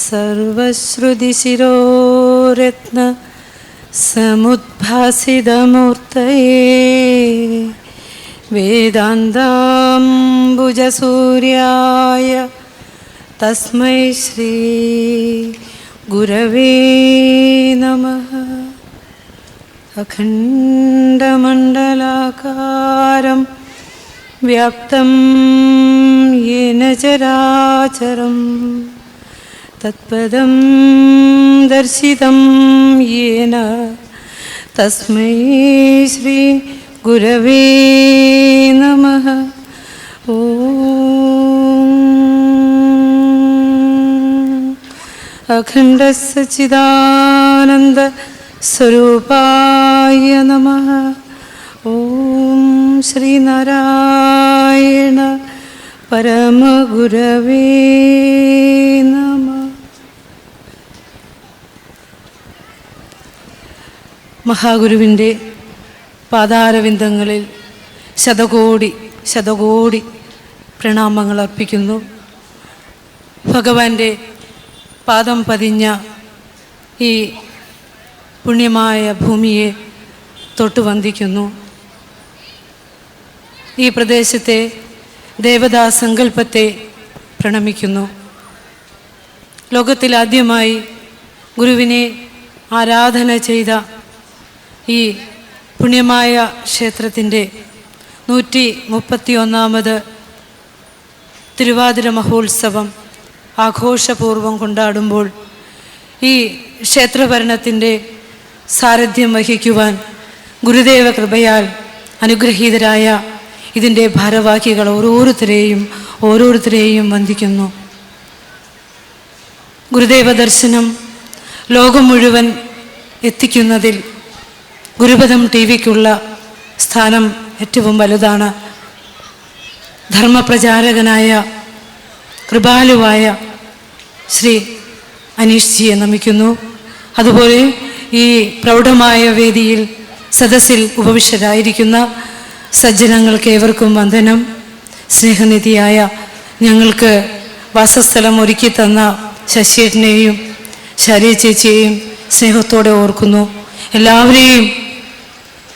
സർവശ്രുതിശിരോരത്ന സമുദ്ഭാസിതമൂർത്തയേ വേദാന്താംബുജസൂര്യായ തസ്മൈ ശ്രീ ഗുരവേ നമഃ. അഖണ്ഡമണ്ഡലാകാരം വ്യാപ്തം യേന ചരാചരം തത്പദം ദർശിതം യേന തസ്മൈ ശ്രീ ഗുരവേ നമഃ. ഓം അഖണ്ഡ സച്ചിദാനന്ദ സ്വരൂപായ നമഃ. ഓം ശ്രീനാരായണ പരമഗുരവേ നമഃ. മഹാഗുരുവിൻ്റെ പാദാരവിന്ദങ്ങളിൽ ശതകോടി പ്രണാമങ്ങൾ അർപ്പിക്കുന്നു. ഭഗവാന്റെ പാദം പതിഞ്ഞ ഈ പുണ്യമായ ഭൂമിയെ തൊട്ടുവന്ദിക്കുന്നു. ഈ പ്രദേശത്തെ ദേവതാസങ്കല്പത്തെ പ്രണമിക്കുന്നു. ലോകത്തിലാദ്യമായി ഗുരുവിനെ ആരാധന ചെയ്ത ഈ പുണ്യമായ ക്ഷേത്രത്തിൻ്റെ 131ാമത് തിരുവാതിര മഹോത്സവം ആഘോഷപൂർവം കൊണ്ടാടുമ്പോൾ ഈ ക്ഷേത്രഭരണത്തിൻ്റെ സാരഥ്യം വഹിക്കുവാൻ ഗുരുദേവ കൃപയാൽ അനുഗ്രഹീതരായ ഇതിൻ്റെ ഭാരവാഹികൾ ഓരോരുത്തരെയും വന്ദിക്കുന്നു. ഗുരുദേവ ദർശനം ലോകം മുഴുവൻ എത്തിക്കുന്നതിൽ ഗുരുപദം ടിവിക്കുള്ള സ്ഥാനം ഏറ്റവും വലുതാണ്. ധർമ്മപ്രചാരകനായ കൃപാലുവായ ശ്രീ അനീഷ്ജിയെ നമിക്കുന്നു. അതുപോലെ ഈ പ്രൗഢമായ വേദിയിൽ സദസ്സിൽ ഉപവിഷ്ടരായിരിക്കുന്ന സജ്ജനങ്ങൾക്ക് ഏവർക്കും വന്ദനം. സ്നേഹനിധിയായ ഞങ്ങൾക്ക് വാസസ്ഥലം ഒരുക്കി തന്ന ശശിയേട്ടനെയും ശാരിയ ചേച്ചിയെയും സ്നേഹത്തോടെ ഓർക്കുന്നു. എല്ലാവരെയും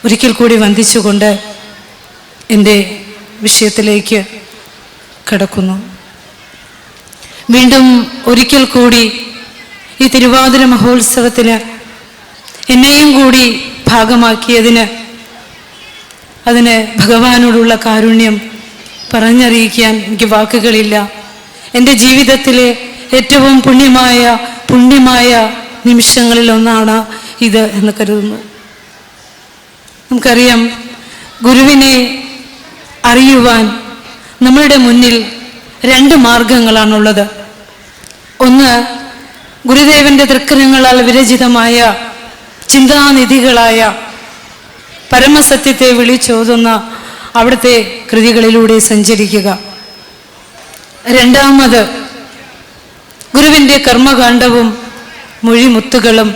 ഒരിക്കൽ കൂടി വന്ദിച്ചുകൊണ്ട് എൻ്റെ വിഷയത്തിലേക്ക് കടക്കുന്നു. വീണ്ടും ഒരിക്കൽ കൂടി ഈ തിരുവാതിര മഹോത്സവത്തിന് എന്നെയും കൂടി ഭാഗമാക്കിയതിന് അതിന് ഭഗവാനോടുള്ള കാരുണ്യം പറഞ്ഞറിയിക്കാൻ എനിക്ക് വാക്കുകളില്ല. എൻ്റെ ജീവിതത്തിലെ ഏറ്റവും പുണ്യമായ നിമിഷങ്ങളിൽ ഒന്നാണ് ഇത് എന്ന് കരുതുന്നു. നമുക്കറിയാം, ഗുരുവിനെ അറിയുവാൻ നമ്മളുടെ മുന്നിൽ 2 മാർഗങ്ങളാണുള്ളത്. ഒന്ന്, ഗുരുദേവന്റെ തൃക്കരങ്ങളാൽ വിരചിതമായ ചിന്താനിധികളായ പരമസത്യത്തെ വിളിച്ചോതുന്ന അവിടുത്തെ കൃതികളിലൂടെ സഞ്ചരിക്കുക. രണ്ടാമത്, ഗുരുവിൻ്റെ കർമ്മകാണ്ഡവും മൊഴിമുത്തുകളും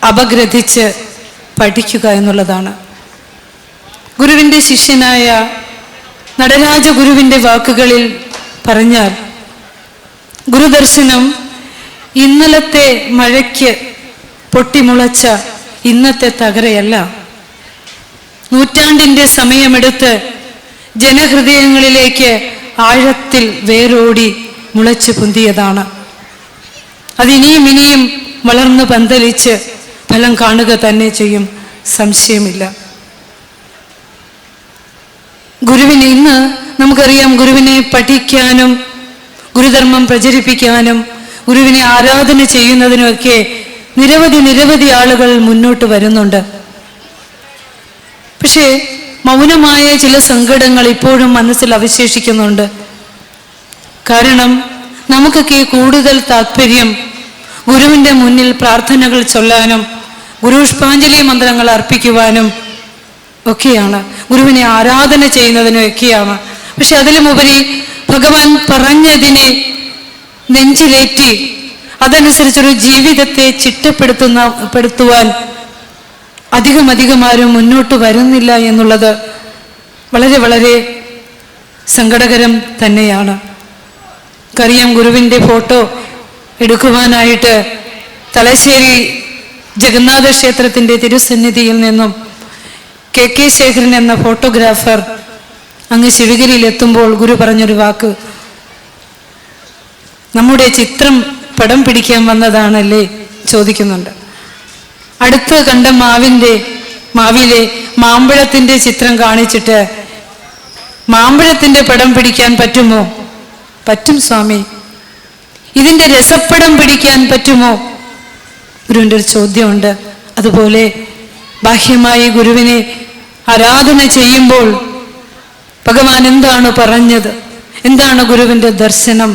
അപഗ്രഥിച്ച് പഠിക്കുക എന്നുള്ളതാണ്. ഗുരുവിൻ്റെ ശിഷ്യനായ നടരാജ ഗുരുവിൻ്റെ വാക്കുകളിൽ പറഞ്ഞാൽ, ഗുരുദർശനം ഇന്നലത്തെ മഴയ്ക്ക് പൊട്ടിമുളച്ച ഇന്നത്തെ തകരയല്ല, നൂറ്റാണ്ടിൻ്റെ സമയമെടുത്ത് ജനഹൃദയങ്ങളിലേക്ക് ആഴത്തിൽ വേരോടി മുളച്ചു പൊന്തിയതാണ്. അതിനിയും വളർന്നു പന്തലിച്ച് ഫലം കാണുക തന്നെ ചെയ്യും, സംശയമില്ല. ഗുരുവിനെ ഇന്ന് നമുക്കറിയാം, ഗുരുവിനെ പഠിക്കാനും ഗുരുധർമ്മം പ്രചരിപ്പിക്കാനും ഗുരുവിനെ ആരാധന ചെയ്യുന്നതിനുമൊക്കെ നിരവധി ആളുകൾ മുന്നോട്ട് വരുന്നുണ്ട്. പക്ഷേ മൗനമായ ചില സങ്കടങ്ങൾ ഇപ്പോഴും മനസ്സിൽ അവശേഷിക്കുന്നുണ്ട്. കാരണം നമുക്കൊക്കെ കൂടുതൽ താല്പര്യം ഗുരുവിൻ്റെ മുന്നിൽ പ്രാർത്ഥനകൾ ചൊല്ലാനും ഗുരുപുഷ്പാഞ്ജലി മന്ത്രങ്ങൾ അർപ്പിക്കുവാനും ഒക്കെയാണ്, ഗുരുവിനെ ആരാധന ചെയ്യുന്നതിനും ഒക്കെയാണ്. പക്ഷെ അതിലുമുപരി ഭഗവാൻ പറഞ്ഞതിനെ നെഞ്ചിലേറ്റി അതനുസരിച്ചൊരു ജീവിതത്തെ ചിട്ടപ്പെടുത്തുവാൻ അധികം ആരും മുന്നോട്ട് വരുന്നില്ല എന്നുള്ളത് വളരെ വളരെ സങ്കടകരം തന്നെയാണ്. കറിയാം ഗുരുവിൻ്റെ ഫോട്ടോ എടുക്കുവാനായിട്ട് തലശ്ശേരി ജഗന്നാഥ ക്ഷേത്രത്തിൻ്റെ തിരുസന്നിധിയിൽ നിന്നും KK ശേഖരൻ എന്ന ഫോട്ടോഗ്രാഫർ അങ്ങ് ശിവഗിരിയിൽ എത്തുമ്പോൾ ഗുരു പറഞ്ഞൊരു വാക്ക്, നമ്മുടെ ചിത്രം പടം പിടിക്കാൻ വന്നതാണല്ലേ ചോദിക്കുന്നുണ്ട്. അടുത്ത് കണ്ട മാവിലെ മാമ്പഴത്തിൻ്റെ ചിത്രം കാണിച്ചിട്ട് മാമ്പഴത്തിൻ്റെ പടം പിടിക്കാൻ പറ്റുമോ? പറ്റും സ്വാമി. ഇതിൻ്റെ രസപ്പടം പിടിക്കാൻ പറ്റുമോ? ഗുരുവിൻ്റെ ഒരു ചോദ്യമുണ്ട്. അതുപോലെ ബാഹ്യമായി ഗുരുവിനെ ആരാധന ചെയ്യുമ്പോൾ ഭഗവാൻ എന്താണ് പറഞ്ഞത്, എന്താണ് ഗുരുവിൻ്റെ ദർശനം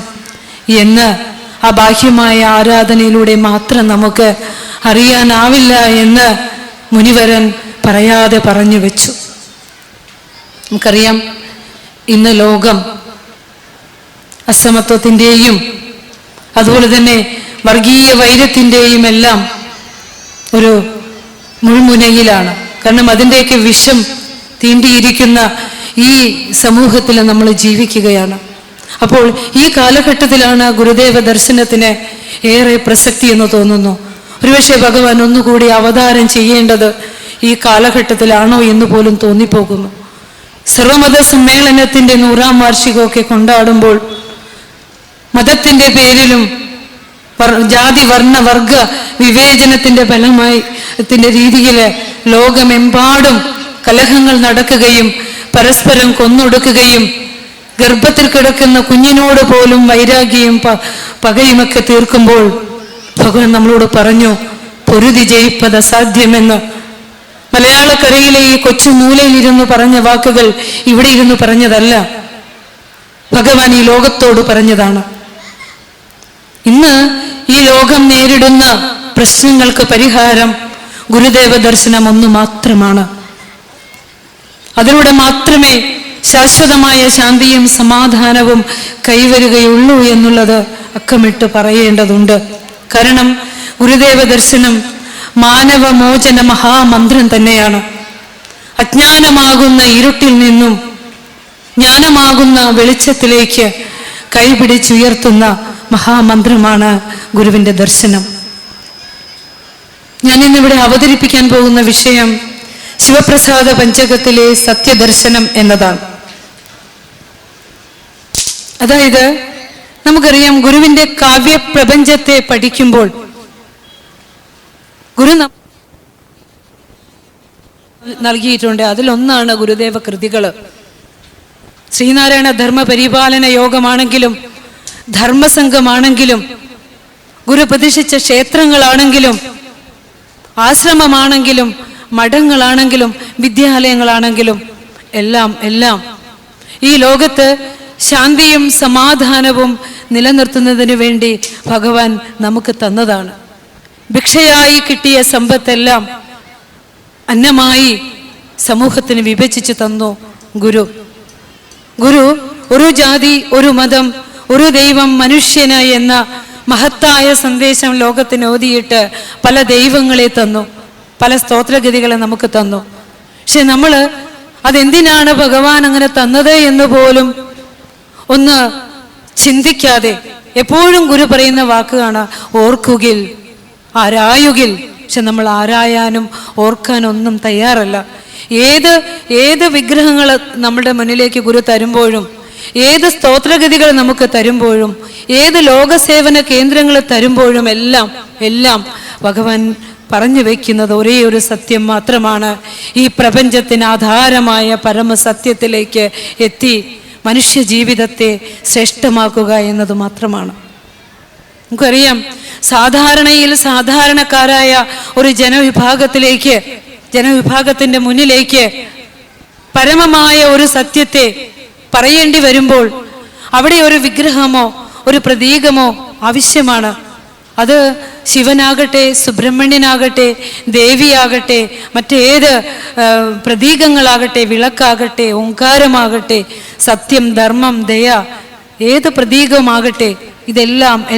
എന്ന് ആ ബാഹ്യമായ ആരാധനയിലൂടെ മാത്രം നമുക്ക് അറിയാനാവില്ല എന്ന് മുനിവരൻ പറയാതെ പറഞ്ഞു വെച്ചു. നമുക്കറിയാം, ഇന്ന് ലോകം അസമത്വത്തിൻ്റെയും അതുപോലെ തന്നെ വർഗീയ വൈരത്തിൻ്റെയും എല്ലാം ഒരു മുൾമുനയിലാണ്. കാരണം അതിൻ്റെയൊക്കെ വിഷം തീണ്ടിയിരിക്കുന്ന ഈ സമൂഹത്തിൽ നമ്മൾ ജീവിക്കുകയാണ്. അപ്പോൾ ഈ കാലഘട്ടത്തിലാണ് ഗുരുദേവ ദർശനത്തിന് ഏറെ പ്രസക്തി എന്ന് തോന്നുന്നു. ഒരുപക്ഷെ ഭഗവാൻ ഒന്നുകൂടി അവതാരം ചെയ്യേണ്ടത് ഈ കാലഘട്ടത്തിലാണോ എന്ന് പോലും തോന്നിപ്പോകുന്നു. സർവമത സമ്മേളനത്തിൻ്റെ 100ാം വാർഷികമൊക്കെ കൊണ്ടാടുമ്പോൾ മതത്തിൻ്റെ പേരിലും ജാതി വർണ്ണ വർഗ വിവേചനത്തിൻ്റെ ഫലമായി രീതിയിൽ ലോകമെമ്പാടും കലഹങ്ങൾ നടക്കുകയും പരസ്പരം കൊന്നൊടുക്കുകയും ഗർഭത്തിൽ കിടക്കുന്ന കുഞ്ഞിനോട് പോലും വൈരാഗ്യവും പകയുമൊക്കെ തീർക്കുമ്പോൾ ഭഗവാൻ നമ്മളോട് പറഞ്ഞു, പൊരുതി ജയിപ്പത് അസാധ്യമെന്ന്. മലയാളക്കരയിലെ ഈ കൊച്ചു മൂലയിലിരുന്ന് പറഞ്ഞ വാക്കുകൾ ഇവിടെ ഇരുന്ന് പറഞ്ഞതല്ല, ഭഗവാൻ ഈ ലോകത്തോട് പറഞ്ഞതാണ്. ഇന്ന് ഈ ലോകം നേരിടുന്ന പ്രശ്നങ്ങൾക്ക് പരിഹാരം ഗുരുദേവ ദർശനം ഒന്ന് മാത്രമാണ്. അതിലൂടെ മാത്രമേ ശാശ്വതമായ ശാന്തിയും സമാധാനവും കൈവരുകയുള്ളൂ എന്നുള്ളത് അക്കമിട്ട് പറയേണ്ടതുണ്ട്. കാരണം ഗുരുദേവ ദർശനം മാനവമോചന മഹാമന്ത്രം തന്നെയാണ്. അജ്ഞാനമാകുന്ന ഇരുട്ടിൽ നിന്നും ജ്ഞാനമാകുന്ന വെളിച്ചത്തിലേക്ക് കൈപിടിച്ചുയർത്തുന്ന മഹാമന്ത്രമാണ് ഗുരുവിൻ്റെ ദർശനം. ഞാനിന്നിവിടെ അവതരിപ്പിക്കാൻ പോകുന്ന വിഷയം ശിവപ്രസാദ പഞ്ചകത്തിലെ സത്യദർശനം എന്നതാണ്. അതായത് നമുക്കറിയാം, ഗുരുവിൻ്റെ കാവ്യപ്രപഞ്ചത്തെ പഠിക്കുമ്പോൾ ഗുരു നൽകിയിട്ടുണ്ട്. അതിലൊന്നാണ് ഗുരുദേവ കൃതികൾ. ശ്രീനാരായണ ധർമ്മ പരിപാലന യോഗമാണെങ്കിലും ധർമ്മസംഘമാണെങ്കിലും ഗുരു പ്രതിഷ്ഠിച്ച ക്ഷേത്രങ്ങളാണെങ്കിലും ആശ്രമമാണെങ്കിലും മഠങ്ങളാണെങ്കിലും വിദ്യാലയങ്ങളാണെങ്കിലും എല്ലാം ഈ ലോകത്ത് ശാന്തിയും സമാധാനവും നിലനിർത്തുന്നതിന് വേണ്ടി ഭഗവാൻ നമുക്ക് തന്നതാണ്. ഭിക്ഷയായി കിട്ടിയ സമ്പത്തെല്ലാം അന്നമായി സമൂഹത്തിന് വിഭജിച്ച് തന്നു ഗുരു. ഒരു ജാതി, ഒരു മതം, ഒരു ദൈവം, മനുഷ്യന് എന്ന മഹത്തായ സന്ദേശം ലോകത്തിന് ഓതിയിട്ട് പല ദൈവങ്ങളെ തന്നു, പല സ്തോത്രഗതികളെ നമുക്ക് തന്നു. പക്ഷെ നമ്മൾ അതെന്തിനാണ് ഭഗവാൻ അങ്ങനെ തന്നത് എന്ന് പോലും ഒന്ന് ചിന്തിക്കാതെ എപ്പോഴും ഗുരു പറയുന്ന വാക്കാണ് ഓർക്കുകിൽ ആരായുകിൽ. പക്ഷെ നമ്മൾ ആരായാനും ഓർക്കാനൊന്നും തയ്യാറല്ല. ഏത് വിഗ്രഹങ്ങൾ നമ്മുടെ മുന്നിലേക്ക് ഗുരു തരുമ്പോഴും, ഏത് സ്തോത്രഗതികൾ നമുക്ക് തരുമ്പോഴും, ഏത് ലോകസേവന കേന്ദ്രങ്ങൾ തരുമ്പോഴും എല്ലാം ഭഗവാൻ പറഞ്ഞു വയ്ക്കുന്നത് ഒരേ ഒരു സത്യം മാത്രമാണ്. ഈ പ്രപഞ്ചത്തിന് ആധാരമായ പരമസത്യത്തിലേക്ക് എത്തി മനുഷ്യ ജീവിതത്തെ ശ്രേഷ്ഠമാക്കുക എന്നത് മാത്രമാണ്. നമുക്കറിയാം, സാധാരണക്കാരായ ഒരു ജനവിഭാഗത്തിന്റെ മുന്നിലേക്ക് പരമമായ ഒരു സത്യത്തെ പറയേണ്ടി വരുമ്പോൾ അവിടെ ഒരു വിഗ്രഹമോ ഒരു പ്രതീകമോ ആവശ്യമാണ്. അത് ശിവനാകട്ടെ, സുബ്രഹ്മണ്യനാകട്ടെ, ദേവിയാകട്ടെ, മറ്റേത് പ്രതീകങ്ങളാകട്ടെ, വിളക്കാകട്ടെ, ഓങ്കാരമാകട്ടെ, സത്യം, ധർമ്മം, ദയ, ഏത് പ്രതീകമാകട്ടെ,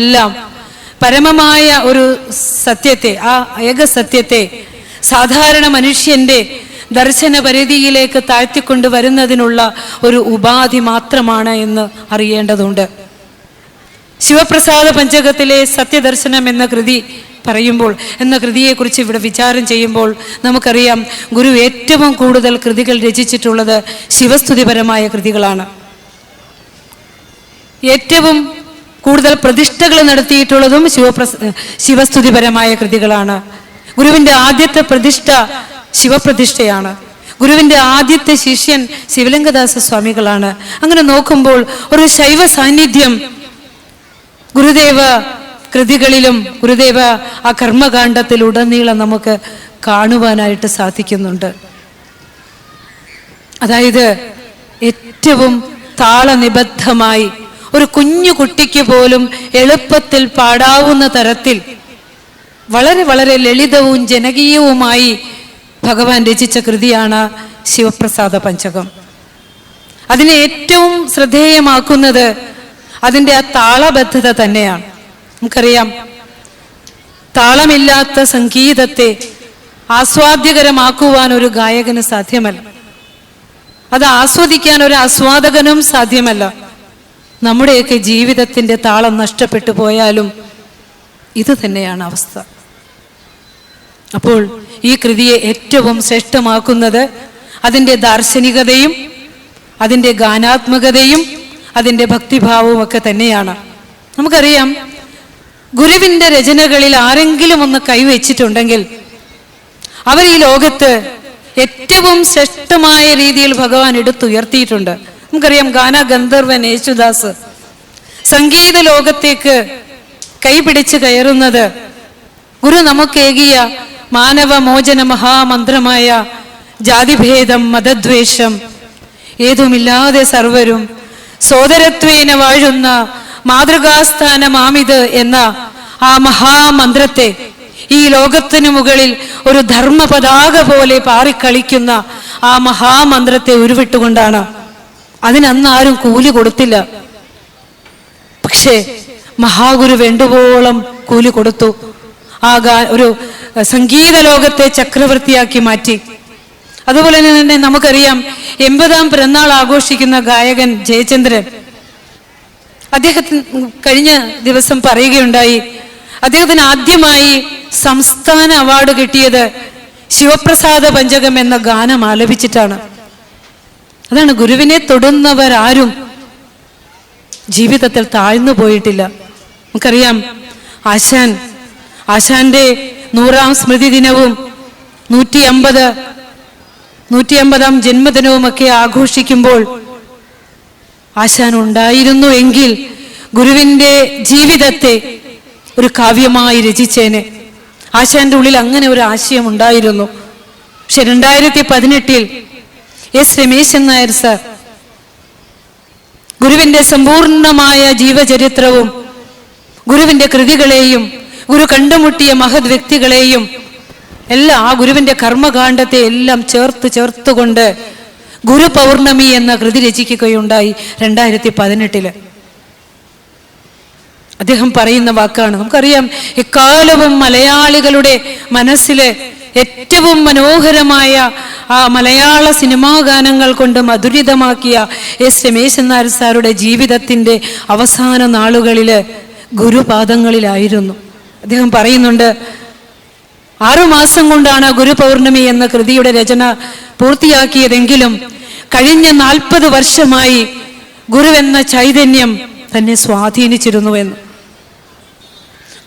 എല്ലാം പരമമായ ഒരു സത്യത്തെ, ആ ഏക സത്യത്തെ സാധാരണ മനുഷ്യന്റെ ദർശന പരിധിയിലേക്ക് താഴ്ത്തിക്കൊണ്ടുവരുന്നതിനുള്ള ഒരു ഉപാധി മാത്രമാണ് എന്ന് അറിയേണ്ടതുണ്ട്. ശിവപ്രസാദ പഞ്ചകത്തിലെ സത്യദർശനം എന്ന കൃതി പറയുമ്പോൾ, എന്ന കൃതിയെക്കുറിച്ച് ഇവിടെ വിചാരം ചെയ്യുമ്പോൾ നമുക്കറിയാം, ഗുരു ഏറ്റവും കൂടുതൽ കൃതികൾ രചിച്ചിട്ടുള്ളത് ശിവസ്തുതിപരമായ കൃതികളാണ്. ഏറ്റവും കൂടുതൽ പ്രതിഷ്ഠകൾ നടത്തിയിട്ടുള്ളതും ശിവസ്തുതിപരമായ കൃതികളാണ്. ഗുരുവിൻ്റെ ആദ്യത്തെ പ്രതിഷ്ഠ ശിവപ്രതിഷ്ഠയാണ്. ഗുരുവിൻ്റെ ആദ്യത്തെ ശിഷ്യൻ ശിവലിംഗദാസ സ്വാമികളാണ്. അങ്ങനെ നോക്കുമ്പോൾ ഒരു ശൈവ സാന്നിധ്യം ഗുരുദേവ കൃതികളിലും ഗുരുദേവ ആ കർമ്മകാണ്ഡത്തിലുടനീളം നമുക്ക് കാണുവാനായിട്ട് സാധിക്കുന്നുണ്ട്. അതായത് ഏറ്റവും താളനിബദ്ധമായി ഒരു കുഞ്ഞു കുട്ടിക്ക് പോലും എളുപ്പത്തിൽ പാടാവുന്ന തരത്തിൽ വളരെ വളരെ ലളിതവും ജനകീയവുമായി ഭഗവാൻ രചിച്ച കൃതിയാണ് ശിവപ്രസാദ പഞ്ചകം. അതിനെ ഏറ്റവും ശ്രദ്ധേയമാക്കുന്നത് അതിൻ്റെ ആ താളബദ്ധത തന്നെയാണ്. നമുക്കറിയാം, താളമില്ലാത്ത സംഗീതത്തെ ആസ്വാദ്യകരമാക്കുവാൻ ഒരു ഗായകന് സാധ്യമല്ല. അത് ആസ്വദിക്കാൻ ഒരു ആസ്വാദകനും സാധ്യമല്ല. നമ്മുടെയൊക്കെ ജീവിതത്തിൻ്റെ താളം നഷ്ടപ്പെട്ടു പോയാലും ഇത് തന്നെയാണ് അവസ്ഥ. അപ്പോൾ ഈ കൃതിയെ ഏറ്റവും ശ്രേഷ്ഠമാക്കുന്നത് അതിൻ്റെ ദാർശനികതയും അതിൻ്റെ ഗാനാത്മകതയും അതിൻ്റെ ഭക്തിഭാവവും ഒക്കെ തന്നെയാണ്. നമുക്കറിയാം, ഗുരുവിൻ്റെ രചനകളിൽ ആരെങ്കിലും ഒന്ന് കൈവച്ചിട്ടുണ്ടെങ്കിൽ അവർ ഈ ലോകത്ത് ഏറ്റവും ശ്രേഷ്ഠമായ രീതിയിൽ ഭഗവാൻ എടുത്തുയർത്തിയിട്ടുണ്ട്. നമുക്കറിയാം, ഗാനഗന്ധർവൻ യേശുദാസ് സംഗീത ലോകത്തേക്ക് കൈപിടിച്ച് കയറുന്നത് ഗുരു നമുക്കേകിയ മാനവമോചന മഹാമന്ത്രമായ ജാതിഭേദം മതദ്വേഷം ഏതുമില്ലാതെ സർവരും സോദരത്വേന വാഴുന്ന മാതൃകാസ്ഥാനമാമിത് എന്ന ആ മഹാമന്ത്രത്തെ ഈ ലോകത്തിനു മുകളിൽ ഒരു ധർമ്മ പതാക പോലെ പാറിക്കളിക്കുന്ന ആ മഹാമന്ത്രത്തെ ഉരുവിട്ടുകൊണ്ടാണ്. അതിനന്ന് ആരും കൂലി കൊടുത്തില്ല. പക്ഷേ മഹാഗുരു വേണ്ടുവോളം കൂലി കൊടുത്തു. ആ ഒരു സംഗീത ലോകത്തെ ചക്രവർത്തിയാക്കി മാറ്റി. അതുപോലെ തന്നെ നമുക്കറിയാം, 80ാം പിറന്നാൾ ആഘോഷിക്കുന്ന ഗായകൻ ജയചന്ദ്രൻ, അദ്ദേഹത്തിന് കഴിഞ്ഞ ദിവസം പറയുകയുണ്ടായി, അദ്ദേഹത്തിന് ആദ്യമായി സംസ്ഥാന അവാർഡ് കിട്ടിയത് ശിവപ്രസാദ പഞ്ചകം എന്ന ഗാനം ആലപിച്ചിട്ടാണ്. അതാണ്, ഗുരുവിനെ തൊടുന്നവരാരും ജീവിതത്തിൽ താഴ്ന്നു പോയിട്ടില്ല. നമുക്കറിയാം, ആശാന്റെ 100ാം സ്മൃതി ദിനവും 150ാം ജന്മദിനവുമൊക്കെ ആഘോഷിക്കുമ്പോൾ ആശാൻ ഉണ്ടായിരുന്നു എങ്കിൽ ഗുരുവിൻ്റെ ജീവിതത്തെ ഒരു കാവ്യമായി രചിച്ചേനെ. ആശാന്റെ ഉള്ളിൽ അങ്ങനെ ഒരു ആശയം ഉണ്ടായിരുന്നു. പക്ഷെ 2018 എസ് രമേശൻ നായർ സർ ഗുരുവിൻ്റെ സമ്പൂർണമായ ജീവചരിത്രവും ഗുരുവിൻ്റെ കൃതികളെയും ഗുരു കണ്ടുമുട്ടിയ മഹത് വ്യക്തികളെയും എല്ലാം, ആ ഗുരുവിൻ്റെ കർമ്മകാണ്ഡത്തെ എല്ലാം ചേർത്തുകൊണ്ട് ഗുരു പൗർണമി എന്ന കൃതി രചിക്കുകയുണ്ടായി 2018. അദ്ദേഹം പറയുന്ന വാക്കാണ്, നമുക്കറിയാം, എക്കാലവും മലയാളികളുടെ മനസ്സിലെ ഏറ്റവും മനോഹരമായ ആ മലയാള സിനിമാ ഗാനങ്ങൾ കൊണ്ട് മധുരിതമാക്കിയ എസ് രമേശൻ നായർ സാറുടെ ജീവിതത്തിൻ്റെ അവസാന നാളുകളിൽ ഗുരുപാദങ്ങളിലായിരുന്നു. അദ്ദേഹം പറയുന്നുണ്ട്, 6 മാസം കൊണ്ടാണ് ഗുരു പൗർണമി എന്ന കൃതിയുടെ രചന പൂർത്തിയാക്കിയതെങ്കിലും കഴിഞ്ഞ 40 വർഷമായി ഗുരുവെന്ന ചൈതന്യം തന്നെ സ്വാധീനിച്ചിരുന്നുവെന്ന്.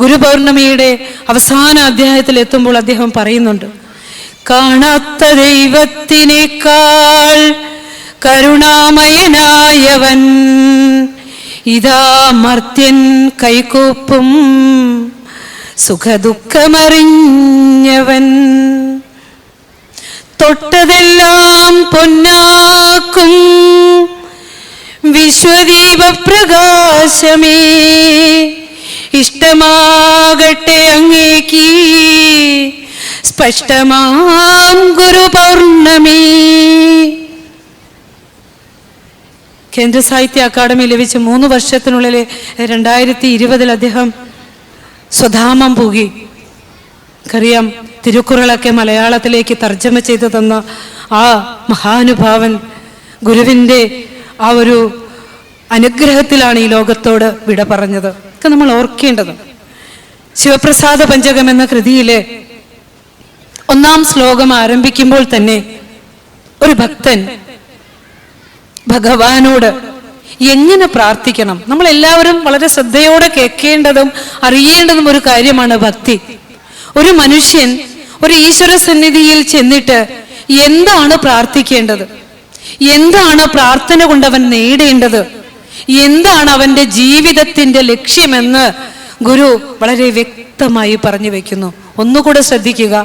ഗുരു പൗർണമിയുടെ അവസാന അധ്യായത്തിൽ എത്തുമ്പോൾ അദ്ദേഹം പറയുന്നുണ്ട്, കാണാത്ത ദൈവത്തിനേക്കാൾ കരുണാമയനായവൻ ഇതാ മർത്യൻ കൈകൂപ്പും സുഖദുഃഖമറിഞ്ഞവൻ, തൊട്ടതെല്ലാം പൊന്നാക്കും വിശ്വദീപ പ്രകാശമേ, ഇഷ്ടമാകട്ടെ അങ്ങേക്ക് സ്പഷ്ടമാം ഗുരു പൗർണമി. കേന്ദ്ര സാഹിത്യ അക്കാദമി ലഭിച്ച 3 വർഷത്തിനുള്ളിൽ 2020 അദ്ദേഹം സ്വധാമം പോകി. അറിയാം, തിരുക്കുറളൊക്കെ മലയാളത്തിലേക്ക് തർജ്ജമ ചെയ്തു തന്ന ആ മഹാനുഭാവൻ ഗുരുവിൻ്റെ ആ ഒരു അനുഗ്രഹത്തിലാണ് ഈ ലോകത്തോട് വിട പറഞ്ഞത്. ഒക്കെ നമ്മൾ ഓർക്കേണ്ടത്. ശിവപ്രസാദ പഞ്ചകം എന്ന കൃതിയിലെ 1-ാം ശ്ലോകം ആരംഭിക്കുമ്പോൾ തന്നെ ഒരു ഭക്തൻ ഭഗവാനോട് എങ്ങനെ പ്രാർത്ഥിക്കണം, നമ്മളെല്ലാവരും വളരെ ശ്രദ്ധയോടെ കേൾക്കേണ്ടതും അറിയേണ്ടതും ഒരു കാര്യമാണ് ഭക്തി. ഒരു മനുഷ്യൻ ഒരു ഈശ്വര സന്നിധിയിൽ ചെന്നിട്ട് എന്താണ് പ്രാർത്ഥിക്കേണ്ടത്, എന്താണ് പ്രാർത്ഥന കൊണ്ട് അവൻ നേടേണ്ടത്, എന്താണ് അവന്റെ ജീവിതത്തിന്റെ ലക്ഷ്യമെന്ന് ഗുരു വളരെ വ്യക്തമായി പറഞ്ഞു വെക്കുന്നു. ഒന്നുകൂടെ ശ്രദ്ധിക്കുക.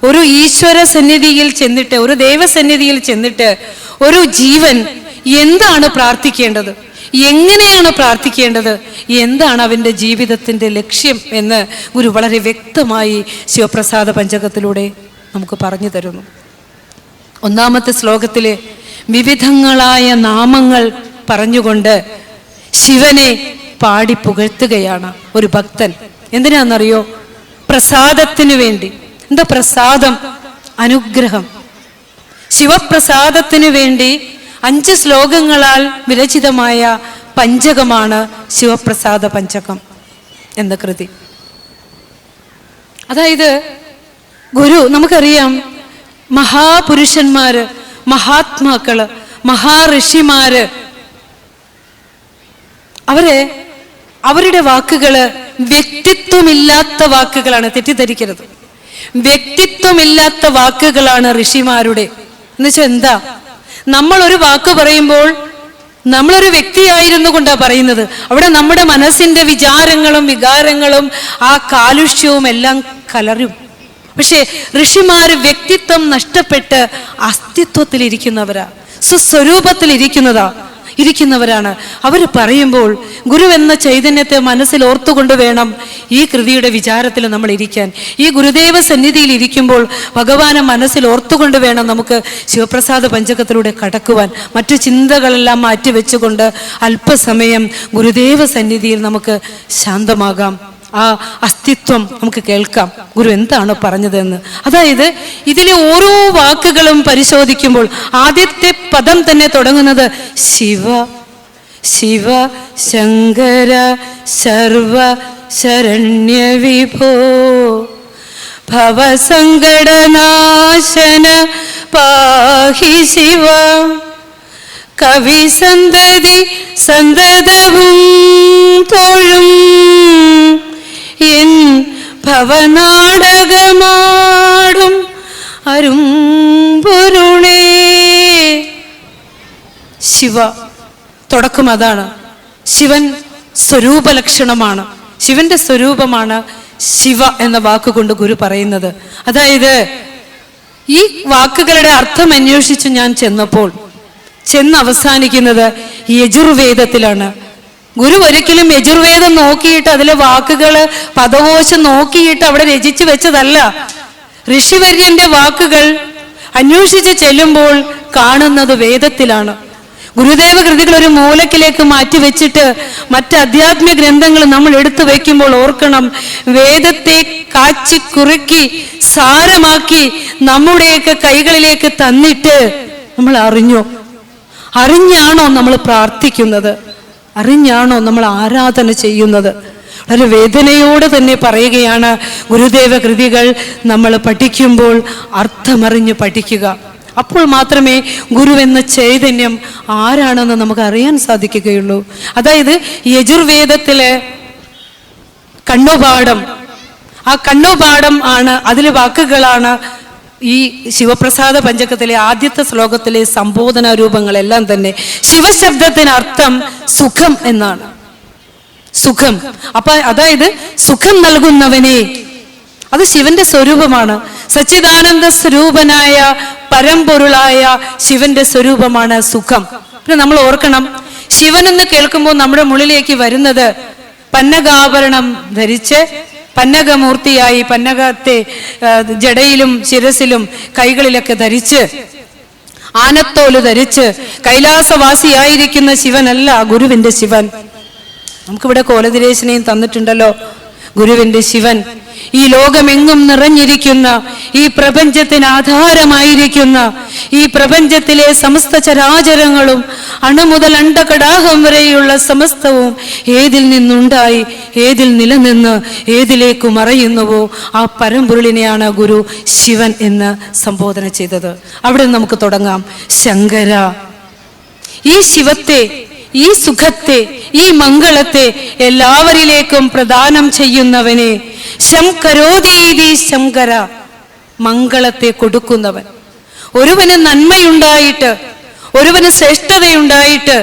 ഒരു ഈശ്വര സന്നിധിയിൽ ചെന്നിട്ട്, ഒരു ദേവസന്നിധിയിൽ ചെന്നിട്ട് ഒരു ജീവൻ എന്താണ് പ്രാർത്ഥിക്കേണ്ടത്, എങ്ങനെയാണ് പ്രാർത്ഥിക്കേണ്ടത്, എന്താണ് അവന്റെ ജീവിതത്തിന്റെ ലക്ഷ്യം എന്ന് ഗുരു വളരെ വ്യക്തമായി ശിവപ്രസാദ പഞ്ചകത്തിലൂടെ നമുക്ക് പറഞ്ഞു തരുന്നു. 1-ാമത്തെ ശ്ലോകത്തിലെ വിവിധങ്ങളായ നാമങ്ങൾ പറഞ്ഞുകൊണ്ട് ശിവനെ പാടി പുകഴ്ത്തുകയാണ് ഒരു ഭക്തൻ. എന്തിനാണെന്നറിയോ? പ്രസാദത്തിനു വേണ്ടി. എന്താ പ്രസാദം? അനുഗ്രഹം. ശിവപ്രസാദത്തിനു വേണ്ടി 5 ശ്ലോകങ്ങളാൽ വിരചിതമായ പഞ്ചകമാണ് ശിവപ്രസാദ പഞ്ചകം എന്ന കൃതി. അതായത് ഗുരു, നമുക്കറിയാം, മഹാപുരുഷന്മാര്, മഹാത്മാക്കള്, മഹാഋഷിമാര്, അവരുടെ വാക്കുകള് വ്യക്തിത്വമില്ലാത്ത വാക്കുകളാണ്. തെറ്റിദ്ധരിക്കരുത്. വ്യക്തിത്വമില്ലാത്ത വാക്കുകളാണ് ഋഷിമാരുടെ. എന്നുവെച്ചാൽ എന്താ? നമ്മൾ ഒരു വാക്ക് പറയുമ്പോൾ നമ്മളൊരു വ്യക്തിയായിരുന്നു കൊണ്ടാ പറയുന്നത്. അവിടെ നമ്മുടെ മനസ്സിന്റെ വിചാരങ്ങളും വികാരങ്ങളും ആ കാലുഷ്യവും എല്ലാം കലരും. പക്ഷെ ഋഷിമാര് വ്യക്തിത്വം നഷ്ടപ്പെട്ട് അസ്തിത്വത്തിലിരിക്കുന്നവരാ, സ്വസ്വരൂപത്തിലിരിക്കുന്നവരാണ്. അവർ പറയുമ്പോൾ ഗുരുവെന്ന ചൈതന്യത്തെ മനസ്സിൽ ഓർത്തുകൊണ്ട് വേണം ഈ കൃതിയുടെ വിചാരത്തിൽ നമ്മൾ ഇരിക്കാൻ. ഈ ഗുരുദേവ സന്നിധിയിൽ ഇരിക്കുമ്പോൾ ഭഗവാനെ മനസ്സിൽ ഓർത്തുകൊണ്ട് വേണം നമുക്ക് ശിവപ്രസാദ പഞ്ചകത്തിലൂടെ കടക്കുവാൻ. മറ്റു ചിന്തകളെല്ലാം മാറ്റിവെച്ചുകൊണ്ട് അല്പസമയം ഗുരുദേവ സന്നിധിയിൽ നമുക്ക് ശാന്തമാകാം. ആ അസ്തിത്വം നമുക്ക് കേൾക്കാം, ഗുരു എന്താണ് പറഞ്ഞതെന്ന്. അതായത് ഇതിലെ ഓരോ വാക്കുകളും പരിശോധിക്കുമ്പോൾ ആദ്യത്തെ പദം തന്നെ തുടങ്ങുന്നത് ശിവ ശിവ ശങ്കര സർവ ശരണ്യ വിഭോ ഭവസങ്കടനാശന പാഹി ശിവ കവി സന്തതി സന്തതവും തോഴും എൻ ഭവനാടകമാടും അരുമ്പൊരുണേ. ശിവ തുടക്കം അതാണ്. ശിവൻ സ്വരൂപലക്ഷണമാണ്, ശിവന്റെ സ്വരൂപമാണ് ശിവ എന്ന വാക്കുകൊണ്ട് ഗുരു പറയുന്നത്. അതായത് ഈ വാക്കുകളുടെ അർത്ഥം അന്വേഷിച്ച് ഞാൻ ചെന്ന് അവസാനിക്കുന്നത് യജുർവേദത്തിലാണ്. ഗുരു ഒരിക്കലും യജുർവേദം നോക്കിയിട്ട് അതിലെ വാക്കുകള് പദകോശം നോക്കിയിട്ട് അവിടെ രചിച്ചു വെച്ചതല്ല. ഋഷിവര്യന്റെ വാക്കുകൾ അന്വേഷിച്ച് ചെല്ലുമ്പോൾ കാണുന്നത് വേദത്തിലാണ്. ഗുരുദേവ കൃതികൾ ഒരു മൂലക്കിലേക്ക് മാറ്റിവെച്ചിട്ട് മറ്റ് അധ്യാത്മിക ഗ്രന്ഥങ്ങൾ നമ്മൾ എടുത്തു വെക്കുമ്പോൾ ഓർക്കണം, വേദത്തെ കാച്ചി കുറുക്കി സാരമാക്കി നമ്മുടെയൊക്കെ കൈകളിലേക്ക് തന്നിട്ട് നമ്മൾ അറിഞ്ഞാണോ നമ്മൾ പ്രാർത്ഥിക്കുന്നത്, അറിഞ്ഞാണോ നമ്മൾ ആരാധന ചെയ്യുന്നത്? വളരെ വേദനയോടെ തന്നെ പറയുകയാണ്, ഗുരുദേവ കൃതികൾ നമ്മൾ പഠിക്കുമ്പോൾ അർത്ഥമറിഞ്ഞ് പഠിക്കുക. അപ്പോൾ മാത്രമേ ഗുരു എന്ന ചൈതന്യം ആരാണെന്ന് നമുക്ക് അറിയാൻ സാധിക്കുകയുള്ളൂ. അതായത് യജുർവേദത്തിലെ കണ്ണുപാഠം, ആ കണ്ണുപാഠം ആണ്, അതിലെ വാക്കുകളാണ് ഈ ശിവപ്രസാദ പഞ്ചകത്തിലെ ആദ്യത്തെ ശ്ലോകത്തിലെ സംബോധന രൂപങ്ങളെല്ലാം തന്നെ. ശിവശബ്ദത്തിന് അർത്ഥം സുഖം എന്നാണ്. സുഖം. അപ്പൊ അതായത് സുഖം നൽകുന്നവനെ, അത് ശിവന്റെ സ്വരൂപമാണ്. സച്ചിദാനന്ദ സ്വരൂപനായ പരമ്പൊരുളായ ശിവന്റെ സ്വരൂപമാണ് സുഖം. പിന്നെ നമ്മൾ ഓർക്കണം, ശിവൻ എന്ന് കേൾക്കുമ്പോൾ നമ്മുടെ മുകളിലേക്ക് വരുന്നത് പന്നകാഭരണം ധരിച്ച് പന്നകമൂർത്തിയായി, പന്നകത്തെ ജടയിലും ശിരസിലും കൈകളിലൊക്കെ ധരിച്ച് ആനത്തോല് ധരിച്ച് കൈലാസവാസിയായിരിക്കുന്ന ശിവനല്ല ഗുരുവിന്റെ ശിവൻ. നമുക്കിവിടെ കോലദിരേശനെയും തന്നിട്ടുണ്ടല്ലോ. ഗുരുവിന്റെ ശിവൻ ഈ ലോകമെങ്ങും നിറഞ്ഞിരിക്കുന്ന, ഈ പ്രപഞ്ചത്തിന് ആധാരമായിരിക്കുന്ന, ഈ പ്രപഞ്ചത്തിലെ സമസ്ത ചരാചരങ്ങളും അണുമുതൽ അണ്ടകടാഹം വരെയുള്ള സമസ്തവും ഏതിൽ നിന്നുണ്ടായി, ഏതിൽ നിലനിന്ന് ഏതിലേക്ക് മറയുന്നുവോ ആ പരമ്പൊരുളിനെയാണ് ഗുരു ശിവൻ എന്ന് സംബോധന ചെയ്തത്. അവിടെ നമുക്ക് തുടങ്ങാം. ശങ്കര, ഈ ശിവത്തെ, ഈ സുഖത്തെ, ഈ മംഗളത്തെ എല്ലാവരിലേക്കും പ്രദാനം ചെയ്യുന്നവനെ, ശംകരോതീതി ശങ്കര, മംഗളത്തെ കൊടുക്കുന്നവൻ. ഒരുവന് നന്മയുണ്ടായിട്ട്, ഒരുവന് ശ്രേഷ്ഠതയുണ്ടായിട്ട്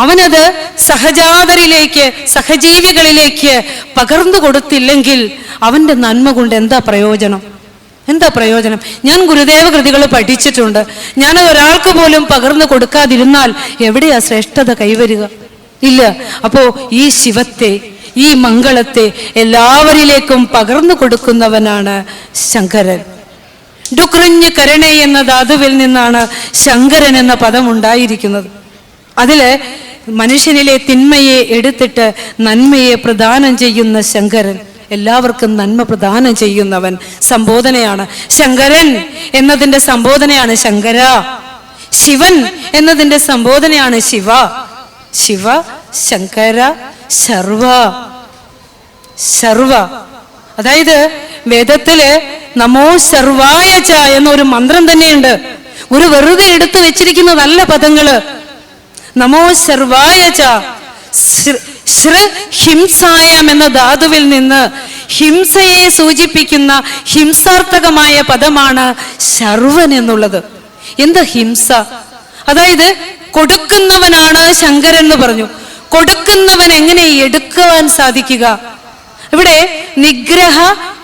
അവനത് സഹജാതരിലേക്ക്, സഹജീവികളിലേക്ക് പകർന്നു കൊടുത്തില്ലെങ്കിൽ അവന്റെ നന്മ കൊണ്ട് എന്താ പ്രയോജനം? എന്താ പ്രയോജനം? ഞാൻ ഗുരുദേവ കൃതികൾ പഠിച്ചിട്ടുണ്ട്. ഞാനത് ഒരാൾക്ക് പോലും പകർന്നു കൊടുക്കാതിരുന്നാൽ എവിടെയാ ശ്രേഷ്ഠത കൈവരിക? ഇല്ല. അപ്പോ ഈ ശിവത്തെ, ഈ മംഗളത്തെ എല്ലാവരിലേക്കും പകർന്നു കൊടുക്കുന്നവനാണ് ശങ്കരൻ. ഡുക്രിഞ്ഞ് കരണേ എന്ന ധാതുവിൽ നിന്നാണ് ശങ്കരൻ എന്ന പദം ഉണ്ടായിരിക്കുന്നത്. അതില് മനുഷ്യനിലെ തിന്മയെ എടുത്തിട്ട് നന്മയെ പ്രദാനം ചെയ്യുന്ന ശങ്കരൻ, എല്ലാവർക്കും നന്മ പ്രദാനം ചെയ്യുന്നവൻ സംബോധനയാണ്. ശങ്കരൻ എന്നതിന്റെ സംബോധനയാണ് ശങ്കര. ശിവൻ എന്നതിന്റെ സംബോധനയാണ് ശിവ. ശിവ, ശങ്കര, ശർവ. ശർവ അതായത് വേദത്തില് നമോ ശർവായ ച എന്നൊരു മന്ത്രം തന്നെയുണ്ട്. ഒരു വെറുതെ എടുത്തു വെച്ചിരിക്കുന്നതല്ല പദങ്ങള്. നമോ ശർവായ ച, ശ്ര ഹിംസായം എന്ന ധാതുവിൽ നിന്ന് ഹിംസയെ സൂചിപ്പിക്കുന്ന ഹിംസാർത്ഥകമായ പദമാണ് ശർവൻ എന്നുള്ളത്. എന്താ ഹിംസ? അതായത് കൊടുക്കുന്നവനാണ് ശങ്കരൻ എന്ന് പറഞ്ഞു. കൊടുക്കുന്നവൻ എങ്ങനെ എടുക്കുവാൻ സാധിക്കുക? ഇവിടെ നിഗ്രഹ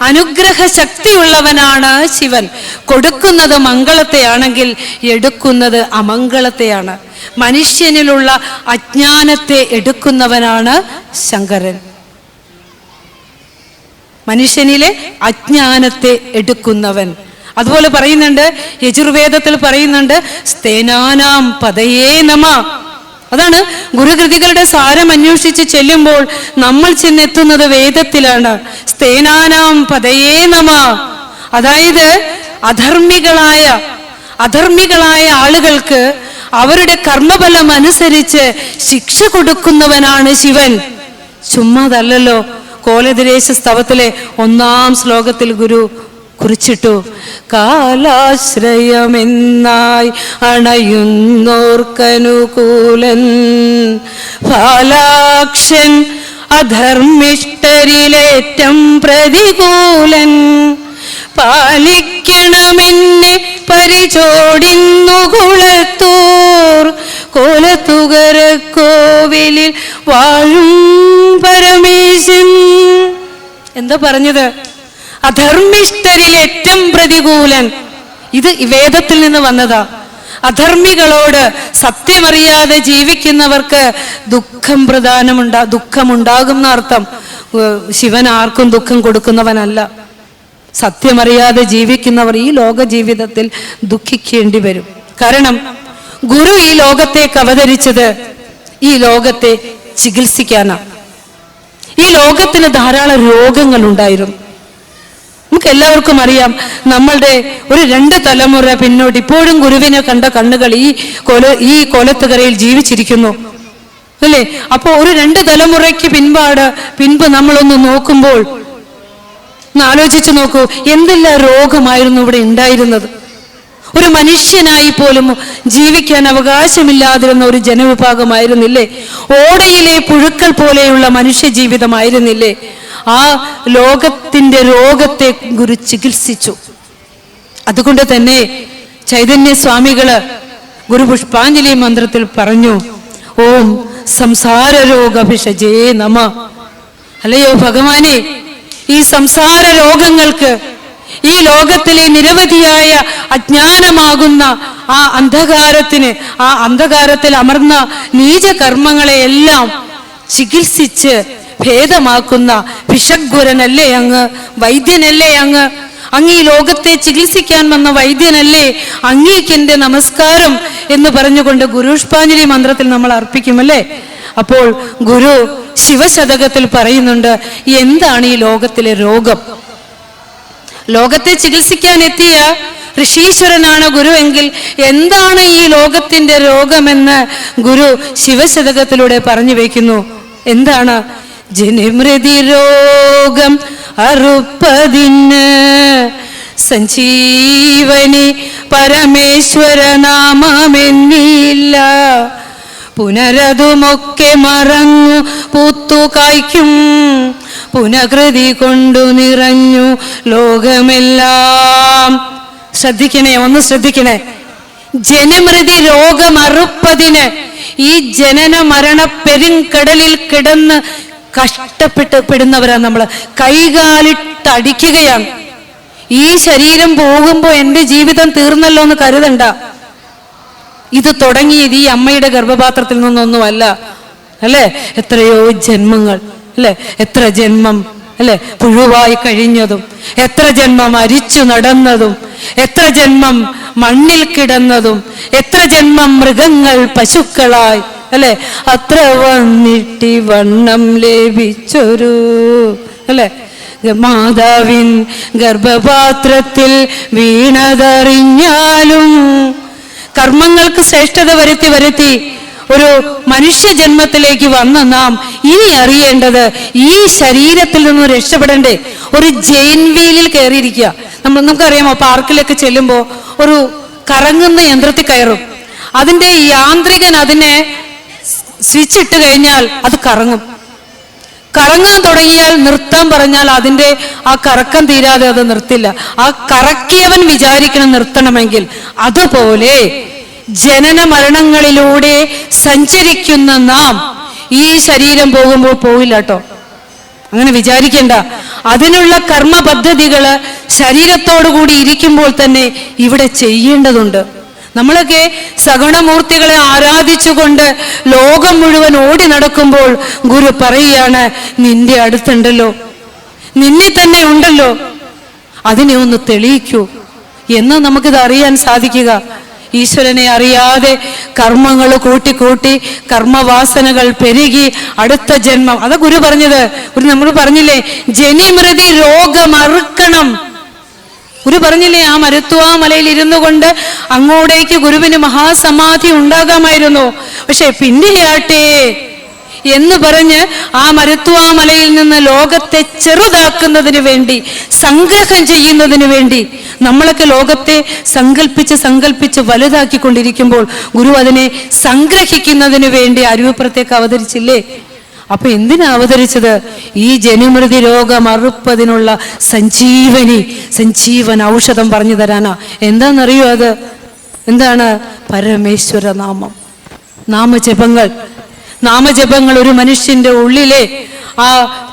അനുഗ്രഹ ശക്തിയുള്ളവനാണ് ശിവൻ. കൊടുക്കുന്നത് മംഗളത്തെയാണെങ്കിൽ എടുക്കുന്നത് അമംഗളത്തെയാണ്. മനുഷ്യനിലുള്ള അജ്ഞാനത്തെ എടുക്കുന്നവനാണ് ശങ്കരൻ. മനുഷ്യനിലെ അജ്ഞാനത്തെ എടുക്കുന്നവൻ. അതുപോലെ പറയുന്നുണ്ട്, യജുർവേദത്തിൽ പറയുന്നുണ്ട്, സ്തേനാനാം പദയേ നമ. അതാണ് ഗുരുകൃതികളുടെ സാരം അന്വേഷിച്ച് ചെല്ലുമ്പോൾ നമ്മൾ ചെന്നെത്തുന്നത് വേദത്തിലാണ്. സ്തേനാനാം പദയേ നമ. അതായത് അധർമ്മികളായ ആളുകൾക്ക് അവരുടെ കർമ്മഫലം അനുസരിച്ച് ശിക്ഷ കൊടുക്കുന്നവനാണ് ശിവൻ. ചുമ്മാതല്ലോ. കോലദിരേശ സ്തവത്തിലെ 1-ാം ശ്ലോകത്തിൽ ഗുരു കുറിച്ചിട്ടു, കാലാശ്രയമെന്നായി അണയുന്നോർക്കനുകൂലൻ ഫാലാക്ഷൻ അധർമ്മിഷ്ടരിലേറ്റം പ്രതികൂലൻ പാലിക്കണമെന്നെ പരിചോടിന്നു കുളത്തൂർ കോലത്തുകര കോവിലിൽ വാഴും പരമേശൻ. എന്താ പറഞ്ഞത്? അധർമ്മിഷ്ഠരിൽ ഏറ്റവും പ്രതികൂലൻ. ഇത് വേദത്തിൽ നിന്ന് വന്നതാ. അധർമ്മികളോട്, സത്യമറിയാതെ ജീവിക്കുന്നവർക്ക് ദുഃഖമുണ്ടാകുന്ന അർത്ഥം. ശിവൻ ആർക്കും ദുഃഖം കൊടുക്കുന്നവനല്ല. സത്യമറിയാതെ ജീവിക്കുന്നവർ ഈ ലോക ജീവിതത്തിൽ ദുഃഖിക്കേണ്ടി വരും. കാരണം ഗുരു ഈ ലോകത്തേക്ക് അവതരിച്ചത് ഈ ലോകത്തെ ചികിത്സിക്കാനാണ്. ഈ ലോകത്തിന് ധാരാളം രോഗങ്ങൾ ഉണ്ടായിരുന്നു. നമുക്ക് എല്ലാവർക്കും അറിയാം. നമ്മളുടെ ഒരു 2 തലമുറ പിന്നോട്ട് ഇപ്പോഴും ഗുരുവിനെ കണ്ട കണ്ണുകൾ ഈ കോലത്തുകരയിൽ ജീവിച്ചിരിക്കുന്നു, അല്ലേ? അപ്പോ ഒരു 2 തലമുറയ്ക്ക് പിൻപ് നമ്മളൊന്ന് നോക്കുമ്പോൾ ഒന്ന് ആലോചിച്ചു നോക്കൂ, എന്തെല്ലാം രോഗമായിരുന്നു ഇവിടെ ഉണ്ടായിരുന്നത്. ഒരു മനുഷ്യനായി പോലും ജീവിക്കാൻ അവകാശമില്ലാതിരുന്ന ഒരു ജനവിഭാഗമായിരുന്നില്ലേ? ഓടയിലെ പുഴുക്കൾ പോലെയുള്ള മനുഷ്യ ജീവിതമായിരുന്നില്ലേ? ആ ലോകത്തിന്റെ രോഗത്തെ ഗുരു ചികിത്സിച്ചു. അതുകൊണ്ട് തന്നെ ചൈതന്യ സ്വാമികള് ഗുരു പുഷ്പാഞ്ജലി മന്ത്രത്തിൽ പറഞ്ഞു, ഓം സംസാര രോഗഭിഷജേ നമ. അല്ലയോ ഭഗവാനെ, ഈ സംസാര രോഗങ്ങൾക്ക്, ഈ ലോകത്തിലെ നിരവധിയായ അജ്ഞാനമാകുന്ന ആ അന്ധകാരത്തിൽ അമർന്ന നീചകർമ്മങ്ങളെയെല്ലാം ചികിത്സിച്ച് ഭേദമാക്കുന്ന ഭിഷഗ്വരനല്ലേ അങ്ങ്? വൈദ്യനല്ലേ അങ്ങ്? അങ്ങ് ഈ ലോകത്തെ ചികിത്സിക്കാൻ വന്ന വൈദ്യനല്ലേ? അങ്ങേക്ക് എന്റെ നമസ്കാരം എന്ന് പറഞ്ഞുകൊണ്ട് ഗുരുഷ്പാഞ്ജലി മന്ത്രത്തിൽ നമ്മൾ അർപ്പിക്കുമല്ലേ? അപ്പോൾ ഗുരു ശിവശതകത്തിൽ പറയുന്നുണ്ട്, എന്താണ് ഈ ലോകത്തിലെ രോഗം? ലോകത്തെ ചികിത്സിക്കാൻ എത്തിയ ഋഷീശ്വരനാണ് ഗുരുവെങ്കിൽ എന്താണ് ഈ ലോകത്തിന്റെ രോഗമെന്ന് ഗുരു ശിവശതകത്തിലൂടെ പറഞ്ഞു വയ്ക്കുന്നു. എന്താണ്? ജനിമൃതി രോഗം അറുപ്പതിന് സഞ്ജീവനി പരമേശ്വര നാമമെന്നില്ല, പുനരതുമൊക്കെ മറങ്ങു പൂത്തു കായ്ക്കും, പുനകൃതി കൊണ്ടു നിറഞ്ഞു ലോകമെല്ലാം. ശ്രദ്ധിക്കണേ, ഒന്ന് ശ്രദ്ധിക്കണേ. ജനമൃതി രോഗം അറുപ്പതിന്, ഈ ജനന മരണ പെരുങ്കടലിൽ കിടന്ന് കഷ്ടപ്പെടപ്പെടുന്നവരാ നമ്മൾ. കൈകാലിട്ടടിക്കുകയാണ്. ഈ ശരീരം പോകുമ്പോ എന്റെ ജീവിതം തീർന്നല്ലോ എന്ന് കരുതണ്ട. ഇത് തുടങ്ങിയത് ഈ അമ്മയുടെ ഗർഭപാത്രത്തിൽ നിന്നൊന്നുമല്ല, അല്ലെ? എത്രയോ ജന്മങ്ങൾ, അല്ലെ? എത്ര ജന്മം, അല്ലെ? പുഴുവായി കഴിഞ്ഞതും, എത്ര ജന്മം അരിച്ചു നടന്നതും, എത്ര ജന്മം മണ്ണിൽ കിടന്നതും, എത്ര ജന്മം മൃഗങ്ങൾ പശുക്കളായി, അല്ലെ? അത്ര വന്നിട്ടി വണ്ണം ലഭിച്ചൊരു, അല്ലെ? മാതാവിൻ ഗർഭപാത്രത്തിൽ വീണതറിഞ്ഞാലും കർമ്മങ്ങൾക്ക് ശ്രേഷ്ഠത വരുത്തി വരുത്തി ഒരു മനുഷ്യ ജന്മത്തിലേക്ക് വന്ന നാം ഇനി അറിയേണ്ടത്, ഈ ശരീരത്തിൽ നിന്നും രക്ഷപ്പെടണ്ടേ? ഒരു ജെയിൻ വീലിൽ കയറിയിരിക്കുക. നമുക്കറിയാമോ, പാർക്കിലൊക്കെ ചെല്ലുമ്പോൾ ഒരു കറങ്ങുന്ന യന്ത്രത്തിൽ കയറും. അതിന്റെ യാന്ത്രികൻ അതിനെ സ്വിച്ച് ഇട്ട് കഴിഞ്ഞാൽ അത് കറങ്ങും. കറങ്ങാൻ തുടങ്ങിയാൽ നിർത്താൻ പറഞ്ഞാൽ അതിന്റെ ആ കറക്കം തീരാതെ അത് നിർത്തില്ല. ആ കറക്കിയവൻ വിചാരിക്കണം നിർത്തണമെങ്കിൽ. അതുപോലെ ജനന മരണങ്ങളിലൂടെ സഞ്ചരിക്കുന്ന നാം ഈ ശരീരം പോകുമ്പോൾ പോവില്ല കേട്ടോ, അങ്ങനെ വിചാരിക്കണ്ട. അതിനുള്ള കർമ്മ പദ്ധതികള് ശരീരത്തോടുകൂടി ഇരിക്കുമ്പോൾ തന്നെ ഇവിടെ ചെയ്യേണ്ടതുണ്ട്. നമ്മളൊക്കെ സഗുണമൂർത്തികളെ ആരാധിച്ചുകൊണ്ട് ലോകം മുഴുവൻ ഓടി നടക്കുമ്പോൾ ഗുരു പറയുകയാണ്, നിന്റെ അടുത്തുണ്ടല്ലോ, നിന്നെ തന്നെ ഉണ്ടല്ലോ, അതിനെ ഒന്ന് തെളിയിക്കൂ എന്ന് നമുക്കിത് അറിയാൻ സാധിക്കുക. ഈശ്വരനെ അറിയാതെ കർമ്മങ്ങൾ കൂട്ടിക്കൂട്ടി കർമ്മവാസനകൾ പെരുകി അടുത്ത ജന്മം, അതാ ഗുരു പറഞ്ഞത്. ഗുരു നമ്മൾ പറഞ്ഞില്ലേ, ജനിമൃതി രോഗമറുക്കണം. ഗുരു പറഞ്ഞില്ലേ, ആ മരുത്വാ മലയിൽ ഇരുന്നു കൊണ്ട് അങ്ങോട്ടേക്ക് ഗുരുവിന് മഹാസമാധി ഉണ്ടാകാമായിരുന്നു. പക്ഷെ പിന്നെയാട്ടെ എന്ന് പറഞ്ഞ് ആ മരുത്വാ മലയിൽ നിന്ന് ലോകത്തെ ചെറുതാക്കുന്നതിന് വേണ്ടി, സംഗ്രഹം ചെയ്യുന്നതിന് വേണ്ടി നമ്മളൊക്കെ ലോകത്തെ സങ്കല്പിച്ച് വലുതാക്കിക്കൊണ്ടിരിക്കുമ്പോൾ ഗുരു അതിനെ സംഗ്രഹിക്കുന്നതിന് വേണ്ടി അരുവിപ്പുറത്തേക്ക് അവതരിച്ചില്ലേ? അപ്പൊ എന്തിനാ അവതരിച്ചത്? ഈ ജനിമൃതി രോഗം അറുപ്പതിനുള്ള സഞ്ജീവൻ ഔഷധം പറഞ്ഞു തരാനാ. എന്താണെന്നറിയോ അത്? എന്താണ്? പരമേശ്വര നാമം, നാമജപങ്ങൾ ഒരു മനുഷ്യന്റെ ഉള്ളിലെ ആ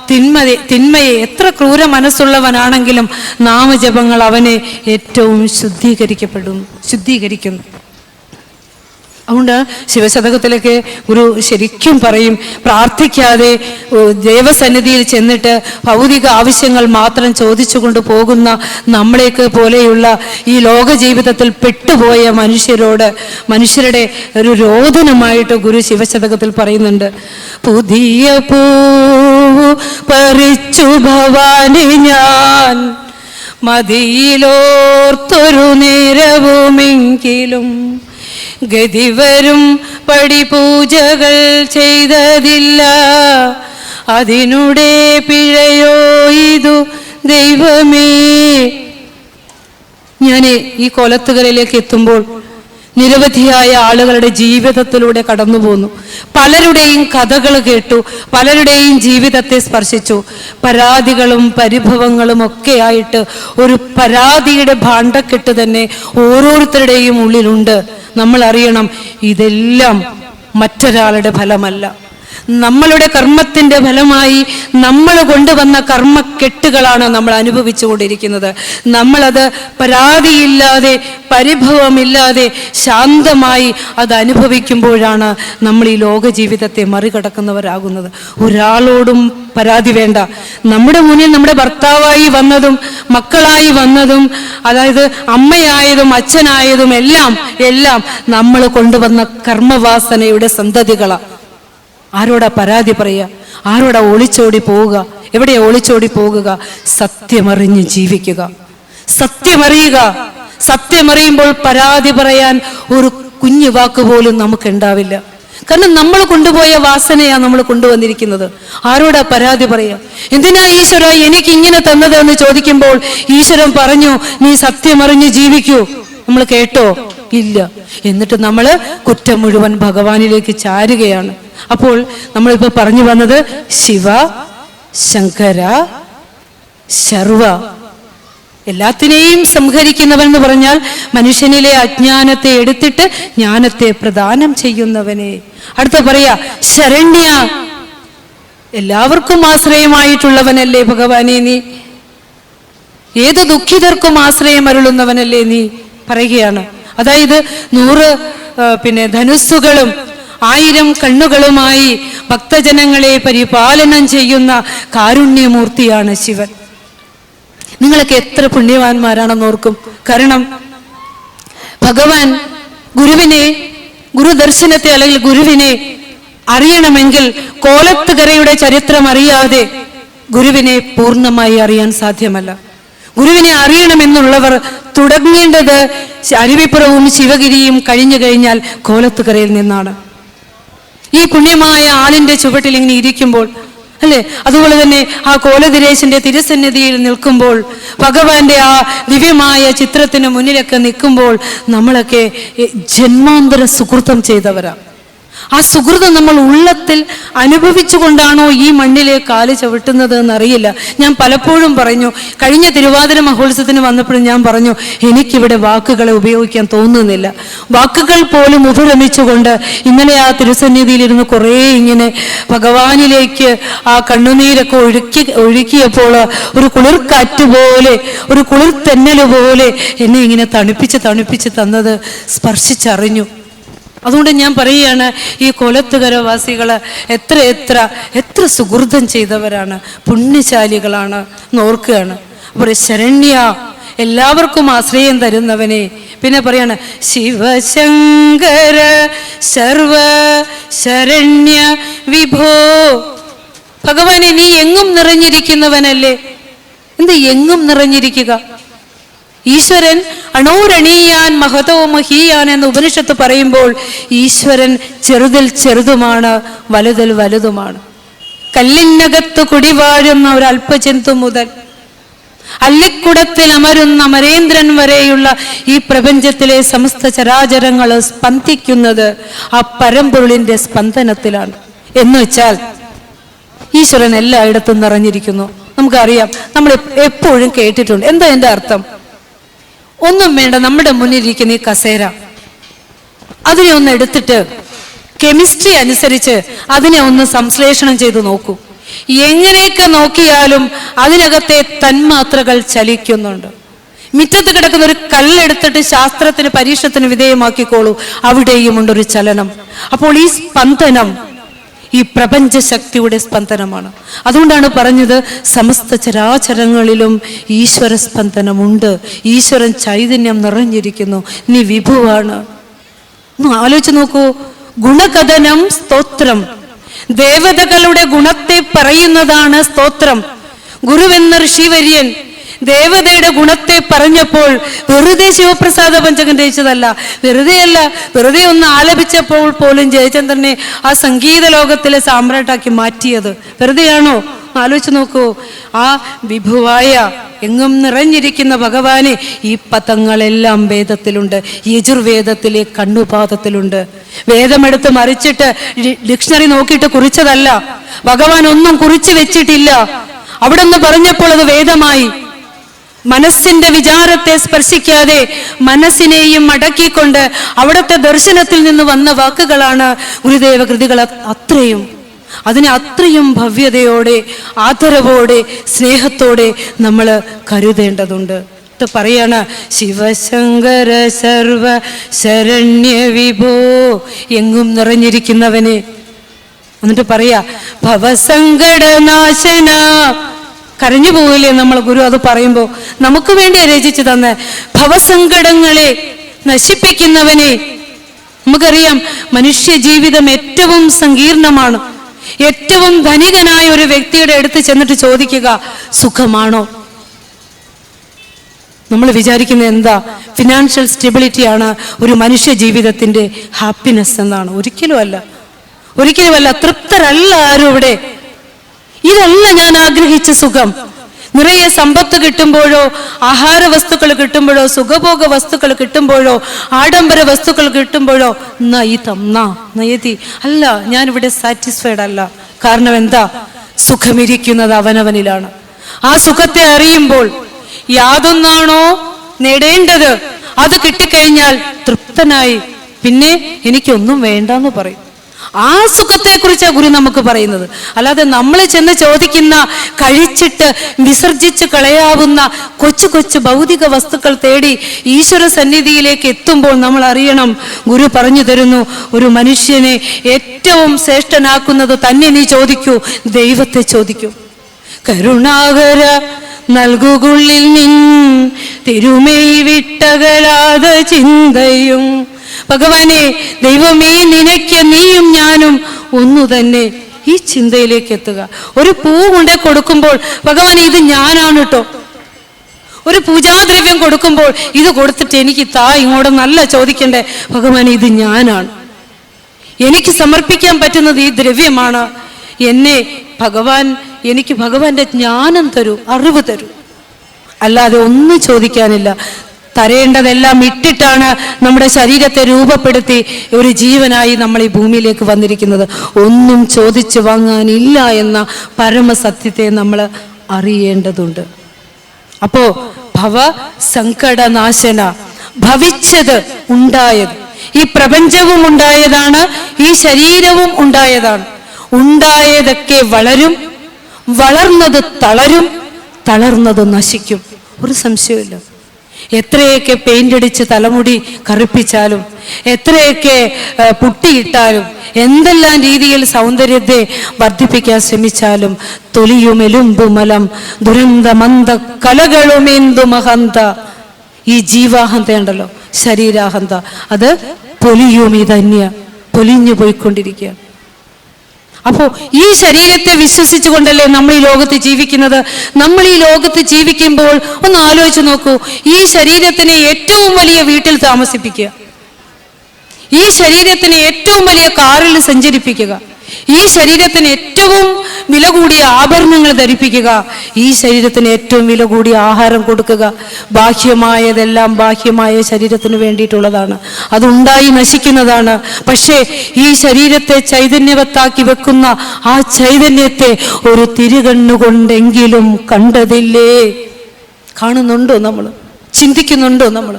തിന്മയെ എത്ര ക്രൂര മനസ്സുള്ളവനാണെങ്കിലും നാമജപങ്ങൾ അവനെ ഏറ്റവും ശുദ്ധീകരിക്കുന്നു. അതുകൊണ്ട് ശിവശതകത്തിലേക്ക് ഗുരു ശരിക്കും പറയും, പ്രാർത്ഥിക്കാതെ ദേവസന്നിധിയിൽ ചെന്നിട്ട് ഭൗതിക ആവശ്യങ്ങൾ മാത്രം ചോദിച്ചുകൊണ്ട് പോകുന്ന നമ്മളേക്ക് പോലെയുള്ള ഈ ലോക ജീവിതത്തിൽ പെട്ടുപോയ മനുഷ്യരുടെ ഒരു രോദനമായിട്ട് ഗുരു ശിവശതകത്തിൽ പറയുന്നുണ്ട്. പുതിയ പൂവ് പറിച്ചു ഭവാനി ഞാൻ, മതിയിലോർത്തൊരു നേരവുമെങ്കിലും ഗതിവരും പടിപൂജകൾ ചെയ്തതില്ല, അതിനുടെ പിഴയോ ഇതു ദൈവമേ. ഞാൻ ഈ കൊലത്തുകളിലേക്ക് എത്തുമ്പോൾ നിരവധിയായ ആളുകളുടെ ജീവിതത്തിലൂടെ കടന്നു പോന്നു. പലരുടെയും കഥകൾ കേട്ടു, പലരുടെയും ജീവിതത്തെ സ്പർശിച്ചു. പരാതികളും പരിഭവങ്ങളും ഒക്കെ ആയിട്ട് ഒരു പരാതിയുടെ ഭാണ്ഡക്കെട്ട് തന്നെ ഓരോരുത്തരുടെയും ഉള്ളിലുണ്ട്. നമ്മൾ അറിയണം, ഇതെല്ലാം മറ്റൊരാളുടെ ഫലമല്ല, നമ്മളുടെ കർമ്മത്തിന്റെ ഫലമായി നമ്മൾ കൊണ്ടുവന്ന കർമ്മക്കെട്ടുകളാണ് നമ്മൾ അനുഭവിച്ചു കൊണ്ടിരിക്കുന്നത്. നമ്മളത് പരാതിയില്ലാതെ പരിഭവമില്ലാതെ ശാന്തമായി അത് അനുഭവിക്കുമ്പോഴാണ് നമ്മൾ ഈ ലോക ജീവിതത്തെ മറികടക്കുന്നവരാകുന്നത്. ഒരാളോടും പരാതി വേണ്ട. നമ്മുടെ മുന്നിൽ നമ്മുടെ ഭർത്താവായി വന്നതും മക്കളായി വന്നതും, അതായത് അമ്മയായതും അച്ഛനായതും എല്ലാം നമ്മൾ കൊണ്ടുവന്ന കർമ്മവാസനയുടെ സന്തതികളാണ്. ആരോടാ പരാതി പറയുക? ആരോടാ ഒളിച്ചോടി പോവുക? എവിടെയാ ഒളിച്ചോടി പോകുക? സത്യമറിഞ്ഞ് ജീവിക്കുക, സത്യമറിയുക. സത്യമറിയുമ്പോൾ പരാതി പറയാൻ ഒരു കുഞ്ഞു വാക്ക് പോലും നമുക്കുണ്ടാവില്ല. കാരണം നമ്മൾ കൊണ്ടുപോയ വാസനയാ നമ്മൾ കൊണ്ടുവന്നിരിക്കുന്നത്. ആരോടാ പരാതി പറയാ? എന്തിനാ ഈശ്വര എനിക്ക് ഇങ്ങനെ തന്നത് എന്ന് ചോദിക്കുമ്പോൾ ഈശ്വരൻ പറഞ്ഞു, നീ സത്യമറിഞ്ഞ് ജീവിക്കൂ. നമ്മൾ കേട്ടോ? ഇല്ല. എന്നിട്ട് നമ്മൾ കുറ്റം മുഴുവൻ ഭഗവാനിലേക്ക് ചാരുകയാണ്. അപ്പോൾ നമ്മളിപ്പോ പറഞ്ഞു വന്നത് ശിവ, ശങ്കര, ശർവ, എല്ലാത്തിനെയും സംഹരിക്കുന്നവൻ എന്ന് പറഞ്ഞാൽ മനുഷ്യനിലെ അജ്ഞാനത്തെ എടുത്തിട്ട് ജ്ഞാനത്തെ പ്രദാനം ചെയ്യുന്നവനെ. അടുത്ത പറയാ ശരണ്യ, എല്ലാവർക്കും ആശ്രയമായിട്ടുള്ളവനല്ലേ ഭഗവാനെ നീ, ഏത് ദുഃഖിതർക്കും ആശ്രയം അരുളുന്നവനല്ലേ നീ പറയുകയാണ്. അതായത് 100 ധനുസ്സുകളും 1000 കണ്ണുകളുമായി ഭക്തജനങ്ങളെ പരിപാലനം ചെയ്യുന്ന കാരുണ്യമൂർത്തിയാണ് ശിവൻ. നിങ്ങളൊക്കെ എത്ര പുണ്യവാന്മാരാണെന്ന് ഓർക്കും. കാരണം ഭഗവാൻ ഗുരുദർശനത്തെ അല്ലെങ്കിൽ ഗുരുവിനെ അറിയണമെങ്കിൽ കോലത്തുകരയുടെ ചരിത്രം അറിയാതെ ഗുരുവിനെ പൂർണ്ണമായി അറിയാൻ സാധ്യമല്ല. ഗുരുവിനെ അറിയണമെന്നുള്ളവർ തുടങ്ങേണ്ടത് അരുവിപ്പുറവും ശിവഗിരിയും കഴിഞ്ഞു കഴിഞ്ഞാൽ കോലത്തുകരയിൽ നിന്നാണ്. ഈ പുണ്യമായ ആളിന്റെ ചുവട്ടിൽ ഇങ്ങനെ ഇരിക്കുമ്പോൾ അല്ലെ, അതുപോലെ തന്നെ ആ കോലദിരേശന്റെ തിരുസന്നിധിയിൽ നിൽക്കുമ്പോൾ, ഭഗവാന്റെ ആ ദിവ്യമായ ചിത്രത്തിന് മുന്നിലൊക്കെ നിൽക്കുമ്പോൾ നമ്മളൊക്കെ ജന്മാന്തര സുകൃതം ചെയ്തവരാ. ആ സുഹൃതം നമ്മൾ ഉള്ളത്തിൽ അനുഭവിച്ചുകൊണ്ടാണോ ഈ മണ്ണിലെ കാല് ചവിട്ടുന്നത് എന്നറിയില്ല. ഞാൻ പലപ്പോഴും പറഞ്ഞു, കഴിഞ്ഞ തിരുവാതിര മഹോത്സവത്തിന് വന്നപ്പോഴും ഞാൻ പറഞ്ഞു, എനിക്കിവിടെ വാക്കുകളെ ഉപയോഗിക്കാൻ തോന്നുന്നില്ല. വാക്കുകൾ പോലും ഉപരമിച്ചുകൊണ്ട് ഇന്നലെ ആ തിരുസന്നിധിയിലിരുന്ന് കുറേ ഇങ്ങനെ ഭഗവാനിലേക്ക് ആ കണ്ണുനീരൊക്കെ ഒഴുക്കിയപ്പോൾ ഒരു കുളിർക്കാറ്റ് പോലെ, ഒരു കുളിർ തെന്നൽ പോലെ എന്നെ ഇങ്ങനെ തണുപ്പിച്ച് തന്നത് സ്പർശിച്ചറിഞ്ഞു. അതുകൊണ്ട് ഞാൻ പറയുകയാണ്, ഈ കോലത്തുകരവാസികള് എത്ര സുഹൃതം ചെയ്തവരാണ്, പുണ്യശാലികളാണ് ഓർക്കുകയാണ്. അപ്പോൾ ശരണ്യ, എല്ലാവർക്കും ആശ്രയം തരുന്നവനെ. പിന്നെ പറയാണ് ശിവശങ്കര സർവ ശരണ്യ വിഭോ. ഭഗവാനെ നീ എങ്ങും നിറഞ്ഞിരിക്കുന്നവനല്ലേ. എന്ത് എങ്ങും നിറഞ്ഞിരിക്കുക? ഈശ്വരൻ അണോരണീയാൻ മഹതോ മഹീയാൻ എന്ന് ഉപനിഷത്ത് പറയുമ്പോൾ ഈശ്വരൻ ചെറുതിൽ ചെറുതുമാണ്, വലുതിൽ വലുതുമാണ്. കല്ലിനകത്ത് കുടിവാഴുന്ന ഒരു അല്പജന്തു മുതൽ അല്ലിക്കുടത്തിൽ അമരുന്ന അമരേന്ദ്രൻ വരെയുള്ള ഈ പ്രപഞ്ചത്തിലെ സമസ്ത ചരാചരങ്ങൾ സ്പന്ദിക്കുന്നത് ആ പരമ്പൊരുളിന്റെ സ്പന്ദനത്തിലാണ്. എന്ന് വെച്ചാൽ ഈശ്വരൻ എല്ലായിടത്തും നിറഞ്ഞിരിക്കുന്നു. നമുക്കറിയാം, നമ്മൾ എപ്പോഴും കേട്ടിട്ടുണ്ട്. എന്താ എൻ്റെ അർത്ഥം? ഒന്നും വേണ്ട, നമ്മുടെ മുന്നിലിരിക്കുന്ന ഈ കസേര, അതിനെ ഒന്ന് എടുത്തിട്ട് കെമിസ്ട്രി അനുസരിച്ച് അതിനെ ഒന്ന് സംശ്ലേഷണം ചെയ്ത് നോക്കൂ. എങ്ങനെയൊക്കെ നോക്കിയാലും അതിനകത്തെ തന്മാത്രകൾ ചലിക്കുന്നുണ്ട്. മുറ്റത്ത് കിടക്കുന്ന ഒരു കല്ലെടുത്തിട്ട് ശാസ്ത്രത്തിന് പരീക്ഷണത്തിന് വിധേയമാക്കിക്കോളൂ, അവിടെയും ഉണ്ടൊരു ചലനം. അപ്പോൾ ഈ സ്പന്ദനം ഈ പ്രപഞ്ചശക്തിയുടെ സ്പന്ദനമാണ്. അതുകൊണ്ടാണ് പറഞ്ഞത് സമസ്ത ചരാചരങ്ങളിലും ഈശ്വര സ്പന്ദനമുണ്ട്, ഈശ്വരൻ ചൈതന്യം നിറഞ്ഞിരിക്കുന്നു, നീ വിഭുവാണ്. ആലോചിച്ച് നോക്കൂ. ഗുണകഥനം സ്തോത്രം, ദേവതകളുടെ ഗുണത്തെ പറയുന്നതാണ് സ്തോത്രം. ഗുരുവെന്ന ഋഷിവര്യൻ ദേവതയുടെ ഗുണത്തെ പറഞ്ഞപ്പോൾ വെറുതെ ശിവപ്രസാദ പഞ്ചകം രചിച്ചതല്ല, വെറുതെ ഒന്ന് ആലപിച്ചപ്പോൾ പോലും ജയചന്ദ്രനെ ആ സംഗീത ലോകത്തിലെ സാമ്രാട്ടാക്കി മാറ്റിയത് വെറുതെയാണോ? ആലോചിച്ച് നോക്കൂ. ആ വിഭുവായ എങ്ങും നിറഞ്ഞിരിക്കുന്ന ഭഗവാനെ ഈ പദങ്ങളെല്ലാം വേദത്തിലുണ്ട്, യജുർവേദത്തിലെ കണ്ണുപാദത്തിലുണ്ട്. വേദമെടുത്ത് മറിച്ചിട്ട് ഡിക്ഷണറി നോക്കിയിട്ട് കുറിച്ചതല്ല, ഭഗവാൻ ഒന്നും കുറിച്ചു വെച്ചിട്ടില്ല. അവിടെ നിന്ന് പറഞ്ഞപ്പോൾ അത് വേദമായി. മനസ്സിന്റെ വിചാരത്തെ സ്പർശിക്കാതെ മനസ്സിനെയും അടക്കിക്കൊണ്ട് അവിടുത്തെ ദർശനത്തിൽ നിന്ന് വന്ന വാക്കുകളാണ് ഗുരുദേവ കൃതികൾ. അതിനെ അത്രയും ഭവ്യതയോടെ, ആദരവോടെ, സ്നേഹത്തോടെ നമ്മൾ കരുതേണ്ടതുണ്ട്. പറയാണ് ശിവശങ്കര സർവ ശരണ്യ വിഭോ, എങ്ങും നിറഞ്ഞിരിക്കുന്നവനെ. എന്നിട്ട് പറയാ ഭവസങ്കടനാശന. കരഞ്ഞു പോവില്ലേ നമ്മൾ ഗുരു അത് പറയുമ്പോൾ? നമുക്ക് വേണ്ടി രചിച്ചു തന്ന ഭവസങ്കടങ്ങളെ നശിപ്പിക്കുന്നവനെ. നമുക്കറിയാം, മനുഷ്യ ജീവിതം ഏറ്റവും സങ്കീർണമാണ്, ഏറ്റവും ധനികനായ ഒരു വ്യക്തിയുടെ അടുത്ത് ചെന്നിട്ട് ചോദിക്കുക, സുഖമാണോ? നമ്മൾ വിചാരിക്കുന്നത് എന്താ? ഫിനാൻഷ്യൽ സ്റ്റെബിലിറ്റിയാണ് ഒരു മനുഷ്യ ജീവിതത്തിന്റെ ഹാപ്പിനെസ് എന്നാണ്. ഒരിക്കലുമല്ല. തൃപ്തരല്ല ആരും ഇവിടെ. ഇതല്ല ഞാൻ ആഗ്രഹിച്ച സുഖം. നിറയെ സമ്പത്ത് കിട്ടുമ്പോഴോ, ആഹാര വസ്തുക്കൾ കിട്ടുമ്പോഴോ, സുഖഭോഗ വസ്തുക്കൾ കിട്ടുമ്പോഴോ, ആഡംബര വസ്തുക്കൾ കിട്ടുമ്പോഴോ നയതി അല്ല, ഞാനിവിടെ സാറ്റിസ്ഫൈഡ് അല്ല. കാരണം എന്താ? സുഖമിരിക്കുന്നത് അവനവനിലാണ്. ആ സുഖത്തെ അറിയുമ്പോൾ യാതൊന്നാണോ നേടേണ്ടത് അത് കിട്ടിക്കഴിഞ്ഞാൽ തൃപ്തനായി പിന്നെ എനിക്കൊന്നും വേണ്ടെന്ന് പറയും. ആ സുഖത്തെക്കുറിച്ചാണ് ഗുരു നമുക്ക് പറയുന്നത്. അല്ലാതെ നമ്മൾ ചെന്ന് ചോദിക്കുന്ന, കഴിച്ചിട്ട് വിസർജിച്ച് കളയാവുന്ന കൊച്ചു കൊച്ചു ഭൗതിക വസ്തുക്കൾ തേടി ഈശ്വര സന്നിധിയിലേക്ക് എത്തുമ്പോൾ നമ്മൾ അറിയണം, ഗുരു പറഞ്ഞു തരുന്നു, ഒരു മനുഷ്യനെ ഏറ്റവും ശ്രേഷ്ഠനാക്കുന്നത് തന്നെ നീ ചോദിക്കൂ, ദൈവത്തെ ചോദിക്കൂ. കരുണാകര നൽകുകുള്ളിൽ നിൻ തിരുമൈ വിട്ടകലാത ചിന്തയും. ഭഗവാനെ, ദൈവമേ, നിനക്ക് നീയും ഞാനും ഒന്നു തന്നെ. ഈ ചിന്തയിലേക്ക് എത്തുക. ഒരു പൂ കൊണ്ടേ കൊടുക്കുമ്പോൾ ഭഗവാനെ ഇത് ഞാനാണ് കേട്ടോ. ഒരു പൂജാദ്രവ്യം കൊടുക്കുമ്പോൾ ഇത് കൊടുത്തിട്ട് എനിക്ക് ഇങ്ങോട്ട് നല്ല ചോദിക്കണ്ടേ, ഭഗവാനെ ഇത് ഞാനാണ്, എനിക്ക് സമർപ്പിക്കാൻ പറ്റുന്നത് ഈ ദ്രവ്യമാണ്. എനിക്ക് ഭഗവാന്റെ ജ്ഞാനം തരൂ, അറിവ് തരൂ. അല്ലാതെ ഒന്നും ചോദിക്കാനില്ല. തരേണ്ടതെല്ലാം ഇട്ടിട്ടാണ് നമ്മുടെ ശരീരത്തെ രൂപപ്പെടുത്തി ഒരു ജീവനായി നമ്മൾ ഈ ഭൂമിയിലേക്ക് വന്നിരിക്കുന്നത്. ഒന്നും ചോദിച്ചു വാങ്ങാനില്ല എന്ന പരമസത്യത്തെ നമ്മൾ അറിയേണ്ടതുണ്ട്. അപ്പോ ഭവ സങ്കടനാശന, ഭവിച്ചത് ഉണ്ടായത്, ഈ പ്രപഞ്ചവും ഉണ്ടായതാണ്, ഈ ശരീരവും ഉണ്ടായതാണ്. ഉണ്ടായതൊക്കെ വളരും, വളർന്നത് തളരും, തളർന്നത് നശിക്കും. ഒരു സംശയമില്ല. എത്രയൊക്കെ പെയിന്റ് അടിച്ച് തലമുടി കറുപ്പിച്ചാലും, എത്രയൊക്കെ പുട്ടിയിട്ടാലും, എന്തെല്ലാം രീതിയിൽ സൗന്ദര്യത്തെ വർദ്ധിപ്പിക്കാൻ ശ്രമിച്ചാലും, തൊലിയുമെലുമ്പുമലം ദുരന്തമന്ത കലകളുമെന്തുമഹന്ത, ഈ ജീവാഹന്ത ഉണ്ടല്ലോ, ശരീരാഹന്ത, അത് പൊലിഞ്ഞു പോയിക്കൊണ്ടിരിക്കുക. അപ്പോൾ ഈ ശരീരത്തെ വിശ്വസിച്ചുകൊണ്ടല്ലേ നമ്മൾ ഈ ലോകത്ത് ജീവിക്കുന്നത്. നമ്മൾ ഈ ലോകത്ത് ജീവിക്കുമ്പോൾ ഒന്ന് ആലോചിച്ച് നോക്കൂ, ഈ ശരീരത്തിനെ ഏറ്റവും വലിയ വീട്ടിൽ താമസിപ്പിക്കുക, ഈ ശരീരത്തിനെ ഏറ്റവും വലിയ കാറിൽ സഞ്ചരിപ്പിക്കുക, ഈ ശരീരത്തിന് ഏറ്റവും വില കൂടിയ ആഭരണങ്ങൾ ധരിപ്പിക്കുക, ഈ ശരീരത്തിന് ഏറ്റവും വില കൂടിയ ആഹാരം കൊടുക്കുക. ബാഹ്യമായതെല്ലാം ബാഹ്യമായ ശരീരത്തിന് വേണ്ടിയിട്ടുള്ളതാണ്, അതുണ്ടായി നശിക്കുന്നതാണ്. പക്ഷേ ഈ ശരീരത്തെ ചൈതന്യവത്താക്കി വെക്കുന്ന ആ ചൈതന്യത്തെ ഒരു തിരുകണ്ണുകൊണ്ടെങ്കിലും കണ്ടതില്ലേ? കാണുന്നുണ്ടോ നമ്മൾ? ചിന്തിക്കുന്നുണ്ടോ നമ്മൾ?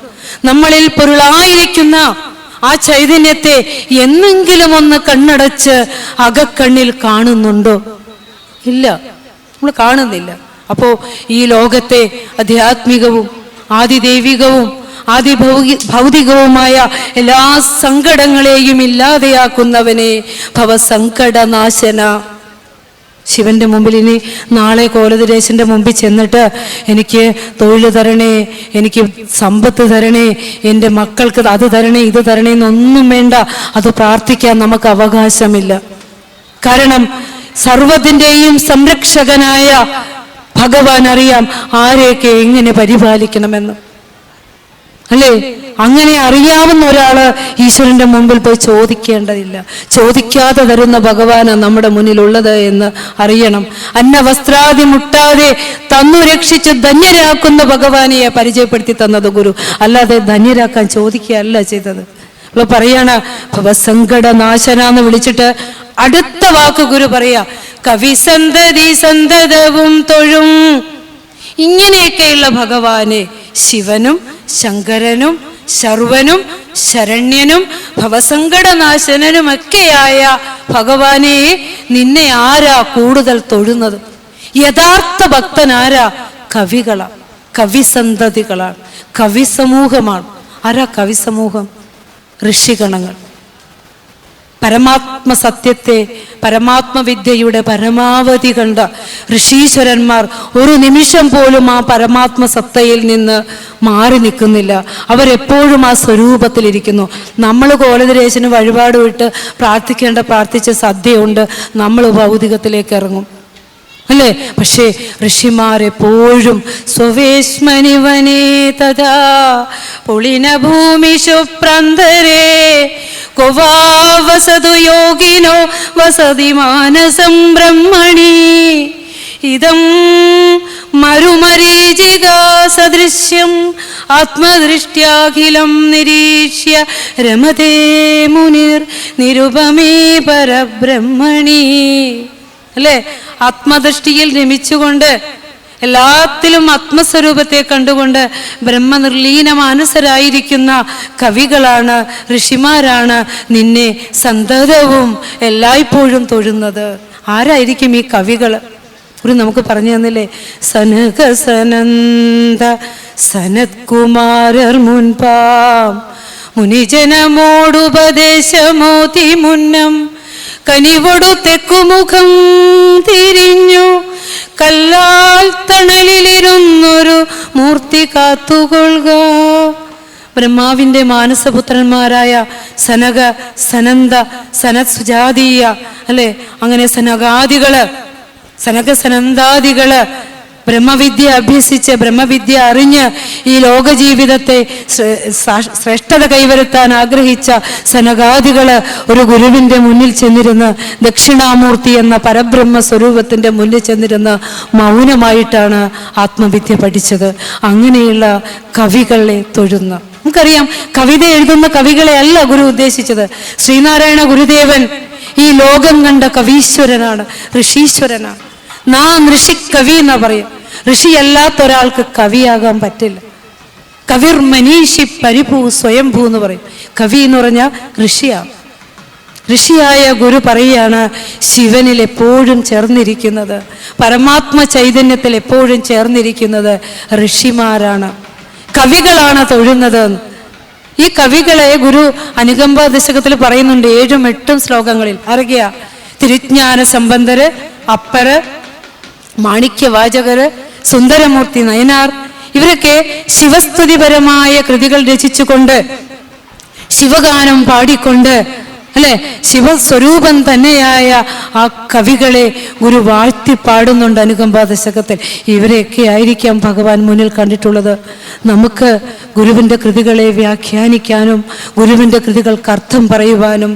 നമ്മളിൽ പൊരുളായിരിക്കുന്ന ആ ചൈതന്യത്തെ എന്നെങ്കിലും ഒന്ന് കണ്ണടച്ച് അകക്കണ്ണിൽ കാണുന്നുണ്ടോ? ഇല്ല, നമ്മൾ കാണുന്നില്ല. അപ്പോ ഈ ലോകത്തെ ആധ്യാത്മികവും ആദിദൈവികവും ഭൗതികവുമായ എല്ലാ സങ്കടങ്ങളെയും ഇല്ലാതെയാക്കുന്നവനെ ഭവസങ്കടനാശന. ശിവന്റെ മുമ്പിൽ ഇനി നാളെ കോലതിരേശന്റെ മുമ്പിൽ ചെന്നിട്ട് എനിക്ക് തൊഴിൽ തരണേ, എനിക്ക് സമ്പത്ത് തരണേ, എൻ്റെ മക്കൾക്ക് അത് തരണേ, ഇത് തരണേ എന്നൊന്നും വേണ്ട. അത് പ്രാർത്ഥിക്കാൻ നമുക്ക് അവകാശമില്ല. കാരണം സർവ്വത്തിൻ്റെയും സംരക്ഷകനായ ഭഗവാൻ അറിയാം ആരെയൊക്കെ എങ്ങനെ പരിപാലിക്കണമെന്ന്, അല്ലേ? അങ്ങനെ അറിയാവുന്ന ഒരാള് ഈശ്വരന്റെ മുമ്പിൽ പോയി ചോദിക്കേണ്ടതില്ല. ചോദിക്കാതെ തരുന്ന ഭഗവാനാണ് നമ്മുടെ മുന്നിലുള്ളത് എന്ന് അറിയണം. അന്നവസ്ത്രാദി മുട്ടാതെ തന്നു രക്ഷിച്ച് ധന്യരാക്കുന്ന ഭഗവാനെ പരിചയപ്പെടുത്തി തന്നത് ഗുരു. അല്ലാതെ ധന്യരാക്കാൻ ചോദിക്കുകയല്ല ചെയ്തത്. അപ്പോൾ പറയാണ് ഭവസങ്കടനാശന എന്ന് വിളിച്ചിട്ട് അടുത്ത വാക്ക് ഗുരു പറയാ, കവിസന്തതി സന്തതവും തൊഴും. ഇങ്ങനെയൊക്കെയുള്ള ഭഗവാനെ, ശിവനും ശങ്കരനും ശർവനും ശരണ്യനും ഭവസങ്കടനാശനനുമൊക്കെയായ ഭഗവാനെ നിന്നെ ആരാ കൂടുതൽ തൊഴുന്നത്? യഥാർത്ഥ ഭക്തൻ ആരാ? കവികളാണ്, കവിസന്തതികളാണ്, കവിസമൂഹമാണ്. ആരാ കവിസമൂഹം? ഋഷിഗണങ്ങൾ. പരമാത്മ സത്യത്തെ, പരമാത്മവിദ്യയുടെ പരമാവധി കണ്ട ഋഷീശ്വരന്മാർ ഒരു നിമിഷം പോലും ആ പരമാത്മ സത്തയിൽ നിന്ന് മാറി നിൽക്കുന്നില്ല. അവരെപ്പോഴും ആ സ്വരൂപത്തിലിരിക്കുന്നു. നമ്മൾ കോലതിരേശന് വഴിപാട് വിട്ട് പ്രാർത്ഥിച്ച സദ്യയുണ്ട്, നമ്മൾ ഭൗതികത്തിലേക്ക് ഇറങ്ങും അല്ലേ? പക്ഷേ ഋഷിമാരെപ്പോഴും സ്വവേശ്മനിവനേ തഥാ പുളിന ഭൂമിഷു പ്രാന്തരേ കൊവാ വസതു യോഗിനോ വസതി മാനസം ബ്രഹ്മണി ഇദം മരുമരീചികാ സദൃശ്യം ആത്മദൃഷ്ട്യാഖിലം നിരീക്ഷ്യ രമതേ മുനിർ നിരുപമേ പരബ്രഹ്മണി. അല്ലേ? ആത്മദൃഷ്ടിയിൽ രമിച്ചുകൊണ്ട്, എല്ലാത്തിലും ആത്മസ്വരൂപത്തെ കണ്ടുകൊണ്ട് ബ്രഹ്മനിർലീന മാനസരായിരിക്കുന്ന കവികളാണ്, ഋഷിമാരാണ് നിന്നെ സന്തതവും എല്ലായ്പ്പോഴും തൊഴുന്നത്. ആരായിരിക്കും ഈ കവികൾ? ഒരു നമുക്ക് പറഞ്ഞു തന്നില്ലേ? സനക സനന്ദ സനത്കുമാരർ മുൻപാം മുനിജനമോടുപദേശമോതി മുന്നം കനിവൊടു തെക്കുമുഖം തിരിഞ്ഞു കല്ലാൽ തണലിലിരുന്നൊരു മൂർത്തി കാത്തുകൊള്ളുക. ബ്രഹ്മാവിൻ്റെ മാനസപുത്രന്മാരായ സനക, സനന്ദ, സനത് സുജാതീയ അല്ലെ, അങ്ങനെ സനക സനന്ദാദികള് ബ്രഹ്മവിദ്യ അഭ്യസിച്ച്, ബ്രഹ്മവിദ്യ അറിഞ്ഞ് ഈ ലോക ജീവിതത്തെ ശ്രേഷ്ഠത കൈവരുത്താൻ ആഗ്രഹിച്ച സനകാദികള് ഒരു ഗുരുവിൻ്റെ മുന്നിൽ ചെന്നിരുന്ന്, ദക്ഷിണാമൂർത്തി എന്ന പരബ്രഹ്മ സ്വരൂപത്തിൻ്റെ മുന്നിൽ ചെന്നിരുന്ന് മൗനമായിട്ടാണ് ആത്മവിദ്യ പഠിച്ചത്. അങ്ങനെയുള്ള കവികളെ തൊഴുന്ന, നമുക്കറിയാം കവിത എഴുതുന്ന കവികളെ അല്ല ഗുരു ഉദ്ദേശിച്ചത്. ശ്രീനാരായണ ഗുരുദേവൻ ഈ ലോകം കണ്ട കവീശ്വരനാണ്, ഋഷീശ്വരനാണ്. നാം ഋഷി കവി എന്നാ പറയാം. ഋഷിയല്ലാത്ത ഒരാൾക്ക് കവിയാകാൻ പറ്റില്ല. കവിർ മനീഷി പരിഭൂ സ്വയംഭൂ എന്ന് പറയും. കവി എന്ന് പറഞ്ഞാൽ ഋഷിയാണ്. ഋഷിയായ ഗുരു പറയുകയാണ്, ശിവനിൽ എപ്പോഴും ചേർന്നിരിക്കുന്നത്, പരമാത്മ ചൈതന്യത്തിൽ എപ്പോഴും ചേർന്നിരിക്കുന്നത് ഋഷിമാരാണ്, കവികളാണ് തൊഴുന്നത്. ഈ കവികളെ ഗുരു അനുകമ്പ ദശകത്തിൽ പറയുന്നുണ്ട് 7ഉം 8ഉം ശ്ലോകങ്ങളിൽ. അറിയാ, തിരുജ്ഞാന സമ്പന്നര്, അപ്പര്, മാണിക്യവാചകര്, സുന്ദരമൂർത്തി നയനാർ, ഇവരൊക്കെ ശിവസ്തുതിപരമായ കൃതികൾ രചിച്ചുകൊണ്ട്, ശിവഗാനം പാടിക്കൊണ്ട് അല്ലെ, ശിവസ്വരൂപം തന്നെയായ ആ കവികളെ ഗുരു വാഴ്ത്തി പാടുന്നുണ്ട് അനുകമ്പാ ദശകത്തിൽ. ഇവരെയൊക്കെ ആയിരിക്കാം ഭഗവാൻ മുന്നിൽ കണ്ടിട്ടുള്ളത്. നമുക്ക് ഗുരുവിൻ്റെ കൃതികളെ വ്യാഖ്യാനിക്കാനും ഗുരുവിൻ്റെ കൃതികൾക്ക് അർത്ഥം പറയുവാനും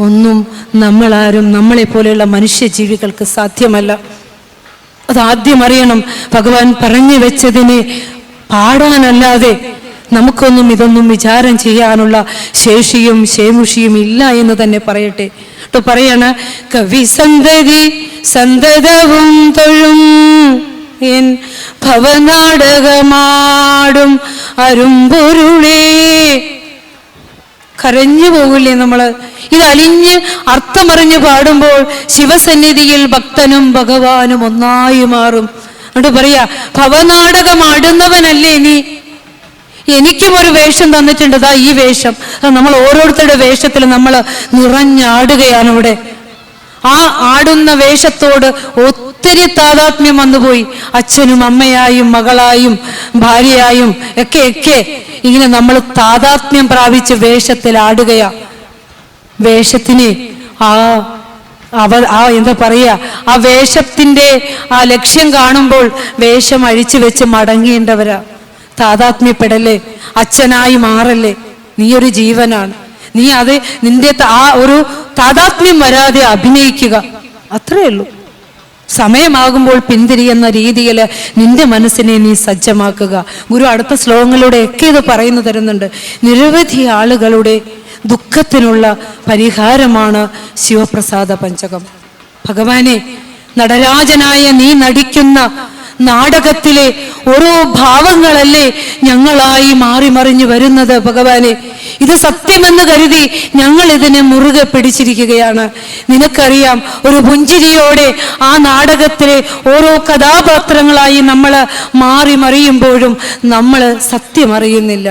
ഒന്നും നമ്മളാരും, നമ്മളെപ്പോലെയുള്ള മനുഷ്യജീവികൾക്ക് സാധ്യമല്ല. അതാദ്യം അറിയണം. ഭഗവാൻ പറഞ്ഞു വെച്ചതിനെ പാടാനല്ലാതെ നമുക്കൊന്നും ഇതൊന്നും വിചാരം ചെയ്യാനുള്ള ശേഷിയും ശേമുഷിയും ഇല്ല എന്ന് തന്നെ പറയട്ടെ. പറയാണ്, കവി സന്തതി സന്തതവും തൊഴും എൻ ഭവനാടകമാടും അരുമ്പൊരുളേ. കരഞ്ഞു പോകില്ലേ നമ്മള്? ഇത് അലിഞ്ഞ് അർത്ഥമറിഞ്ഞ് പാടുമ്പോൾ ശിവസന്നിധിയിൽ ഭക്തനും ഭഗവാനും ഒന്നായി മാറും. എന്നിട്ട് പറയാ, ഭവനാടകമാടുന്നവനല്ലേ നീ? എനിക്കും ഒരു വേഷം തന്നിട്ടുണ്ട്, ദാ ഈ വേഷം. നമ്മൾ ഓരോരുത്തരുടെ വേഷത്തിൽ നമ്മൾ നിറഞ്ഞാടുകയാണ് ഇവിടെ. ആ ആടുന്ന വേഷത്തോട് ഒത്തിരി താതാത്മ്യം വന്നുപോയി. അച്ഛനും അമ്മയായും മകളായും ഭാര്യയായും ഒക്കെ ഇങ്ങനെ നമ്മൾ താതാത്മ്യം പ്രാപിച്ച് വേഷത്തിൽ ആടുകയാ. വേഷത്തിന് എന്താ പറയാ, ആ വേഷത്തിന്റെ ആ ലക്ഷ്യം കാണുമ്പോൾ വേഷം അഴിച്ചു വെച്ച് മടങ്ങേണ്ടവരാ. താതാത്മ്യപ്പെടല്ലേ, അച്ഛനായി മാറല്ലേ. നീ ഒരു ജീവനാണ്. നീ അത് നിന്റെ ആ ഒരു താതാത്മ്യം വരാതെ അഭിനയിക്കുക, അത്രയേ ഉള്ളൂ. സമയമാകുമ്പോൾ പിന്തിരിയുന്ന രീതിയിൽ നിന്റെ മനസ്സിനെ നീ സജ്ജമാക്കുക. ഗുരു അടുത്ത ശ്ലോകങ്ങളിലൂടെയൊക്കെ ഇത് പറയുന്നു തരുന്നുണ്ട്. നിരവധി ആളുകളുടെ ദുഃഖത്തിനുള്ള പരിഹാരമാണ് ശിവപ്രസാദ പഞ്ചകം. ഭഗവാനെ, നടരാജനായ നീ നടിക്കുന്ന നാടകത്തിലെ ഓരോ ഭാവങ്ങളല്ലേ ഞങ്ങളായി മാറി മറിഞ്ഞു വരുന്നത്. ഭഗവാനെ, ഇത് സത്യമെന്ന് കരുതി ഞങ്ങൾ ഇതിനെ മുറുകെ പിടിച്ചിരിക്കുകയാണ്. നിനക്കറിയാം, ഒരു പുഞ്ചിരിയോടെ ആ നാടകത്തിലെ ഓരോ കഥാപാത്രങ്ങളായി നമ്മൾ മാറി മറിയുമ്പോഴും നമ്മൾ സത്യം അറിയുന്നില്ല.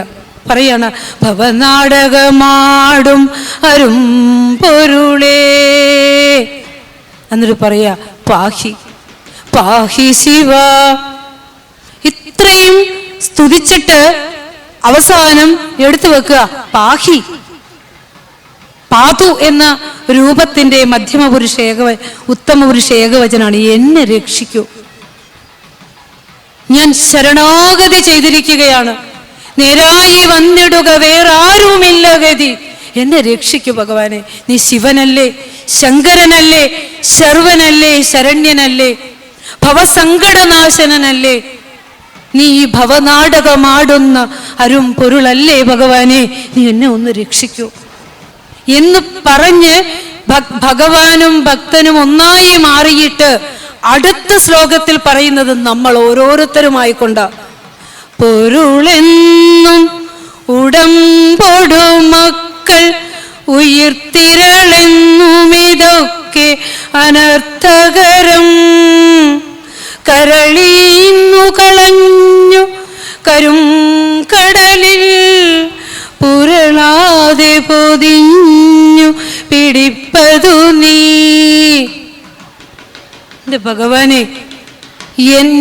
പറയാണ്, ഭവനാടകമാടും അരും പൊരുളേ. എന്നിട്ട് പറയാ, പാഹി പാഹി ശിവ. ഇത്രയും സ്തുതിച്ചിട്ട് അവസാനം എടുത്തു വെക്കുക പാഹി. പാതു എന്ന രൂപത്തിന്റെ മധ്യമപുരുഷ ഉത്തമപുരുഷ ഏകവചനാണ്. എന്നെ രക്ഷിക്കൂ, ഞാൻ ശരണാഗതി ചെയ്തിരിക്കുകയാണ്, നേരായി വന്നിടുക വേറാരുമില്ല ഗതി. എന്നെ രക്ഷിക്കൂ ഭഗവാനെ. നീ ശിവനല്ലേ, ശങ്കരനല്ലേ, ശർവനല്ലേ, ശരണ്യനല്ലേ, ഭവസങ്കടനാശനനല്ലേ, നീ ഈ ഭവനാടകമാടുന്ന അരും പൊരുളല്ലേ ഭഗവാനെ, നീ എന്നെ ഒന്ന് രക്ഷിക്കൂ എന്ന് പറഞ്ഞ് ഭഗവാനും ഭക്തനും ഒന്നായി മാറിയിട്ട് അടുത്ത ശ്ലോകത്തിൽ പറയുന്നത് നമ്മൾ ഓരോരുത്തരുമായിക്കൊണ്ട. പൊരുളെന്നും ഉടമ്പൊടു മക്കൾ ഉയിർത്തിരളെന്നുമിതൊക്കെ അനർത്ഥകരം. കരളീന്നു കളഞ്ഞു കരും കടലിൽ പുരളാതെ പൊതിഞ്ഞു പിടിപ്പതു നീ. എന്റെ ഭഗവാനെ,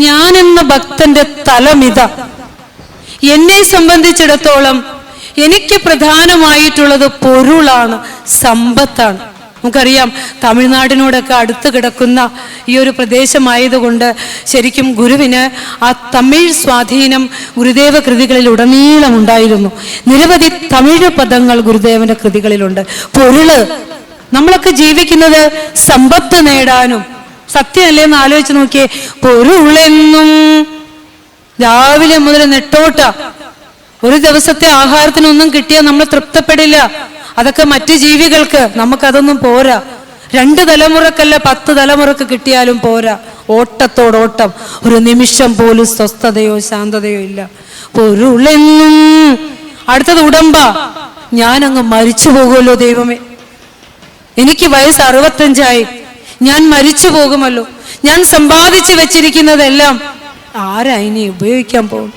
ഞാനെന്ന ഭക്തന്റെ തലമിത. എന്നെ സംബന്ധിച്ചിടത്തോളം എനിക്ക് പ്രധാനമായിട്ടുള്ളത് പൊരുളാണ്, സമ്പത്താണ്. നമുക്കറിയാം, തമിഴ്നാടിനോടൊക്കെ അടുത്ത് കിടക്കുന്ന ഈ ഒരു പ്രദേശമായതുകൊണ്ട് ശരിക്കും ഗുരുവിന് ആ തമിഴ് സ്വാധീനം ഗുരുദേവ കൃതികളിൽ ഉടനീളം ഉണ്ടായിരുന്നു. നിരവധി തമിഴ് പദങ്ങൾ ഗുരുദേവന്റെ കൃതികളിലുണ്ട്. പൊരുള്, നമ്മളൊക്കെ ജീവിക്കുന്നത് സമ്പത്ത് നേടാനും. സത്യമല്ലേ എന്ന് ആലോചിച്ച് നോക്കിയേ. പൊരുളെന്നും രാവിലെ മുതൽ നെട്ടോട്ട. ഒരു ദിവസത്തെ ആഹാരത്തിനൊന്നും കിട്ടിയാൽ നമ്മൾ തൃപ്തപ്പെടില്ല. അതൊക്കെ മറ്റു ജീവികൾക്ക്, നമുക്കതൊന്നും പോരാ. 2 തലമുറക്കല്ല 10 തലമുറക്ക് കിട്ടിയാലും പോരാ. ഓട്ടത്തോടോട്ടം, ഒരു നിമിഷം പോലും സ്വസ്ഥതയോ ശാന്തതയോ ഇല്ല. പൊരുളെന്നും. അടുത്തത് ഉടമ്പ. ഞാനങ്ങ് മരിച്ചു പോകുമല്ലോ ദൈവമേ, എനിക്ക് വയസ്സ് 65ആയി, ഞാൻ മരിച്ചു പോകുമല്ലോ, ഞാൻ സമ്പാദിച്ചു വെച്ചിരിക്കുന്നതെല്ലാം ആരാ ഇനി ഉപയോഗിക്കാൻ പോകും?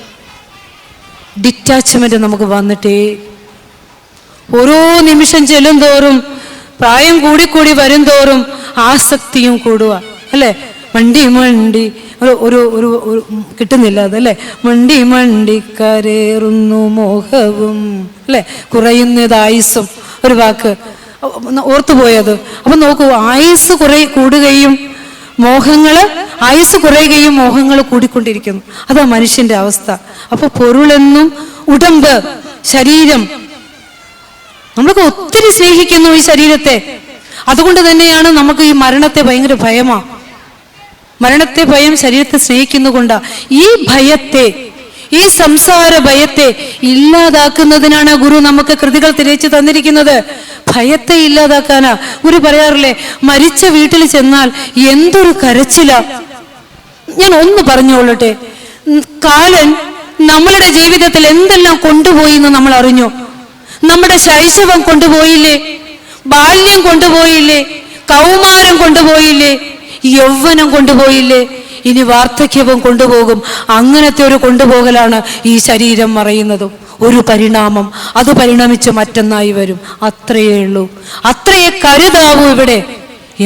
ഡിറ്റാച്ച്മെന്റ് നമുക്ക് വന്നിട്ടേ. ഓരോ നിമിഷം ചെല്ലും തോറും, പ്രായം കൂടിക്കൂടി വരും തോറും ആസക്തിയും കൂടുക അല്ലേ. മണ്ടി മണ്ടി ഒരു കിട്ടുന്നില്ല അതല്ലേ. മണ്ടി മണ്ടി കരേറുന്നു മോഹവും അല്ലെ, കുറയുന്നത് ആയുസ്സും. ഒരു വാക്ക് ഓർത്തുപോയത്. അപ്പൊ നോക്കൂ, ആയുസ് കൂടുകയും മോഹങ്ങള്, ആയുസ് കുറയുകയും മോഹങ്ങൾ കൂടിക്കൊണ്ടിരിക്കുന്നു. അതാ മനുഷ്യന്റെ അവസ്ഥ. അപ്പൊ പൊരുളെന്നും ഉടമ്പ്, ശരീരം, നമ്മളൊക്കെ ഒത്തിരി സ്നേഹിക്കുന്നു ഈ ശരീരത്തെ. അതുകൊണ്ട് തന്നെയാണ് നമുക്ക് ഈ മരണത്തെ ഭയങ്കര ഭയമാ. മരണത്തെ ഭയം ശരീരത്തെ സ്നേഹിക്കുന്നുകൊണ്ടാ. ഈ ഭയത്തെ, ഈ സംസാര ഭയത്തെ ഇല്ലാതാക്കുന്നതിനാണ് ഗുരു നമുക്ക് കൃതികൾ തിരച്ചു തന്നിരിക്കുന്നത്. ഭയത്തെ ഇല്ലാതാക്കാനാ. ഗുരു പറയാറില്ലേ, മരിച്ച വീട്ടിൽ ചെന്നാൽ എന്തൊരു കരച്ചില. ഞാൻ ഒന്ന് പറഞ്ഞോളട്ടെ, കാലൻ നമ്മളുടെ ജീവിതത്തിൽ എന്തെല്ലാം കൊണ്ടുപോയി എന്ന് നമ്മൾ അറിഞ്ഞു. നമ്മുടെ ശൈശവം കൊണ്ടുപോയില്ലേ, ബാല്യം കൊണ്ടുപോയില്ലേ, കൗമാരം കൊണ്ടുപോയില്ലേ, യൗവനം കൊണ്ടുപോയില്ലേ, ഇനി വാർദ്ധക്യവും കൊണ്ടുപോകും. അങ്ങനത്തെ ഒരു കൊണ്ടുപോകലാണ് ഈ ശരീരം മറയുന്നതും. ഒരു പരിണാമം, അത് പരിണമിച്ച് മറ്റൊന്നായി വരും. അത്രയേ ഉള്ളൂ. അത്രയേ കരുതാവൂ ഇവിടെ.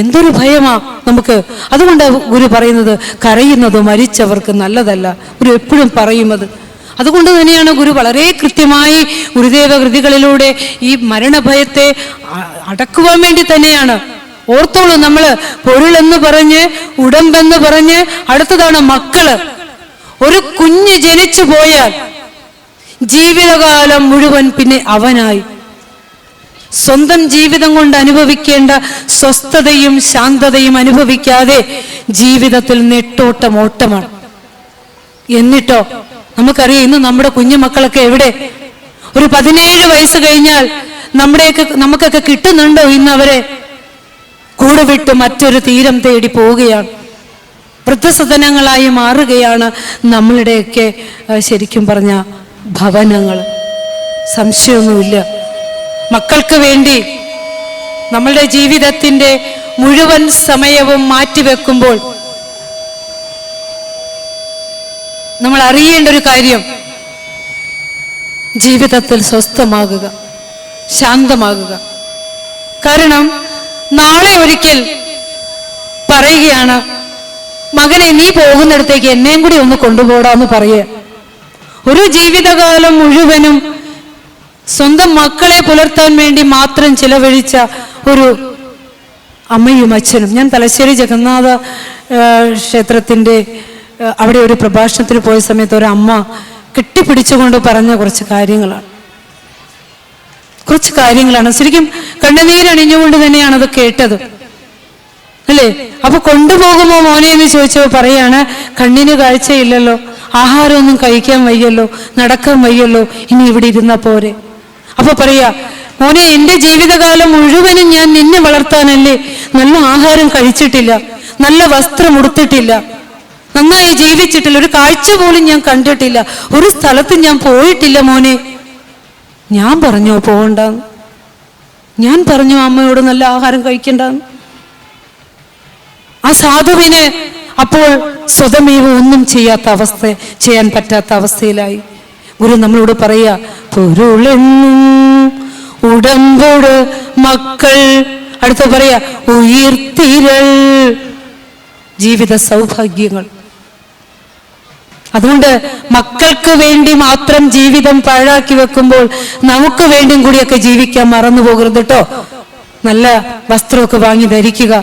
എന്തൊരു ഭയമാ നമുക്ക്. അതുകൊണ്ട് ഗുരു പറയുന്നത്, കരയുന്നത് മരിച്ചവർക്ക് നല്ലതല്ല. ഗുരു എപ്പോഴും പറയുന്നത്. അതുകൊണ്ട് തന്നെയാണ് ഗുരു വളരെ കൃത്യമായി ഗുരുദേവ കൃതികളിലൂടെ ഈ മരണഭയത്തെ അടക്കുവാൻ വേണ്ടി തന്നെയാണ്. ഓർത്തോളൂ, നമ്മള് പൊരുളെന്ന് പറഞ്ഞ്, ഉടമ്പെന്ന് പറഞ്ഞ്, അടുത്തതാണ് മക്കള്. ഒരു കുഞ്ഞ് ജനിച്ചു പോയാൽ ജീവിതകാലം മുഴുവൻ പിന്നെ അവനായി. സ്വന്തം ജീവിതം കൊണ്ട് അനുഭവിക്കേണ്ട സ്വസ്ഥതയും ശാന്തതയും അനുഭവിക്കാതെ ജീവിതത്തിൽ നെട്ടോട്ടം, ഓട്ടമാണ്. എന്നിട്ടോ നമുക്കറിയാം, ഇന്ന് നമ്മുടെ കുഞ്ഞുമക്കളൊക്കെ എവിടെ? ഒരു 17 വയസ്സ് കഴിഞ്ഞാൽ നമുക്കൊക്കെ കിട്ടുന്നുണ്ടോ ഇന്ന് അവരെ? കൂടെ വിട്ട് മറ്റൊരു തീരം തേടി പോവുകയാണ്. വൃദ്ധസദനങ്ങളായി മാറുകയാണ് നമ്മളുടെയൊക്കെ ശരിക്കും പറഞ്ഞ ഭവനങ്ങൾ. സംശയമൊന്നുമില്ല. മക്കൾക്ക് വേണ്ടി നമ്മളുടെ ജീവിതത്തിന്റെ മുഴുവൻ സമയവും മാറ്റിവെക്കുമ്പോൾ നമ്മൾ അറിയേണ്ട ഒരു കാര്യം, ജീവിതത്തിൽ സ്വസ്ഥമാകുക, ശാന്തമാകുക. കാരണം നാളെ ഒരിക്കൽ പറയുകയാണ്, മകനെ നീ പോകുന്നിടത്തേക്ക് എന്നെയും കൂടി ഒന്ന് കൊണ്ടുപോടാന്ന് പറയുക. ഒരു ജീവിതകാലം മുഴുവനും സ്വന്തം മക്കളെ പുലർത്താൻ വേണ്ടി മാത്രം ചിലവഴിച്ച ഒരു അമ്മയും അച്ഛനും. ഞാൻ തലശ്ശേരി ജഗന്നാഥ ക്ഷേത്രത്തിൻ്റെ അവിടെ ഒരു പ്രഭാഷണത്തിന് പോയ സമയത്ത് ഒരു അമ്മ കെട്ടിപ്പിടിച്ചുകൊണ്ട് പറഞ്ഞ കുറച്ച് കാര്യങ്ങളാണ്. ശരിക്കും കണ്ണുനീരണിഞ്ഞുകൊണ്ട് തന്നെയാണ് അത് കേട്ടത്, അല്ലേ? അപ്പൊ കൊണ്ടുപോകുമോ മോനെ എന്ന് ചോദിച്ചപ്പോൾ പറയാണ്, കണ്ണിന് കാഴ്ചയില്ലല്ലോ, ആഹാരമൊന്നും കഴിക്കാൻ വയ്യല്ലോ, നടക്കാൻ വയ്യല്ലോ, ഇനി ഇവിടെ ഇരുന്നാ പോരെ. അപ്പൊ പറയാ, മോനെ എൻ്റെ ജീവിതകാലം മുഴുവനും ഞാൻ നിന്നെ വളർത്താനല്ലേ നല്ല ആഹാരം കഴിച്ചിട്ടില്ല, നല്ല വസ്ത്രം ഉടുത്തിട്ടില്ല, നന്നായി ജീവിച്ചിട്ടില്ല, ഒരു കാഴ്ച പോലും ഞാൻ കണ്ടിട്ടില്ല, ഒരു സ്ഥലത്ത് ഞാൻ പോയിട്ടില്ല മോനെ. ഞാൻ പറഞ്ഞോ പോകണ്ടെന്ന്? ഞാൻ പറഞ്ഞോ അമ്മയോട് നല്ല ആഹാരം കഴിക്കണ്ടെന്ന്? ആ സാധുവിന് അപ്പോൾ സ്വതമേവ ഒന്നും ചെയ്യാൻ പറ്റാത്ത അവസ്ഥയിലായി. ഗുരു നമ്മളോട് പറയാ, പൊരുളെന്നും ഉടമ്പോട് മക്കൾ, അടുത്ത പറയാ ഉയിർത്തിരൾ ജീവിത സൗഭാഗ്യങ്ങൾ. അതുകൊണ്ട് മക്കൾക്ക് വേണ്ടി മാത്രം ജീവിതം പാഴാക്കി വെക്കുമ്പോൾ നമുക്ക് വേണ്ടിയും കൂടിയൊക്കെ ജീവിക്കാൻ മറന്നു പോകരുത് കേട്ടോ. നല്ല വസ്ത്രമൊക്കെ വാങ്ങി ധരിക്കുക,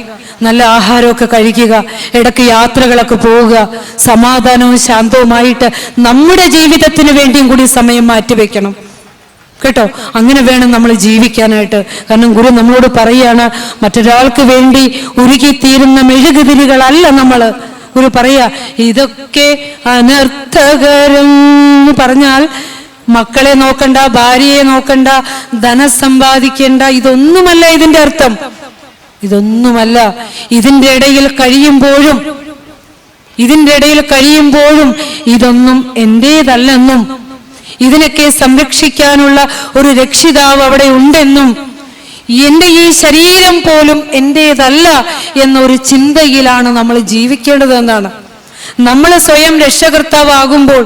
നല്ല ആഹാരമൊക്കെ കഴിക്കുക, ഇടയ്ക്ക് യാത്രകളൊക്കെ പോവുക, സമാധാനവും ശാന്തവുമായിട്ട് നമ്മുടെ ജീവിതത്തിന് വേണ്ടിയും കൂടി സമയം മാറ്റിവെക്കണം കേട്ടോ. അങ്ങനെ വേണം നമ്മൾ ജീവിക്കാനായിട്ട്. കാരണം ഗുരു നമ്മളോട് പറയാണ്, മറ്റൊരാൾക്ക് വേണ്ടി ഉരുകിത്തീരുന്ന മെഴുകുതിരികളല്ല നമ്മൾ. ഗുരു പറയാ, ഇതൊക്കെ അനർത്ഥകരം എന്ന് പറഞ്ഞാൽ മക്കളെ നോക്കണ്ട, ഭാര്യയെ നോക്കണ്ട, ധനം സമ്പാദിക്കേണ്ട, ഇതൊന്നുമല്ല ഇതിന്റെ അർത്ഥം. ഇതൊന്നുമല്ല. ഇതിന്റെ ഇടയിൽ കഴിയുമ്പോഴും ഇതൊന്നും എന്റേതല്ലെന്നും ഇതിനൊക്കെ സംരക്ഷിക്കാനുള്ള ഒരു രക്ഷിതാവ് അവിടെ ഉണ്ടെന്നും എൻ്റെ ഈ ശരീരം പോലും എന്റേതല്ല എന്നൊരു ചിന്തയിലാണ് നമ്മൾ ജീവിക്കേണ്ടതെന്നാണ്. നമ്മൾ സ്വയം രക്ഷകർത്താവാകുമ്പോൾ,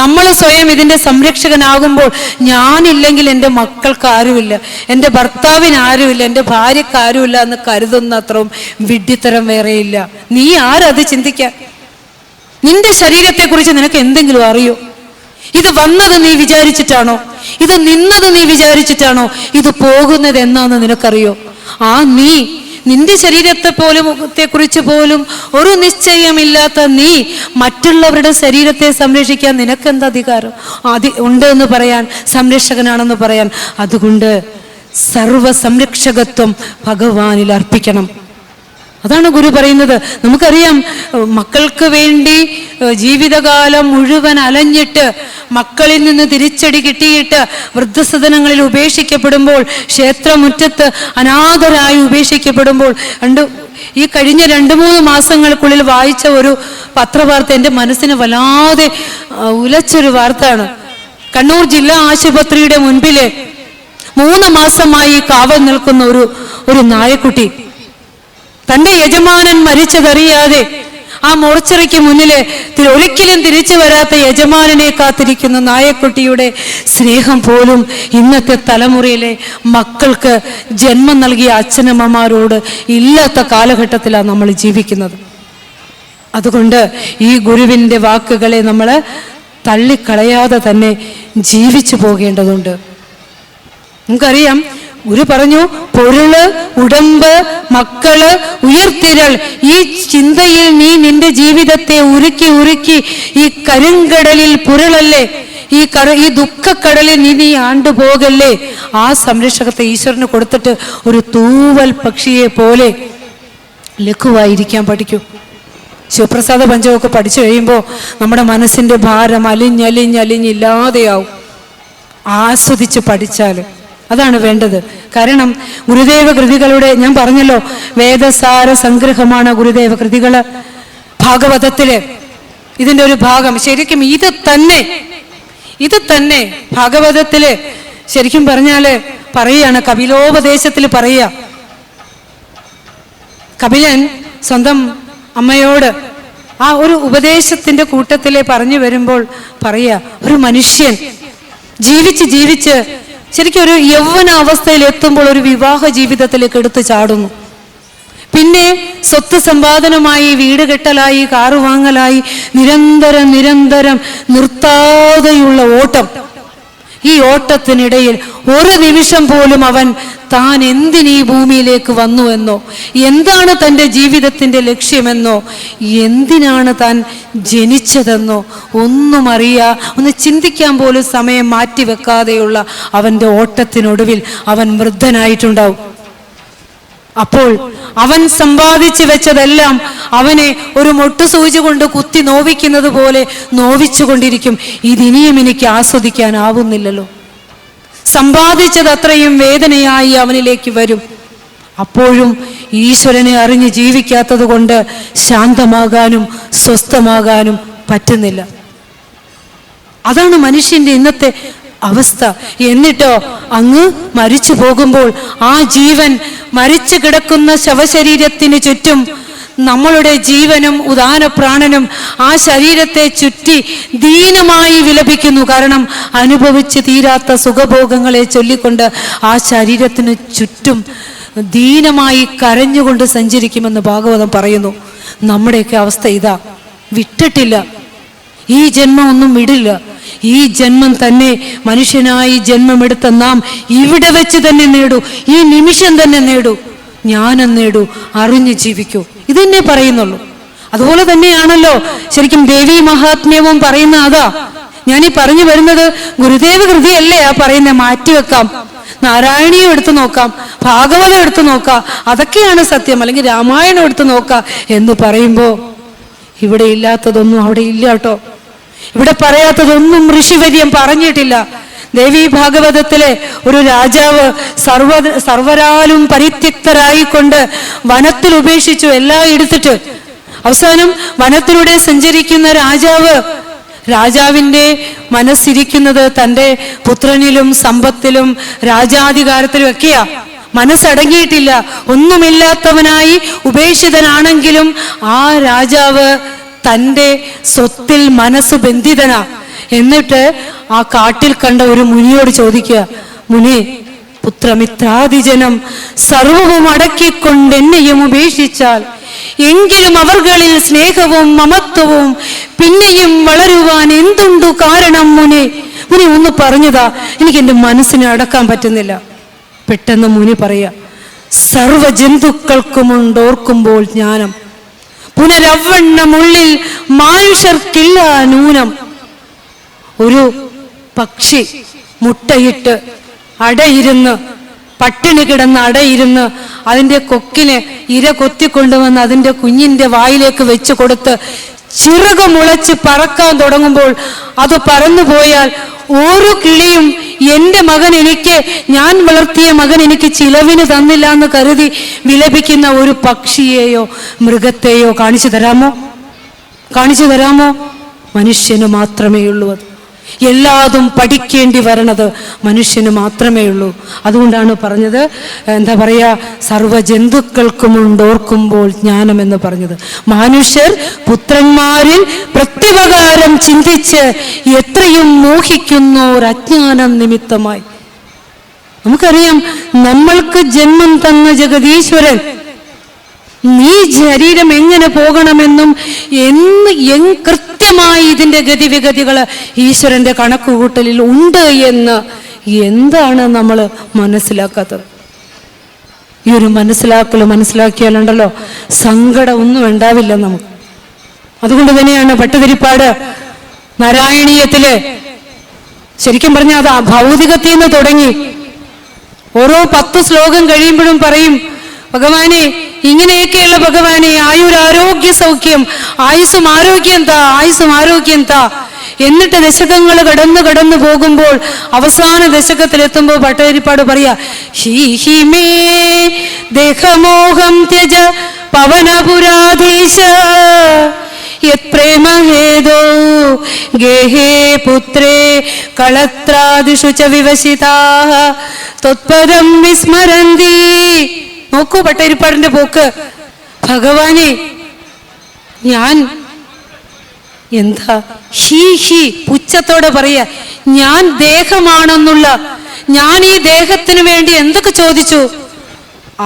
നമ്മൾ സ്വയം ഇതിന്റെ സംരക്ഷകനാകുമ്പോൾ, ഞാനില്ലെങ്കിൽ എൻ്റെ മക്കൾക്ക് ആരുമില്ല, എൻ്റെ ഭർത്താവിന് ആരുമില്ല, എൻ്റെ ഭാര്യക്ക് ആരുമില്ല എന്ന് കരുതുന്ന അത്രയും വിഡ്ഢിത്തരം വേറെയില്ല. നീ ആരത് ചിന്തിക്കാൻ? നിന്റെ ശരീരത്തെക്കുറിച്ച് നിനക്ക് എന്തെങ്കിലും അറിയോ? ഇത് വന്നത് നീ വിചാരിച്ചിട്ടാണോ? ഇത് നിന്നത് നീ വിചാരിച്ചിട്ടാണോ? ഇത് പോകുന്നത് എന്നാന്ന് നിനക്കറിയോ? നിന്റെ ശരീരത്തെക്കുറിച്ച് പോലും ഒരു നിശ്ചയമില്ലാത്ത നീ മറ്റുള്ളവരുടെ ശരീരത്തെ സംരക്ഷിക്കാൻ നിനക്കെന്ത് അധികാരം ഉണ്ട് എന്ന് പറയാൻ, സംരക്ഷകനാണെന്ന് പറയാൻ? അതുകൊണ്ട് സർവ സംരക്ഷകത്വം ഭഗവാനിൽ അർപ്പിക്കണം. അതാണ് ഗുരു പറയുന്നത്. നമുക്കറിയാം, മക്കൾക്ക് വേണ്ടി ജീവിതകാലം മുഴുവൻ അലഞ്ഞിട്ട് മക്കളിൽ നിന്ന് തിരിച്ചടി കിട്ടിയിട്ട് വൃദ്ധസദനങ്ങളിൽ ഉപേക്ഷിക്കപ്പെടുമ്പോൾ, ക്ഷേത്രമുറ്റത്ത് അനാഥരായി ഉപേക്ഷിക്കപ്പെടുമ്പോൾ, ഈ കഴിഞ്ഞ 2-3 മാസങ്ങൾക്കുള്ളിൽ വായിച്ച ഒരു പത്രവാർത്ത എൻ്റെ മനസ്സിനെ വല്ലാതെ ഉലച്ചൊരു വാർത്തയാണ്. കണ്ണൂർ ജില്ലാ ആശുപത്രിയുടെ മുൻപില് 3 മാസമായി കാവൽ നിൽക്കുന്ന ഒരു നായക്കുട്ടി, തന്റെ യജമാനൻ മരിച്ചതറിയാതെ ആ മോർച്ചറിക്ക് മുന്നില് ഒരിക്കലും തിരിച്ചു വരാത്ത യജമാനനെ കാത്തിരിക്കുന്ന നായക്കുട്ടിയുടെ സ്നേഹം പോലും ഇന്നത്തെ തലമുറയിലെ മക്കൾക്ക് ജന്മം നൽകിയ അച്ഛനമ്മമാരോട് ഇല്ലാത്ത കാലഘട്ടത്തിലാണ് നമ്മൾ ജീവിക്കുന്നത്. അതുകൊണ്ട് ഈ ഗുരുവിൻ്റെ വാക്കുകളെ നമ്മൾ തള്ളിക്കളയാതെ തന്നെ ജീവിച്ചു പോകേണ്ടതുണ്ട്. നമുക്കറിയാം, ഗുരു പറഞ്ഞു, പൊരുള്, ഉടമ്പ്, മക്കള്, ഉയർത്തിരൾ. ഈ ചിന്തയിൽ നീ നിന്റെ ജീവിതത്തെ ഉരുക്കി ഈ കരിങ്കടലിൽ പുരളല്ലേ, ഈ ദുഃഖക്കടലിൽ നീ ആണ്ടുപോകല്ലേ. ആ സംരക്ഷകത്തെ ഈശ്വരന് കൊടുത്തിട്ട് ഒരു തൂവൽ പക്ഷിയെ പോലെ ലഘുവായിരിക്കാൻ പഠിക്കൂ. ശിവപ്രസാദ പഞ്ചമൊക്കെ പഠിച്ചു കഴിയുമ്പോൾ നമ്മുടെ മനസ്സിന്റെ ഭാരം അലിഞ്ഞില്ലാതെയാവും. ആസ്വദിച്ച് പഠിച്ചാൽ അതാണ് വേണ്ടത്. കാരണം ഗുരുദേവ കൃതികളുടെ, ഞാൻ പറഞ്ഞല്ലോ, വേദസാര സംഗ്രഹമാണ് ഗുരുദേവ കൃതികള്. ഭാഗവതത്തില് ഇതിന്റെ ഒരു ഭാഗം ശരിക്കും ഇത് തന്നെ ഭാഗവതത്തില് ശരിക്കും പറഞ്ഞാല് പറയാണ്, കപിലോപദേശത്തിൽ പറയുക. കപിലൻ സ്വന്തം അമ്മയോട് ആ ഒരു ഉപദേശത്തിന്റെ കൂട്ടത്തിലെ പറഞ്ഞു വരുമ്പോൾ പറയാ, ഒരു മനുഷ്യൻ ജീവിച്ച് ശരിക്കും ഒരു യൗവന അവസ്ഥയിൽ എത്തുമ്പോൾ ഒരു വിവാഹ ജീവിതത്തിലേക്ക് എടുത്തു ചാടുന്നു. പിന്നെ സ്വത്ത് സമ്പാദനമായി, വീട് കെട്ടലായി, കാറ് വാങ്ങലായി, നിരന്തരം നിർത്താതെയുള്ള ഓട്ടം. ഈ ഓട്ടത്തിനിടയിൽ ഒരു നിമിഷം പോലും അവൻ താൻ എന്തിനീ ഭൂമിയിലേക്ക് വന്നു എന്നോ, എന്താണ് തൻ്റെ ജീവിതത്തിൻ്റെ ലക്ഷ്യമെന്നോ, എന്തിനാണ് താൻ ജനിച്ചതെന്നോ ഒന്നും ഒന്ന് ചിന്തിക്കാൻ പോലും സമയം മാറ്റിവെക്കാതെയുള്ള അവൻ്റെ ഓട്ടത്തിനൊടുവിൽ അവൻ വൃദ്ധനായിട്ടുണ്ടാവും. അപ്പോൾ അവൻ സമ്പാദിച്ചു വെച്ചതെല്ലാം അവനെ ഒരു മൊട്ടുസൂചി കൊണ്ട് കുത്തി നോവിക്കുന്നത് പോലെ നോവിച്ചുകൊണ്ടിരിക്കും. ഇതിനിയും എനിക്ക് ആസ്വദിക്കാനാവുന്നില്ലല്ലോ. സമ്പാദിച്ചത് അത്രയും വേദനയായി അവനിലേക്ക് വരും. അപ്പോഴും ഈശ്വരനെ അറിഞ്ഞ് ജീവിക്കാത്തത് കൊണ്ട് ശാന്തമാകാനും സ്വസ്ഥമാകാനും പറ്റുന്നില്ല. അതാണ് മനുഷ്യന്റെ ഇന്നത്തെ അവസ്ഥ. എന്നിട്ടോ അങ്ങ് മരിച്ചു പോകുമ്പോൾ ആ ജീവൻ മരിച്ചു കിടക്കുന്ന ശവശരീരത്തിന് ചുറ്റും നമ്മളുടെ ജീവനും ഉദാന പ്രാണനും ആ ശരീരത്തെ ചുറ്റി ദീനമായി വിലപിക്കുന്നു. കാരണം അനുഭവിച്ച് തീരാത്ത സുഖഭോഗങ്ങളെ ചൊല്ലിക്കൊണ്ട് ആ ശരീരത്തിന് ചുറ്റും ദീനമായി കരഞ്ഞുകൊണ്ട് സഞ്ചരിക്കുമെന്ന് ഭാഗവതം പറയുന്നു. നമ്മുടെയൊക്കെ അവസ്ഥ ഇതാ. വിട്ടിട്ടില്ല, ഈ ജന്മം ഒന്നും വിടില്ല. ഈ ജന്മം തന്നെ മനുഷ്യനായി ജന്മമെടുത്ത നാം ഇവിടെ വെച്ച് തന്നെ നേടൂ, ഈ നിമിഷം തന്നെ നേടൂ, ജ്ഞാനം നേടൂ, അറിഞ്ഞു ജീവിക്കൂ. ഇതന്നെ പറയുന്നുള്ളൂ. അതുപോലെ തന്നെയാണല്ലോ ശരിക്കും ദേവീ മഹാത്മ്യവും പറയുന്ന അതാ. ഞാനീ പറഞ്ഞു വരുന്നത് ഗുരുദേവ കൃതിയല്ലേ ആ പറയുന്നത്. മാറ്റിവെക്കാം, നാരായണീയം എടുത്തു നോക്കാം, ഭാഗവതം എടുത്തു നോക്കാം, അതൊക്കെയാണ് സത്യം. അല്ലെങ്കിൽ രാമായണം എടുത്തു നോക്കാം എന്ന് പറയുമ്പോ ഇവിടെ ഇല്ലാത്തതൊന്നും അവിടെ ഇല്ല കേട്ടോ. ഇവിടെ പറയാത്തതൊന്നും ഋഷിവര്യം പറഞ്ഞിട്ടില്ല. ദേവീ ഭാഗവതത്തിലെ ഒരു രാജാവ് സർവരാലും പരിത്യക്തരായിക്കൊണ്ട് വനത്തിൽ ഉപേക്ഷിച്ചു, എല്ലാം എടുത്തിട്ട്. അവസാനം വനത്തിലൂടെ സഞ്ചരിക്കുന്ന രാജാവിൻ്റെ മനസ്സിരിക്കുന്നത് തൻ്റെ പുത്രനിലും സമ്പത്തിലും രാജാധികാരത്തിലും ഒക്കെയാ. മനസ്സടങ്ങിയിട്ടില്ല. ഒന്നുമില്ലാത്തവനായി ഉപേക്ഷിതനാണെങ്കിലും ആ രാജാവ് തൻ്റെ സ്വത്തിൽ മനസ്സ് ബന്ധിതനാ. എന്നിട്ട് ആ കാട്ടിൽ കണ്ട ഒരു മുനിയോട് ചോദിക്കുക, മുനി, പുത്രമിത്രാദിജനം സർവവും അടക്കിക്കൊണ്ട് എന്നെയും ഉപേക്ഷിച്ചാൽ എങ്കിലും അവർകളിൽ സ്നേഹവും മമത്വവും പിന്നെയും വളരുവാൻ എന്തുണ്ടു കാരണം? മുനി ഒന്ന് പറഞ്ഞതാ, എനിക്ക് എൻ്റെ മനസ്സിനെ അടക്കാൻ പറ്റുന്നില്ല. പെട്ടെന്ന് മുനി പറയാ, സർവ ജന്തുക്കൾക്കുമുണ്ടോർക്കുമ്പോൾ ജ്ഞാനം, പുനരവണ്ണമുള്ളിൽ മാനുഷർക്കില്ല നൂനം. ഒരു പക്ഷി മുട്ടയിട്ട് അടയിരുന്ന്, പട്ടിണി കിടന്ന് അടയിരുന്ന് അതിൻ്റെ കൊക്കിന് ഇര കൊത്തിക്കൊണ്ടുവന്ന് അതിൻ്റെ കുഞ്ഞിൻ്റെ വായിലേക്ക് വെച്ച് കൊടുത്ത് ചിറക് മുളച്ച് പറക്കാൻ തുടങ്ങുമ്പോൾ അത് പറന്നുപോയാൽ ഓരോ കിളിയും എൻ്റെ മകൻ ഞാൻ വളർത്തിയ മകൻ എനിക്ക് ചിലവിന് തന്നില്ല എന്ന് കരുതി വിലപിക്കുന്ന ഒരു പക്ഷിയെയോ മൃഗത്തെയോ കാണിച്ചു തരാമോ? മനുഷ്യന് മാത്രമേ ഉള്ളൂ അത്. എല്ലാതും പഠിക്കേണ്ടി വരണത് മനുഷ്യന് മാത്രമേ ഉള്ളൂ. അതുകൊണ്ടാണ് പറഞ്ഞത്, എന്താ പറയാ, സർവ ജന്തുക്കൾക്കുമുണ്ടോർക്കുമ്പോൾ ജ്ഞാനം എന്ന് പറഞ്ഞത്. മനുഷ്യർ പുത്രന്മാരിൽ പ്രത്യുപകാരം ചിന്തിച്ച് എത്രയും മോഹിക്കുന്നോർ അജ്ഞാനം നിമിത്തമായി. നമുക്കറിയാം, നമ്മൾക്ക് ജന്മം തന്ന ജഗദീശ്വരൻ നീ ശരീരം എങ്ങനെ പോകണമെന്നും കൃത്യമായി ഇതിന്റെ ഗതിവിഗതികൾ ഈശ്വരന്റെ കണക്കുകൂട്ടലിൽ ഉണ്ട് എന്ന് എന്താണ് നമ്മൾ മനസ്സിലാക്കാത്തത്? ഈ ഒരു മനസ്സിലാക്കിയാലുണ്ടല്ലോ സങ്കടം ഒന്നും ഉണ്ടാവില്ല നമുക്ക്. അതുകൊണ്ട് തന്നെയാണ് ഭട്ടതിരിപ്പാട് നാരായണീയത്തില് ശരിക്കും പറഞ്ഞാൽ അത് ഭൗതികത്തിൽ നിന്ന് തുടങ്ങി ഓരോ 10 ശ്ലോകം കഴിയുമ്പോഴും പറയും, ഭഗവാനെ ഇങ്ങനെയൊക്കെയുള്ള ഭഗവാനെ ആയുരാരോഗ്യ സൗഖ്യം, ആയുസ്സും ആരോഗ്യം താ. എന്നിട്ട് ദശകങ്ങൾ കടന്നു പോകുമ്പോൾ അവസാന ദശകത്തിലെത്തുമ്പോൾ ഭട്ടതിരിപ്പാട് പറയാ, ഹി മേ ദേഹമോഹം ത്യജ പവനപുരാധീശ യത് പ്രേമഹേതോ ഗേഹേ പുത്രേ കളത്രാദിഷു ച വിവശിതാഃ ത്വത്പദം വിസ്മരന്തി. നോക്കൂ ഭട്ടതിരിപ്പാടിന്റെ പോക്ക്. ഭഗവാനെ, ഞാൻ എന്താ പുച്ഛത്തോടെ പറയാ, ഞാൻ ദേഹമാണെന്നുള്ള, ഞാൻ ഈ ദേഹത്തിന് വേണ്ടി എന്തൊക്കെ ചോദിച്ചു,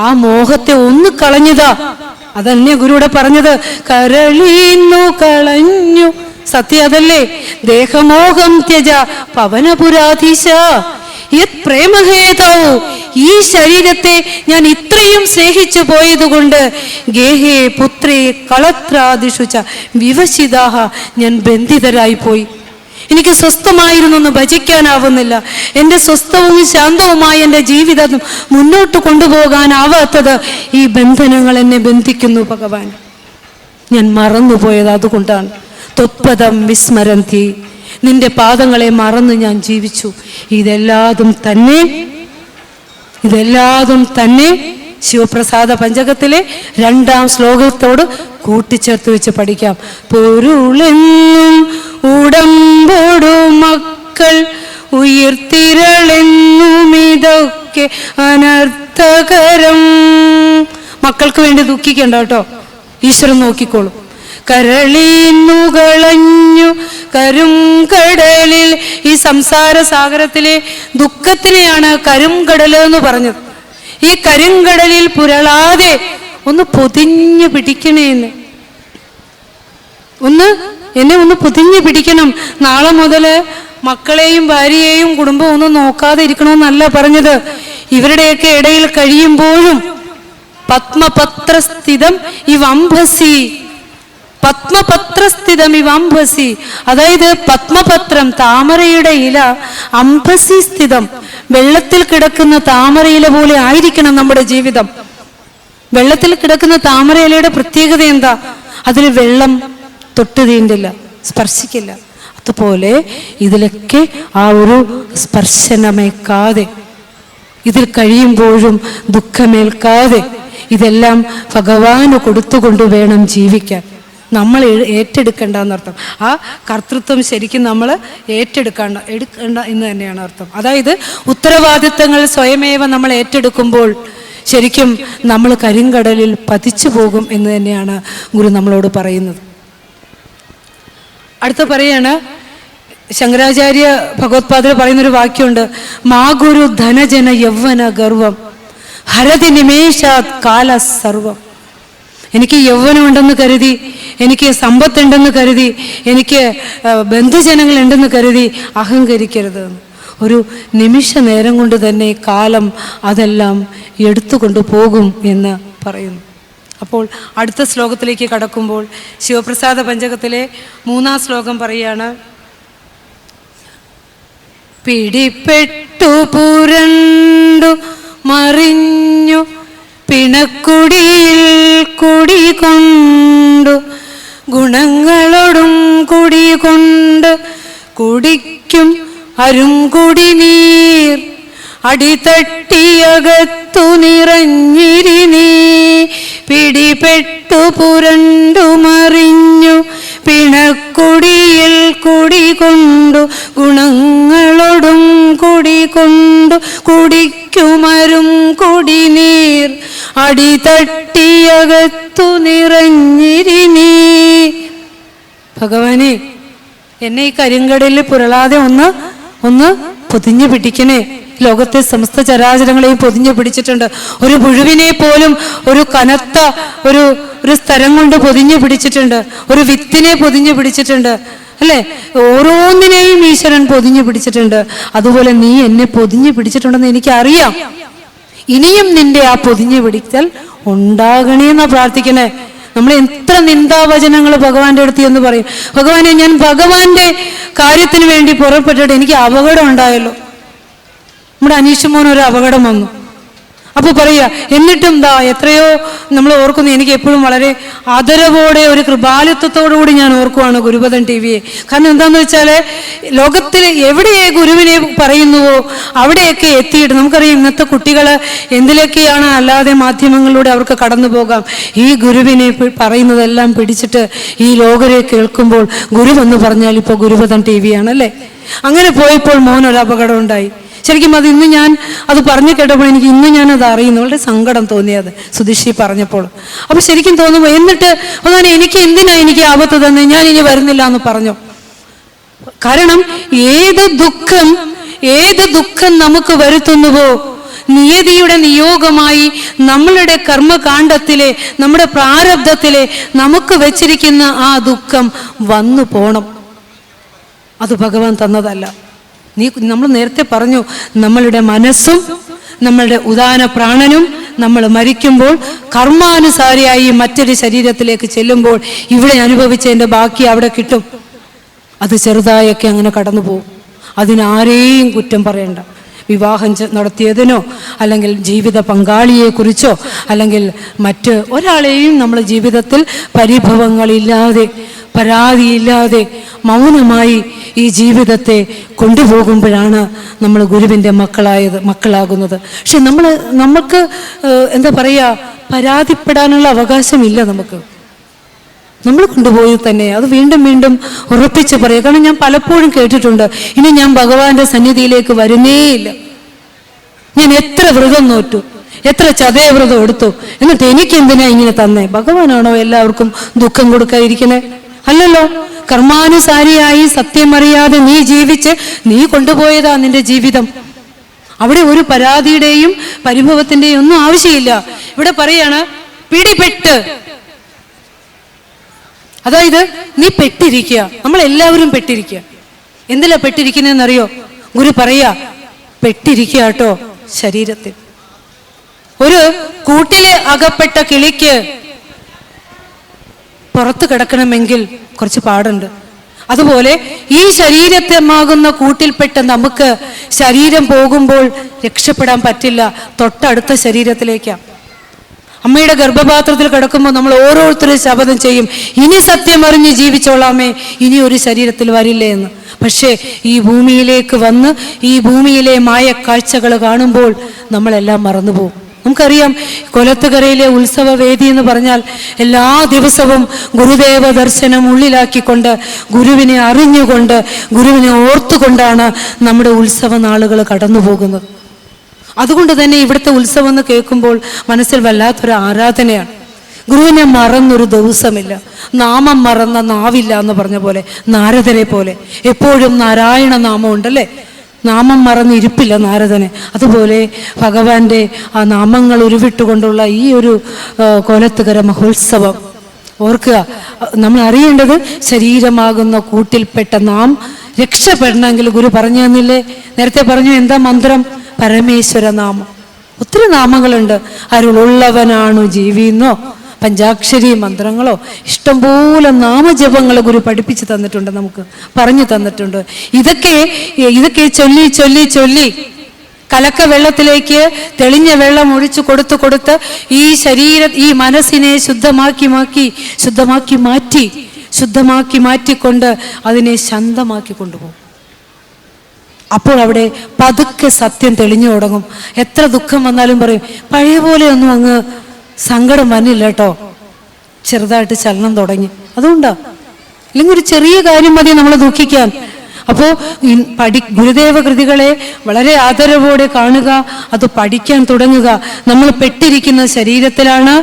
ആ മോഹത്തെ ഒന്ന് കളഞ്ഞതാ. അതന്നെ ഗുരുവിടെ പറഞ്ഞത്, കരളീന്നു കളഞ്ഞു. സത്യം അതല്ലേ? ദേഹമോഹം ത്യജ പവനപുരാധീശ യത് പ്രേമഹേതൗ. ഈ ശരീരത്തെ ഞാൻ ഇത്രയും സ്നേഹിച്ചു പോയതുകൊണ്ട് ഗേഹേ പുത്രേ കളത്രാദിഷു ച വിവശിതാഹ, ഞാൻ ബന്ധിതരായി പോയി. എനിക്ക് സ്വസ്ഥമായിരുന്നൊന്ന് ഭജിക്കാനാവുന്നില്ല. എൻ്റെ സ്വസ്ഥവും ശാന്തവുമായ എൻ്റെ ജീവിതം മുന്നോട്ട് കൊണ്ടുപോകാനാവാത്തത് ഈ ബന്ധനങ്ങൾ എന്നെ ബന്ധിക്കുന്നു ഭഗവാൻ. ഞാൻ മറന്നുപോയത് അതുകൊണ്ടാണ്. ത്വത്പദം വിസ്മരന്തി, നിന്റെ പാദങ്ങളെ മറന്ന് ഞാൻ ജീവിച്ചു. ഇതെല്ലാതും തന്നെ ശിവപ്രസാദ പഞ്ചകത്തിലെ 2-ാം ശ്ലോകത്തോട് കൂട്ടിച്ചേർത്ത് വെച്ച് പഠിക്കാം. പൊരുളെന്നും ഉടമ്പോടു മക്കൾ ഉയർത്തിരളെന്നും ഇതൊക്കെ അനർത്ഥകരം. മക്കൾക്ക് വേണ്ടി ദുഃഖിക്കണ്ട കേട്ടോ, ഈശ്വരൻ നോക്കിക്കോളും. കരളീന്നുകളഞ്ഞു കരുംകടലിൽ, ഈ സംസാര സാഗരത്തിലെ ദുഃഖത്തിനെയാണ് കരുംകടൽ എന്ന് പറഞ്ഞത്. ഈ കരിങ്കടലിൽ പുരളാതെ ഒന്ന് പൊതിഞ്ഞു പിടിക്കണേന്ന്, എന്നെ ഒന്ന് പൊതിഞ്ഞു പിടിക്കണം. നാളെ മുതല് മക്കളെയും ഭാര്യയെയും കുടുംബവും ഒന്നും നോക്കാതെ ഇരിക്കണമെന്നല്ല പറഞ്ഞത്. ഇവരുടെയൊക്കെ ഇടയിൽ കഴിയുമ്പോഴും പത്മപത്രസ്ഥിതം ഇവംഭസി, പത്മപത്രസ്ഥിതം ഇവംഭസി, അതായത് പത്മപത്രം താമരയുടെ ഇല, അംഭസി സ്ഥിതം വെള്ളത്തിൽ കിടക്കുന്ന താമരയില പോലെ ആയിരിക്കണം നമ്മുടെ ജീവിതം. വെള്ളത്തിൽ കിടക്കുന്ന താമരയിലയുടെ പ്രത്യേകത എന്താ? അതിൽ വെള്ളം തൊട്ട് തീണ്ടില്ല, സ്പർശിക്കില്ല. അതുപോലെ ഇതിലൊക്കെ ആ ഒരു സ്പർശനമേക്കാതെ, ഇതിൽ കഴിയുമ്പോഴും ദുഃഖമേൽക്കാതെ, ഇതെല്ലാം ഭഗവാന് കൊടുത്തുകൊണ്ട് വേണം ജീവിക്കാൻ. നമ്മൾ ഏറ്റെടുക്കേണ്ടെന്നർത്ഥം. ആ കർത്തൃത്വം ശരിക്കും നമ്മൾ എടുക്കണ്ട എന്ന് തന്നെയാണ് അർത്ഥം. അതായത് ഉത്തരവാദിത്തങ്ങൾ സ്വയമേവ നമ്മൾ ഏറ്റെടുക്കുമ്പോൾ ശരിക്കും നമ്മൾ കരിങ്കടലിൽ പതിച്ചു പോകും എന്ന് തന്നെയാണ് ഗുരു നമ്മളോട് പറയുന്നത്. അടുത്ത പറയാണ്, ശങ്കരാചാര്യ ഭഗവത്പാദർ പറയുന്നൊരു വാക്യമുണ്ട്, മാ ഗുരു ധനജന യൗവന ഗർവം ഹരതി നിമേഷാത് കാല സർവം. എനിക്ക് യൗവനമുണ്ടെന്ന് കരുതി, എനിക്ക് സമ്പത്തുണ്ടെന്ന് കരുതി, എനിക്ക് ബന്ധുജനങ്ങൾ ഉണ്ടെന്ന് കരുതി അഹങ്കരിക്കരുത്. ഒരു നിമിഷ നേരം കൊണ്ട് തന്നെ കാലം അതെല്ലാം എടുത്തുകൊണ്ട് പോകും എന്ന് പറയുന്നു. അപ്പോൾ അടുത്ത ശ്ലോകത്തിലേക്ക് കടക്കുമ്പോൾ ശിവപ്രസാദ പഞ്ചകത്തിലെ 3-ാം ശ്ലോകം പറയാണ്, പിടിപ്പെട്ടു പുരണ്ടു മറിഞ്ഞു പിണക്കുടിയിൽ കുടികൊണ്ടു ഗുണങ്ങളോടും കുടികൊണ്ട് കുടിക്കും അരുംകുടി നീർ അടിതട്ടിയകത്തു നിറഞ്ഞിരി നീ. പിടിപ്പെട്ടു പുരണ്ടു മറിഞ്ഞു പിണക്കുടിയിൽ കുടികൊണ്ടു ഗുണങ്ങളോടും കുടികൊണ്ടു കുടിക്കുമരും കുടിനീർ അടിതട്ടിയകത്തു നിറഞ്ഞിരി നീ. ഭഗവാനെ, എന്നെ ഈ കരിങ്കടലിൽ പുരളാതെ ഒന്ന് പൊതിഞ്ഞു പിടിക്കണേ. ലോകത്തെ സമസ്ത ചരാചരങ്ങളെയും പൊതിഞ്ഞു പിടിച്ചിട്ടുണ്ട്. ഒരു പുഴുവിനെ പോലും ഒരു കനത്ത ഒരു സ്ഥലം കൊണ്ട് പൊതിഞ്ഞു പിടിച്ചിട്ടുണ്ട്. ഒരു വിത്തിനെ പൊതിഞ്ഞു പിടിച്ചിട്ടുണ്ട്, അല്ലേ? ഓരോന്നിനെയും ഈശ്വരൻ പൊതിഞ്ഞു പിടിച്ചിട്ടുണ്ട്. അതുപോലെ നീ എന്നെ പൊതിഞ്ഞു പിടിച്ചിട്ടുണ്ടെന്ന് എനിക്കറിയാം. ഇനിയും നിന്റെ ആ പൊതിഞ്ഞു പിടിക്കൽ ഉണ്ടാകണേന്നാ പ്രാർത്ഥിക്കണേ. നമ്മൾ എത്ര നിന്ദാവചനങ്ങൾ ഭഗവാന്റെ അടുത്ത് എന്ന് പറയും, ഭഗവാനെ, ഞാൻ ഭഗവാന്റെ കാര്യത്തിന് വേണ്ടി പുറപ്പെട്ടിട്ട് എനിക്ക് അപകടം ഉണ്ടായല്ലോ. നമ്മുടെ അനീഷ് മോൻ ഒരു അപകടം വന്നു. അപ്പോൾ പറയുക, എന്നിട്ടും എത്രയോ നമ്മൾ ഓർക്കുന്നു. എനിക്ക് എപ്പോഴും വളരെ ആദരവോടെ ഒരു കൃപാലുത്വത്തോടുകൂടി ഞാൻ ഓർക്കുവാണ് ഗുരുപദം ടിവിയെ. കാരണം എന്താണെന്ന് വെച്ചാൽ, ലോകത്തിൽ എവിടെ ഗുരുവിനെ പറയുന്നുവോ അവിടെയൊക്കെ എത്തിയിട്ട് നമുക്കറിയാം ഇന്നത്തെ കുട്ടികൾ എന്തിലൊക്കെയാണ് അല്ലാതെ മാധ്യമങ്ങളിലൂടെ അവർക്ക് കടന്നു പോകാം. ഈ ഗുരുവിനെ പറയുന്നതെല്ലാം പിടിച്ചിട്ട് ഈ ലോകരെ കേൾക്കുമ്പോൾ ഗുരുവെന്ന് പറഞ്ഞാൽ ഇപ്പോൾ ഗുരുപദം ടിവിയാണല്ലേ. അങ്ങനെ പോയപ്പോൾ മോനൊരു അപകടം ഉണ്ടായി. ശരിക്കും അത് ഇന്ന് ഞാൻ അത് പറഞ്ഞു കേട്ടപ്പോൾ എനിക്ക് ഞാനത് അറിയുന്നു. വളരെ സങ്കടം തോന്നിയത് സുധിഷി പറഞ്ഞപ്പോൾ. അപ്പോൾ ശരിക്കും തോന്നുമ്പോൾ, എന്നിട്ട് അതാണ് എനിക്ക് എന്തിനാ എനിക്ക് ആപത്ത് തന്നെ, ഞാൻ ഇനി വരുന്നില്ല എന്ന് പറഞ്ഞു. കാരണം ഏത് ദുഃഖം നമുക്ക് വരുത്തുന്നുവോ നിയതിയുടെ നിയോഗമായി നമ്മളുടെ കർമ്മകാണ്ഡത്തിലെ, നമ്മുടെ പ്രാരബ്ധത്തിലെ നമുക്ക് വെച്ചിരിക്കുന്ന ആ ദുഃഖം വന്നു പോണം. അത് ഭഗവാൻ തന്നതല്ല. നമ്മൾ നേരത്തെ പറഞ്ഞു, നമ്മളുടെ മനസ്സും നമ്മളുടെ ഉദാന പ്രാണനും നമ്മൾ മരിക്കുമ്പോൾ കർമാനുസാരിയായി മറ്റൊരു ശരീരത്തിലേക്ക് ചെല്ലുമ്പോൾ ഇവിടെ അനുഭവിച്ചതിൻ്റെ ബാക്കി അവിടെ കിട്ടും. അത് ചെറുതായൊക്കെ അങ്ങനെ കടന്നു പോകും. അതിനാരെയും കുറ്റം പറയണ്ട. വിവാഹം നടത്തിയതിനോ അല്ലെങ്കിൽ ജീവിത പങ്കാളിയെക്കുറിച്ചോ അല്ലെങ്കിൽ മറ്റ് ഒരാളെയും നമ്മൾ ജീവിതത്തിൽ പരിഭവങ്ങളില്ലാതെ പരാതിയില്ലാതെ മൗനമായി ഈ ജീവിതത്തെ കൊണ്ടുപോകുമ്പോഴാണ് നമ്മൾ ഗുരുവിൻ്റെ മക്കളാകുന്നത്. പക്ഷെ നമുക്ക് എന്താ പറയുക, പരാതിപ്പെടാനുള്ള അവകാശമില്ല. നമ്മൾ കൊണ്ടുപോയി തന്നെ അത് വീണ്ടും വീണ്ടും ഉറപ്പിച്ച് പറയുക. കാരണം ഞാൻ പലപ്പോഴും കേട്ടിട്ടുണ്ട്, ഇനി ഞാൻ ഭഗവാന്റെ സന്നിധിയിലേക്ക് വരുന്നേയില്ല. ഞാൻ എത്ര വ്രതം നോറ്റു, എത്ര ചതയവ്രതം എടുത്തു, എന്നിട്ട് എനിക്കെന്തിനാ ഇങ്ങനെ തന്നെ? ഭഗവാനാണോ എല്ലാവർക്കും ദുഃഖം കൊടുക്കാതിരിക്കണേ? അല്ലല്ലോ. കർമാനുസാരിയായി സത്യമറിയാതെ നീ ജീവിച്ച് നീ കൊണ്ടുപോയതാ നിന്റെ ജീവിതം. അവിടെ ഒരു പരാതിയുടെയും പരിഭവത്തിന്റെയും ഒന്നും ആവശ്യമില്ല. ഇവിടെ പറയാണ് പിടിപെട്ട്. അതായത് നീ പെട്ടിരിക്കുക. നമ്മളെല്ലാവരും പെട്ടിരിക്കുക. എന്തിലാ പെട്ടിരിക്കുന്നതെന്നറിയോ? ഗുരു പറയാ, പെട്ടിരിക്കുക കേട്ടോ ശരീരത്തിൽ. ഒരു കൂട്ടിലെ അകപ്പെട്ട കിളിക്ക് പുറത്ത് കിടക്കണമെങ്കിൽ കുറച്ച് പാടുണ്ട്. അതുപോലെ ഈ ശരീരത്തെമാകുന്ന കൂട്ടിൽപ്പെട്ട നമുക്ക് ശരീരം പോകുമ്പോൾ രക്ഷപ്പെടാൻ പറ്റില്ല. തൊട്ടടുത്ത ശരീരത്തിലേക്കാണ്. അമ്മയുടെ ഗർഭപാത്രത്തിൽ കിടക്കുമ്പോൾ നമ്മൾ ഓരോരുത്തരും ശപഥം ചെയ്യും, ഇനി സത്യം അറിഞ്ഞ് ജീവിച്ചോളാമേ, ഇനി ഒരു ശരീരത്തിൽ വരില്ലേ എന്ന്. പക്ഷേ ഈ ഭൂമിയിലേക്ക് വന്ന് ഈ ഭൂമിയിലെ മായ കാഴ്ചകൾ കാണുമ്പോൾ നമ്മളെല്ലാം മറന്നുപോകും. നമുക്കറിയാം, കൊലത്തുകരയിലെ ഉത്സവ വേദി എന്ന് പറഞ്ഞാൽ എല്ലാ ദിവസവും ഗുരുദേവ ദർശനം ഉള്ളിലാക്കിക്കൊണ്ട് ഗുരുവിനെ അറിഞ്ഞുകൊണ്ട് ഗുരുവിനെ ഓർത്തുകൊണ്ടാണ് നമ്മുടെ ഉത്സവ നാളുകൾ കടന്നു പോകുന്നത്. അതുകൊണ്ട് തന്നെ ഇവിടുത്തെ ഉത്സവം എന്ന് കേൾക്കുമ്പോൾ മനസ്സിൽ വല്ലാത്തൊരു ആരാധനയാണ്. ഗുരുവിനെ മറന്നൊരു ദിവസമില്ല. നാമം മറന്ന നാവില്ല എന്ന് പറഞ്ഞ പോലെ, നാരദരെ പോലെ എപ്പോഴും നാരായണ നാമം ഉണ്ടല്ലേ. നാമം മറന്നിരിപ്പില്ല നാരദനെ. അതുപോലെ ഭഗവാന്റെ ആ നാമങ്ങൾ ഉരുവിട്ടുകൊണ്ടുള്ള ഈ ഒരു കോലത്തുകര മഹോത്സവം ഓർക്കുക. നമ്മൾ അറിയേണ്ടത്, ശരീരമാകുന്ന കൂട്ടിൽപ്പെട്ട നാം രക്ഷപ്പെടണമെങ്കിൽ ഗുരു പറഞ്ഞു തന്നില്ലേ? നേരത്തെ പറഞ്ഞു, എന്താ മന്ത്രം? പരമേശ്വര നാമം. ഒത്തിരി നാമങ്ങളുണ്ട്. അരുളുള്ളവനാണു ജീവിന്നോ, പഞ്ചാക്ഷരി മന്ത്രങ്ങളോ, ഇഷ്ടംപോലെ നാമജപങ്ങൾ ഗുരു പഠിപ്പിച്ചു തന്നിട്ടുണ്ട്, നമുക്ക് പറഞ്ഞു തന്നിട്ടുണ്ട്. ഇതൊക്കെ ചൊല്ലി ചൊല്ലി ചൊല്ലി കലക്ക വെള്ളത്തിലേക്ക് തെളിഞ്ഞ വെള്ളം ഒഴിച്ചു കൊടുത്ത് ഈ മനസ്സിനെ ശുദ്ധമാക്കി മാറ്റിക്കൊണ്ട് അതിനെ ശാന്തമാക്കി കൊണ്ടുപോകും. അപ്പോൾ അവിടെ പതുക്കെ സത്യം തെളിഞ്ഞു തുടങ്ങും. എത്ര ദുഃഖം വന്നാലും പറയും, പഴയ പോലെ ഒന്നും അങ്ങ് സങ്കടം വന്നില്ല കേട്ടോ, ചെറുതായിട്ട് ചലനം തുടങ്ങി. അതുകൊണ്ടാ. അല്ലെങ്കിൽ ഒരു ചെറിയ കാര്യം മതി നമ്മൾ ദുഃഖിക്കാൻ. അപ്പോൾ ഗുരുദേവ കൃതികളെ വളരെ ആദരവോടെ കാണുക, അത് പഠിക്കാൻ തുടങ്ങുക. നമ്മൾ പെട്ടിരിക്കുന്ന ശരീരത്തിലാണ്.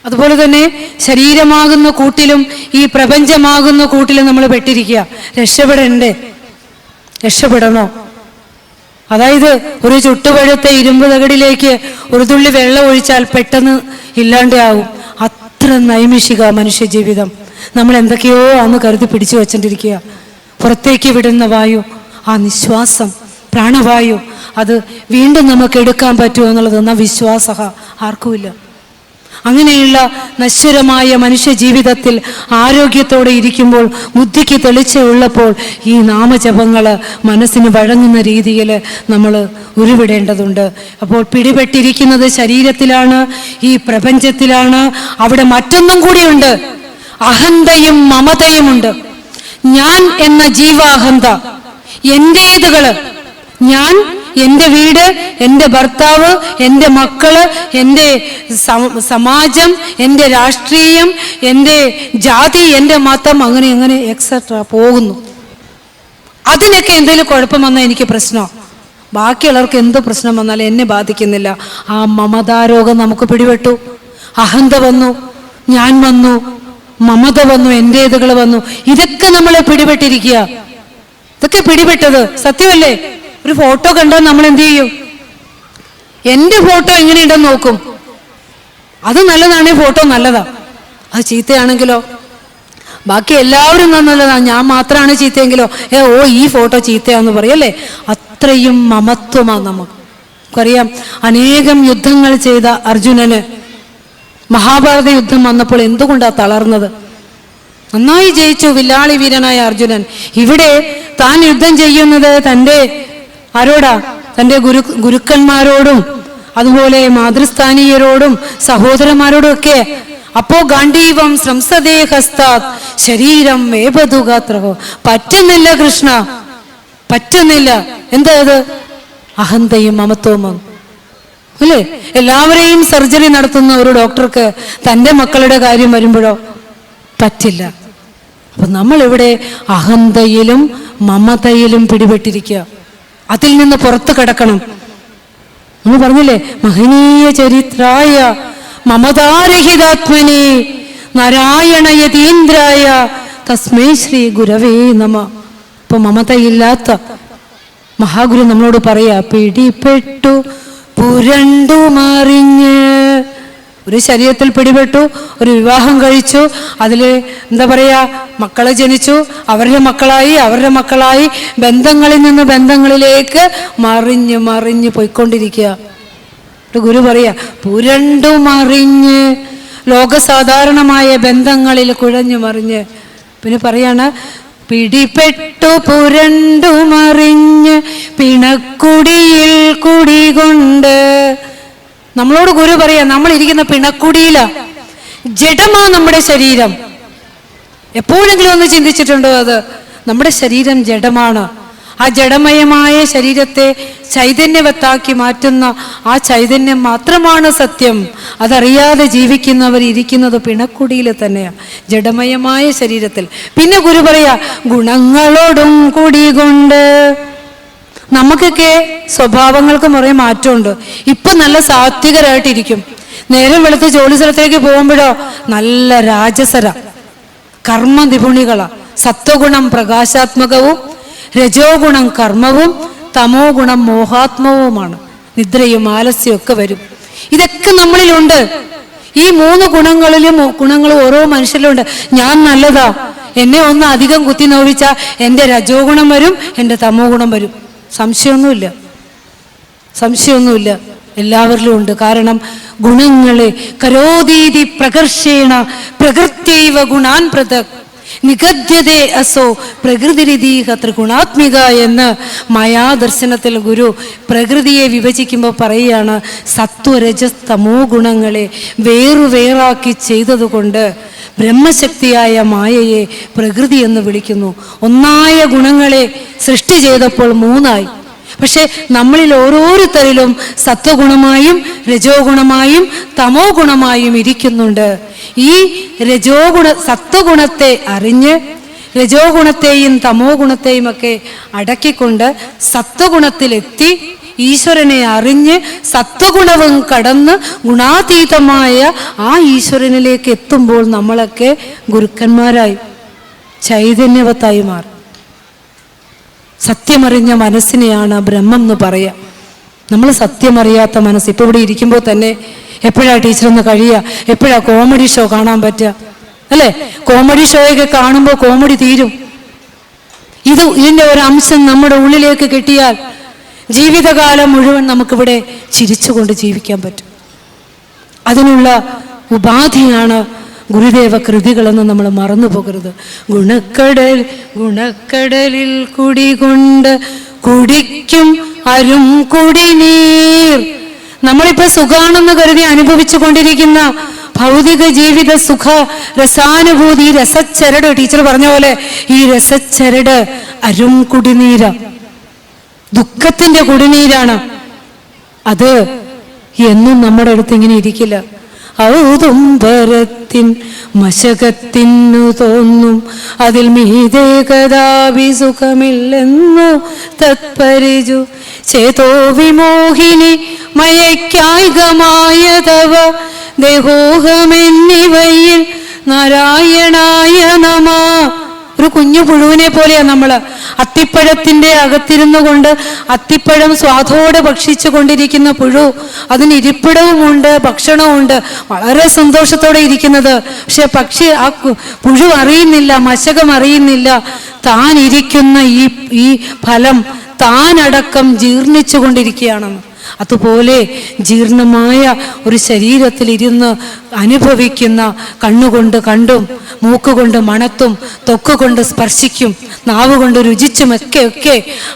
അതുപോലെ തന്നെ ശരീരമാകുന്ന കൂട്ടിലും ഈ പ്രപഞ്ചമാകുന്ന കൂട്ടിലും നമ്മൾ പെട്ടിരിക്കുക. രക്ഷപ്പെടണോ? അതായത് ഒരു ചുട്ടുപഴുത്ത ഇരുമ്പ് തകിടിലേക്ക് ഒരു തുള്ളി വെള്ളം ഒഴിച്ചാൽ പെട്ടെന്ന് ഇല്ലാണ്ടാവും. അത്ര നൈമിഷിക മനുഷ്യ ജീവിതം. നമ്മൾ എന്തൊക്കെയോ അന്ന് കരുതി പിടിച്ചു വച്ചിട്ടിരിക്കുക. പുറത്തേക്ക് വിടുന്ന വായു, ആ നിശ്വാസം, പ്രാണവായു, അത് വീണ്ടും നമുക്ക് എടുക്കാൻ പറ്റുമോ എന്നുള്ളത് എന്ന വിശ്വാസ ആർക്കുമില്ല. അങ്ങനെയുള്ള നശ്വരമായ മനുഷ്യ ജീവിതത്തിൽ ആരോഗ്യത്തോടെ ഇരിക്കുമ്പോൾ, ബുദ്ധിക്ക് തെളിച്ചുള്ളപ്പോൾ ഈ നാമജപങ്ങൾ മനസ്സിന് വഴങ്ങുന്ന രീതിയിൽ നമ്മൾ ഉരുവിടേണ്ടതുണ്ട്. അപ്പോൾ പിടിപെട്ടിരിക്കുന്നത് ശരീരത്തിലാണ്, ഈ പ്രപഞ്ചത്തിലാണ്. അവിടെ മറ്റൊന്നും കൂടിയുണ്ട്, അഹന്തയും മമതയുമുണ്ട്. ഞാൻ എന്ന ജീവാഹന്ത, എന്റേതുകള്, ഞാൻ, എൻ്റെ വീട്, എൻ്റെ ഭർത്താവ്, എൻ്റെ മക്കള്, എൻ്റെ സമാജം, എൻ്റെ രാഷ്ട്രീയം, എൻ്റെ ജാതി, എൻ്റെ മതം, അങ്ങനെ എക്സെട്ര പോകുന്നു. അതിനൊക്കെ എന്തെങ്കിലും കുഴപ്പം വന്നാൽ എനിക്ക് പ്രശ്നമോ? ബാക്കിയുള്ളവർക്ക് എന്ത് പ്രശ്നം വന്നാലും എന്നെ ബാധിക്കുന്നില്ല. ആ മമതാരോഗം നമുക്ക് പിടിപെട്ടു. അഹന്ത വന്നു, ഞാൻ വന്നു, മമത വന്നു, എൻ്റേതുകൾ വന്നു. ഇതൊക്കെ നമ്മളെ പിടിപെട്ടിരിക്കുക. ഇതൊക്കെ പിടിപെട്ടത് സത്യമല്ലേ? ഒരു ഫോട്ടോ കണ്ടാൽ നമ്മൾ എന്ത് ചെയ്യും? എന്റെ ഫോട്ടോ എങ്ങനെയുണ്ടെന്ന് നോക്കും. അത് നല്ലതാണെങ്കിൽ ഫോട്ടോ നല്ലതാ, അത് ചീത്തയാണെങ്കിലോ ബാക്കി എല്ലാവരും നല്ലതാ, ഞാൻ മാത്രമാണ് ചീത്തയെങ്കിലോ ഈ ഫോട്ടോ ചീത്തയാന്ന് പറയല്ലേ. അത്രയും മമത്വമാണ് നമുക്കറിയാം. അനേകം യുദ്ധങ്ങൾ ചെയ്ത അർജുനന് മഹാഭാരത യുദ്ധം വന്നപ്പോൾ എന്തുകൊണ്ടാ തളർന്നത്? നന്നായി ജയിച്ചു വില്ലാളി വീരനായ അർജുനൻ. ഇവിടെ താൻ യുദ്ധം ചെയ്യുന്നത് തൻ്റെ ആരോടാ? തൻ്റെ ഗുരുക്കന്മാരോടും അതുപോലെ മാതൃസ്ഥാനീയരോടും സഹോദരന്മാരോടും ഒക്കെ. അപ്പോ ഗാന്ധീവം ശ്രംസദേ ഹസ്താത് ശരീരം വേപതുഗാത്രഹോ. പറ്റുന്നില്ല കൃഷ്ണ, പറ്റുന്നില്ല. എന്താ അത്? അഹന്തയും മമത്വവും അല്ലേ? എല്ലാവരെയും സർജറി നടത്തുന്ന ഒരു ഡോക്ടർക്ക് തൻ്റെ മക്കളുടെ കാര്യം വരുമ്പോഴോ പറ്റില്ല. അപ്പൊ നമ്മളിവിടെ അഹന്തയിലും മമതയിലും പിടിപെട്ടിരിക്കുക. അതിൽ നിന്ന് പുറത്തു കിടക്കണം. നമ്മൾ പറഞ്ഞില്ലേ, മഹനീയ ചരിത്രായ മമതാരഹിതാത്മനി നാരായണ യതീന്ദ്രായ തസ്മൈ ശ്രീ ഗുരവേ നമ. ഇപ്പൊ മമതയില്ലാത്ത മഹാഗുരു നമ്മളോട് പറയാ, പിടിപ്പെട്ടു പുരണ്ടു മറിഞ്ഞ്. ഒരു ശരീരത്തിൽ പിടിപെട്ടു, ഒരു വിവാഹം കഴിച്ചു, അതിൽ എന്താ പറയാ, മക്കളെ ജനിച്ചു, അവരുടെ മക്കളായി ബന്ധങ്ങളിൽ നിന്ന് ബന്ധങ്ങളിലേക്ക് മറിഞ്ഞ് മറിഞ്ഞ് പോയിക്കൊണ്ടിരിക്കുക. ഗുരു പറയാ, പുരണ്ടു മറിഞ്ഞ്, ലോകസാധാരണമായ ബന്ധങ്ങളിൽ കുഴഞ്ഞു മറിഞ്ഞ്. പിന്നെ പറയാണ്, പിടിപ്പെട്ടു പുരണ്ടു മറിഞ്ഞ് പിണക്കുടിയിൽ കുടികൊണ്ട്. നമ്മളോട് ഗുരു പറയാ, നമ്മൾ ഇരിക്കുന്ന പിണക്കുടിയില, ജഡമാ നമ്മുടെ ശരീരം. എപ്പോഴെങ്കിലും ഒന്ന് ചിന്തിച്ചിട്ടുണ്ടോ? അത് നമ്മുടെ ശരീരം ജഡമാണ്. ആ ജഡമയമായ ശരീരത്തെ ചൈതന്യവത്താക്കി മാറ്റുന്ന ആ ചൈതന്യം മാത്രമാണ് സത്യം. അതറിയാതെ ജീവിക്കുന്നവർ ഇരിക്കുന്നത് പിണക്കുടിയിൽ തന്നെയാണ്, ജഡമയമായ ശരീരത്തിൽ. പിന്നെ ഗുരു പറയാ, ഗുണങ്ങളോടും കുടികൊണ്ട്. നമുക്കൊക്കെ സ്വഭാവങ്ങൾക്ക് കുറേ മാറ്റമുണ്ട്. ഇപ്പൊ നല്ല സാത്വികരായിട്ടിരിക്കും. നേരം വെളുത്ത് ജോലി സ്ഥലത്തേക്ക് പോകുമ്പോഴോ നല്ല രാജസര കർമ്മ നിപുണികളാ. സത്വഗുണം പ്രകാശാത്മകവും രജോ ഗുണം കർമ്മവും തമോ ഗുണം മോഹാത്മവുമാണ്. നിദ്രയും ആലസ്യവും ഒക്കെ വരും. ഇതൊക്കെ നമ്മളിലുണ്ട്. ഈ 3 ഗുണങ്ങൾ ഓരോ മനുഷ്യരിലുണ്ട്. ഞാൻ നല്ലതാ, എന്നെ ഒന്ന് അധികം കുത്തി നോവിച്ചാൽ എൻ്റെ രജോ ഗുണം വരും, എൻ്റെ തമോ ഗുണം വരും. സംശയമൊന്നുമില്ല, എല്ലാവരിലും ഉണ്ട്. കാരണം ഗുണങ്ങളെ കരോതീതി പ്രകർഷേണ പ്രകൃത്യൈവ ഗുണാൻ പൃഥക് നിഗദ്യതേ അസോ പ്രകൃതിരിതീഹ ത്രിഗുണാത്മിക എന്ന് മായാദർശനത്തിൽ ഗുരു പ്രകൃതിയെ വിഭജിക്കുമ്പോൾ പറയുകയാണ്, സത്വരജസ് തമോ ഗുണങ്ങളെ വേറാക്കി ചെയ്തതുകൊണ്ട് ബ്രഹ്മശക്തിയായ മായയെ പ്രകൃതി എന്ന് വിളിക്കുന്നു. ഒന്നായ ഗുണങ്ങളെ സൃഷ്ടി ചെയ്തപ്പോൾ 3ആയി. പക്ഷെ നമ്മളിൽ ഓരോരുത്തരിലും സത്വഗുണമായും രജോ ഗുണമായും തമോ ഗുണമായും ഇരിക്കുന്നുണ്ട്. ഈ സത്വഗുണത്തെ അറിഞ്ഞ് രജോ ഗുണത്തെയും തമോ ഗുണത്തെയും ഒക്കെ അടക്കിക്കൊണ്ട് സത്വഗുണത്തിലെത്തി ഈശ്വരനെ അറിഞ്ഞ് സത്വഗുണവും കടന്ന് ഗുണാതീതമായ ആ ഈശ്വരനിലേക്ക് എത്തുമ്പോൾ നമ്മളൊക്കെ ഗുരുക്കന്മാരായി ചൈതന്യവത്തായി മാറും. സത്യമറിഞ്ഞ മനസ്സിനെയാണ് ബ്രഹ്മം എന്ന് പറയുക. നമ്മൾ സത്യമറിയാത്ത മനസ്സ്. ഇപ്പോൾ ഇവിടെ ഇരിക്കുമ്പോൾ തന്നെ എപ്പോഴാണ് ടീച്ചറൊന്ന് കഴിയുക, എപ്പോഴാണ് കോമഡി ഷോ കാണാൻ പറ്റുക അല്ലേ? കോമഡി ഷോയൊക്കെ കാണുമ്പോൾ കോമഡി തീരും. ഇതിൻ്റെ ഒരു അംശം നമ്മുടെ ഉള്ളിലേക്ക് കിട്ടിയാൽ ജീവിതകാലം മുഴുവൻ നമുക്കിവിടെ ചിരിച്ചുകൊണ്ട് ജീവിക്കാൻ പറ്റും. അതിനുള്ള ഉപാധിയാണ് ഗുരുദേവ കൃതികളെന്ന് നമ്മൾ മറന്നു പോകരുത്. ഗുണക്കടലിൽ കുടികൊണ്ട് കുടിക്കും അരും കുടിനീർ. നമ്മളിപ്പോ സുഖാണെന്ന് കരുതി അനുഭവിച്ചു കൊണ്ടിരിക്കുന്ന ഭൗതിക ജീവിത സുഖ രസാനുഭൂതി, രസച്ചരട്, ടീച്ചർ പറഞ്ഞ പോലെ ഈ രസച്ചരട് അരും കുടിനീര, ദുഃഖത്തിന്റെ കുടിനീരാണ്. അത് എന്നും നമ്മുടെ അടുത്ത് ഇങ്ങനെ ഇരിക്കില്ല. ഔദുംബരത്തിൻ മശകത്തിനു തോന്നും അതിൽ മീതേ കഥാപി സുഖമില്ലെന്നു തത്പരിജു ചേതോ വിമോഹിനി മയക്കായികമായതവ ദേഹോഹമെന്നിവയിൽ നാരായണായ നമ. ഒരു കുഞ്ഞു പുഴുവിനെ പോലെയാണ് നമ്മൾ. അത്തിപ്പഴത്തിൻ്റെ അകത്തിരുന്നു കൊണ്ട് അത്തിപ്പഴം സ്വാദോടെ ഭക്ഷിച്ചു കൊണ്ടിരിക്കുന്ന പുഴു, അതിന് ഇരിപ്പിടവുമുണ്ട്, ഭക്ഷണവുമുണ്ട്, വളരെ സന്തോഷത്തോടെ ഇരിക്കുന്നത്. പക്ഷെ പക്ഷി ആ പുഴു അറിയുന്നില്ല, മശകം അറിയുന്നില്ല, താൻ ഇരിക്കുന്ന ഈ ഫലം താനടക്കം ജീർണിച്ചു കൊണ്ടിരിക്കുകയാണെന്ന്. അതുപോലെ ജീർണമായ ഒരു ശരീരത്തിൽ ഇരുന്ന് അനുഭവിക്കുന്ന, കണ്ണുകൊണ്ട് കണ്ടും മൂക്കുകൊണ്ട് മണത്തും ത്വക്കുകൊണ്ട് സ്പർശിക്കും നാവുകൊണ്ട് രുചിച്ചുമൊക്കെ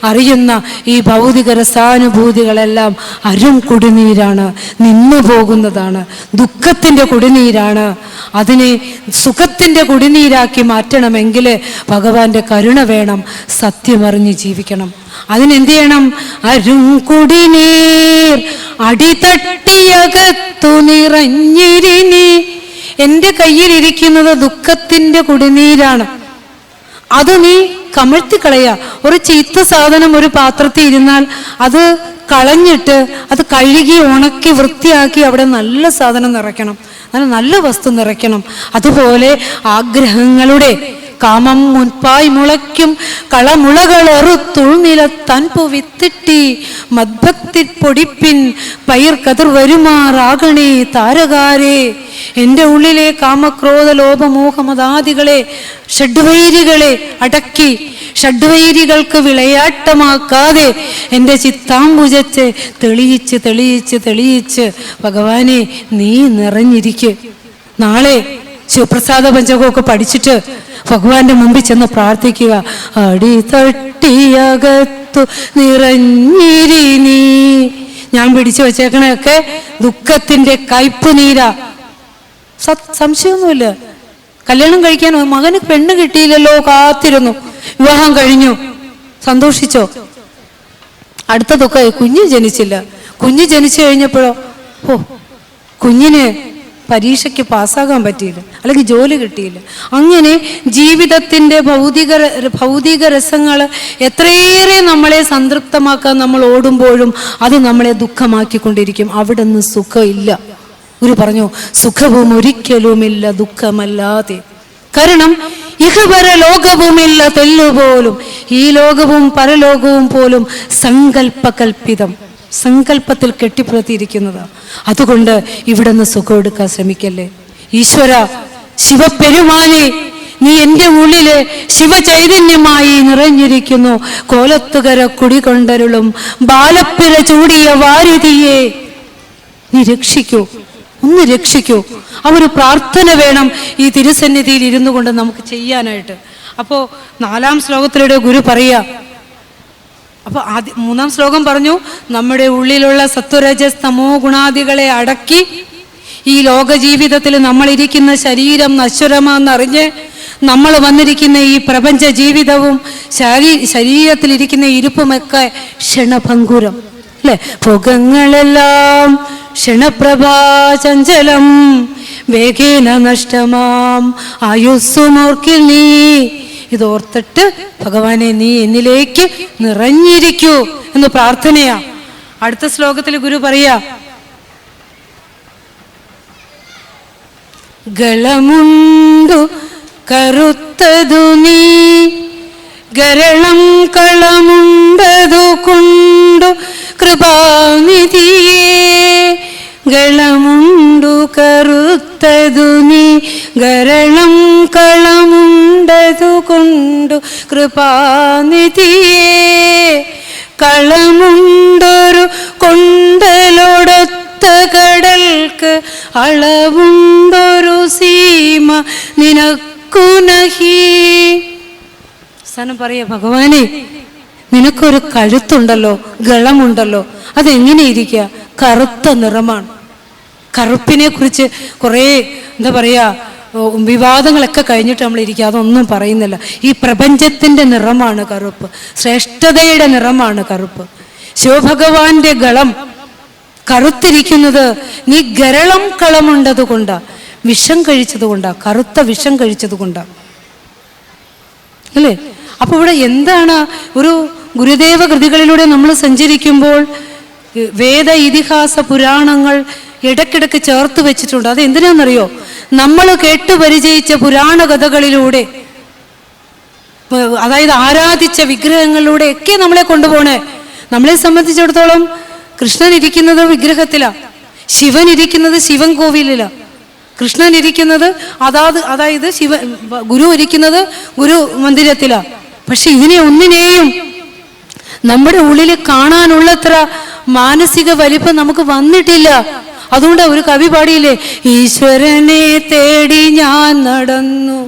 അറിയുന്ന ഈ ഭൗതിക രസാനുഭൂതികളെല്ലാം അരും കുടിനീരാണ്, നിന്നു പോകുന്നതാണ്, ദുഃഖത്തിൻ്റെ കുടിനീരാണ്. അതിനെ സുഖത്തിൻ്റെ കുടിനീരാക്കി മാറ്റണമെങ്കിൽ ഭഗവാന്റെ കരുണ വേണം, സത്യമറിഞ്ഞ് ജീവിക്കണം. അതിനെന്ത് ചെയ്യണം? അരും കുടിനീർ അടിതട്ടിയകത്തു നിറഞ്ഞിരിനി. എൻ്റെ കയ്യിലിരിക്കുന്നത് ദുഃഖത്തിൻ്റെ കുടിനീരാണ്, അത് നീ കമഴ്ത്തിക്കളയ. ഒരു ചീത്ത സാധനം ഒരു പാത്രത്തിൽ ഇരുന്നാൽ അത് കളഞ്ഞിട്ട് അത് കഴുകി ഉണക്കി വൃത്തിയാക്കി അവിടെ നല്ല സാധനം നിറയ്ക്കണം, നല്ല വസ്തു നിറയ്ക്കണം. അതുപോലെ ആഗ്രഹങ്ങളുടെ കാമം മുൻപായി മുളയ്ക്കും കളമുളകളെറുത്തുൾനിലത്തൻപു വിത്തിട്ടി മദ്ഭക്തി പൊടിപ്പിൻ പയിർ കതിർ വരുമാറാകണേ താരകാരേ. എൻ്റെ ഉള്ളിലെ കാമക്രോധ ലോഭമോഹമതാദികളെ ഷഡ്വൈരികളെ അടക്കി, ഷഡ്വൈരികൾക്ക് വിളയാട്ടമാക്കാതെ എൻ്റെ ചിത്താംബുജത്തെ തെളിയിച്ച് തെളിയിച്ച് തെളിയിച്ച് ഭഗവാനെ നീ നിറഞ്ഞിരിക്ക്. നാളെ ശിവപ്രസാദ പഞ്ചകമൊക്കെ പഠിച്ചിട്ട് ഭഗവാന്റെ മുമ്പിൽ ചെന്ന് പ്രാർത്ഥിക്കുക. അടിതട്ടിയകത്തു നിറഞ്ഞിരിനി. ഞാൻ പിടിച്ചു വച്ചേക്കണൊക്കെ ദുഃഖത്തിന്റെ കയ്പ് നീരാ, സംശയമൊന്നുമില്ല. കല്യാണം കഴിക്കാൻ മകന് പെണ്ണ് കിട്ടിയില്ലല്ലോ, കാത്തിരുന്നു, വിവാഹം കഴിഞ്ഞു, സന്തോഷിച്ചോ? അടുത്ത ദുഃഖം, കുഞ്ഞ് ജനിച്ചില്ല. കുഞ്ഞ് ജനിച്ചു കഴിഞ്ഞപ്പോഴോ കുഞ്ഞിന് പരീക്ഷയ്ക്ക് പാസ്സാകാൻ പറ്റിയില്ല, അല്ലെങ്കിൽ ജോലി കിട്ടിയില്ല. അങ്ങനെ ജീവിതത്തിൻ്റെ ഭൗതിക രസങ്ങൾ എത്രയേറെ നമ്മളെ സംതൃപ്തമാക്കാൻ നമ്മൾ ഓടുമ്പോഴും അത് നമ്മളെ ദുഃഖമാക്കിക്കൊണ്ടിരിക്കും. അവിടെ നിന്ന് സുഖമില്ല. ഗുരു പറഞ്ഞു, സുഖവും ഒരിക്കലുമില്ല ദുഃഖമല്ലാതെ. കാരണം ഇഹപര ലോകവുമില്ല തെല്ലുപോലും, ഈ ലോകവും പരലോകവും പോലും സങ്കല്പകൽപ്പിതം, സങ്കല്പത്തിൽ കെട്ടിപ്പുറത്തിയിരിക്കുന്നതാണ്. അതുകൊണ്ട് ഇവിടെ നിന്ന് സുഖം എടുക്കാൻ ശ്രമിക്കല്ലേ. ഈശ്വര, ശിവപെരുമാനെ, നീ എൻ്റെ ഉള്ളില് ശിവചൈതന്യമായി നിറഞ്ഞിരിക്കുന്നു. കോലത്തുകര കുടികൊണ്ടരുളും ബാലപ്പിര ചൂടിയ വാരുതിയെ നീ രക്ഷിക്കൂ, ഒന്ന് രക്ഷിക്കൂ. ആ ഒരു പ്രാർത്ഥന വേണം ഈ തിരുസന്നിധിയിൽ ഇരുന്നു കൊണ്ട് നമുക്ക് ചെയ്യാനായിട്ട്. അപ്പോൾ 4-ാം ശ്ലോകത്തിലൂടെ ഗുരു പറയുക. അപ്പൊ 3-ാം ശ്ലോകം പറഞ്ഞു, നമ്മുടെ ഉള്ളിലുള്ള സത്വരജസ് തമോ ഗുണാദികളെ അടക്കി ഈ ലോക ജീവിതത്തിൽ നമ്മളിരിക്കുന്ന ശരീരം നശ്വരമാണെന്നറിഞ്ഞ് നമ്മൾ വന്നിരിക്കുന്ന ഈ പ്രപഞ്ച ജീവിതവും ശരീരത്തിലിരിക്കുന്ന ഇരിപ്പുമൊക്കെ ക്ഷണഭങ്കുരം അല്ലെ. ഭോഗങ്ങളെല്ലാം ക്ഷണപ്രഭാചഞ്ചലം വേഗേന നഷ്ടമാം ആയുസ്സുമോർക്കിൽ നീ. ഇതോർത്തിട്ട് ഭഗവാനെ നീ എന്നിലേക്ക് നിറഞ്ഞിരിക്കൂ എന്ന് പ്രാർത്ഥനയാ. അടുത്ത ശ്ലോകത്തിൽ ഗുരു പറയാ, ഗളമുണ്ടു കറുത്തതു നീ ഗരളം കളമുണ്ടതു കൊണ്ടു കൃപാനിധിയേ. ഗളമുണ്ടു കറുത്തതു നീ ഗരളം കളമുണ്ടതു കൊണ്ടു കൃപാനിധിയേ. കളമുണ്ടൊരു കൊണ്ടലൊടൊത്ത കടൽക്ക് അളവുണ്ടൊരു സീമ നിനക്കു നഹി. അവസാനം പറയാ, ഭഗവാനെ നിനക്കൊരു കഴുത്തുണ്ടല്ലോ, ഗളമുണ്ടല്ലോ, അതെങ്ങനെ ഇരിക്കുക? കറുത്ത നിറമാണ്. കറുപ്പിനെ കുറിച്ച് കുറേ എന്താ പറയാ വിവാദങ്ങളൊക്കെ കഴിഞ്ഞിട്ട് നമ്മൾ ഇരിക്കുക, അതൊന്നും പറയുന്നില്ല. ഈ പ്രപഞ്ചത്തിന്റെ നിറമാണ് കറുപ്പ്, ശ്രേഷ്ഠതയുടെ നിറമാണ് കറുപ്പ്. ശിവഭഗവാന്റെ ഗളം കറുത്തിരിക്കുന്നത് നീ ഗരളം കളമുണ്ടത് കൊണ്ടാ, വിഷം കഴിച്ചത് കൊണ്ടാ, കറുത്ത വിഷം കഴിച്ചത് കൊണ്ടാ അല്ലേ. അപ്പൊ ഇവിടെ എന്താണ്? ഒരു ഗുരുദേവ കൃതികളിലൂടെ നമ്മൾ സഞ്ചരിക്കുമ്പോൾ വേദ ഇതിഹാസ പുരാണങ്ങൾ ഇടയ്ക്കിടയ്ക്ക് ചേർത്ത് വെച്ചിട്ടുണ്ട്. അത് എന്തിനാണെന്നറിയോ? നമ്മൾ കേട്ടു പരിചയിച്ച പുരാണ കഥകളിലൂടെ അതായത് ആരാധിച്ച വിഗ്രഹങ്ങളിലൂടെയൊക്കെ നമ്മളെ കൊണ്ടുപോണേ. നമ്മളെ സംബന്ധിച്ചിടത്തോളം കൃഷ്ണൻ ഇരിക്കുന്നത് വിഗ്രഹത്തിലാണ്, ശിവൻ ഇരിക്കുന്നത് ശിവൻ കോവിലിലാണ്, കൃഷ്ണൻ ഇരിക്കുന്നത് അതായത് ഗുരു ഇരിക്കുന്നത് ഗുരു മന്ദിരത്തിലാണ്. പക്ഷെ ഇതിനെ ഒന്നിനെയും നമ്മുടെ ഉള്ളിൽ കാണാനുള്ളത്ര മാനസിക വലിപ്പം നമുക്ക് വന്നിട്ടില്ല. അതുകൊണ്ട് ഒരു കവി പാടിയില്ലേ, ഈശ്വരനെ തേടി ഞാൻ നടന്നു,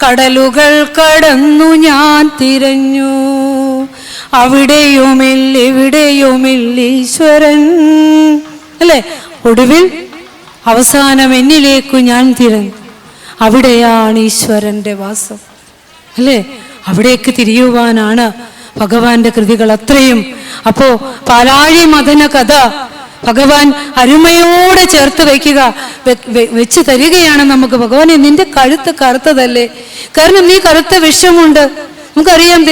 കടലുകൾ കടന്നു ഞാൻ തിരഞ്ഞു, അവിടെയുമില്ല ഈശ്വരൻ, അല്ലേ? ഒടുവിൽ അവസാനം എന്നിലേക്കു ഞാൻ തിരഞ്ഞു, അവിടെയാണ് ഈശ്വരന്റെ വാസം, അല്ലേ? അവിടേക്ക് തിരിയുവാനാണ് ഭഗവാന്റെ കൃതികൾ അത്രയും. അപ്പോ പാലാഴി മദന കഥ ഭഗവാൻ അരുമയോടെ ചേർത്ത് വെച്ച് തരികയാണ് നമുക്ക്. ഭഗവാനെ, നിന്റെ കഴുത്ത് കറുത്തതല്ലേ? കാരണം നീ കറുത്ത വിഷമുണ്ട്. നമുക്കറിയാം,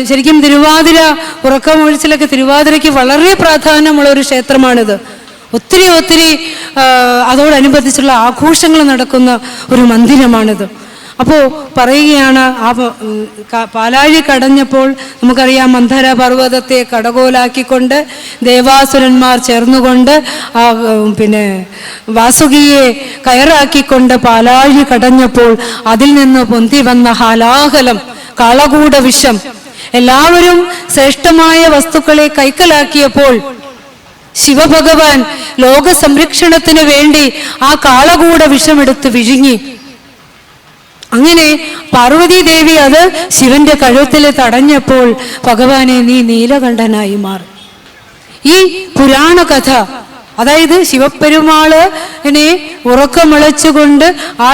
ശരിക്കും തിരുവാതിര ഉറക്കമൊഴിച്ചിലൊക്കെ തിരുവാതിരയ്ക്ക് വളരെ പ്രാധാന്യമുള്ള ഒരു ക്ഷേത്രമാണിത്. ഒത്തിരി അതോടനുബന്ധിച്ചുള്ള ആഘോഷങ്ങൾ നടക്കുന്ന ഒരു മന്ദിരമാണിത്. അപ്പോൾ പറയുകയാണ്, ആ പാലാഴി കടഞ്ഞപ്പോൾ നമുക്കറിയാം, മന്ധര പർവ്വതത്തെ കടകോലാക്കിക്കൊണ്ട് ദേവാസുരന്മാർ ചേർന്നുകൊണ്ട് വാസുകിയെ കയറാക്കിക്കൊണ്ട് പാലാഴി കടഞ്ഞപ്പോൾ അതിൽ നിന്ന് പൊന്തി വന്ന ഹാലാഹലം, കാളകൂട വിഷം, എല്ലാവരും ശ്രേഷ്ഠമായ വസ്തുക്കളെ കൈക്കലാക്കിയപ്പോൾ ശിവഭഗവാൻ ലോക സംരക്ഷണത്തിന് വേണ്ടി ആ കാളകൂട വിഷമെടുത്ത് വിഴുങ്ങി. അങ്ങനെ പാർവതി ദേവി അത് ശിവന്റെ കഴുത്തിൽ തടഞ്ഞപ്പോൾ ഭഗവാനെ നീ നീലകണ്ഠനായി മാറി. ഈ പുരാണ കഥ, അതായത് ശിവപെരുമാളിനെ ഉറക്കമിളച്ചുകൊണ്ട് ആ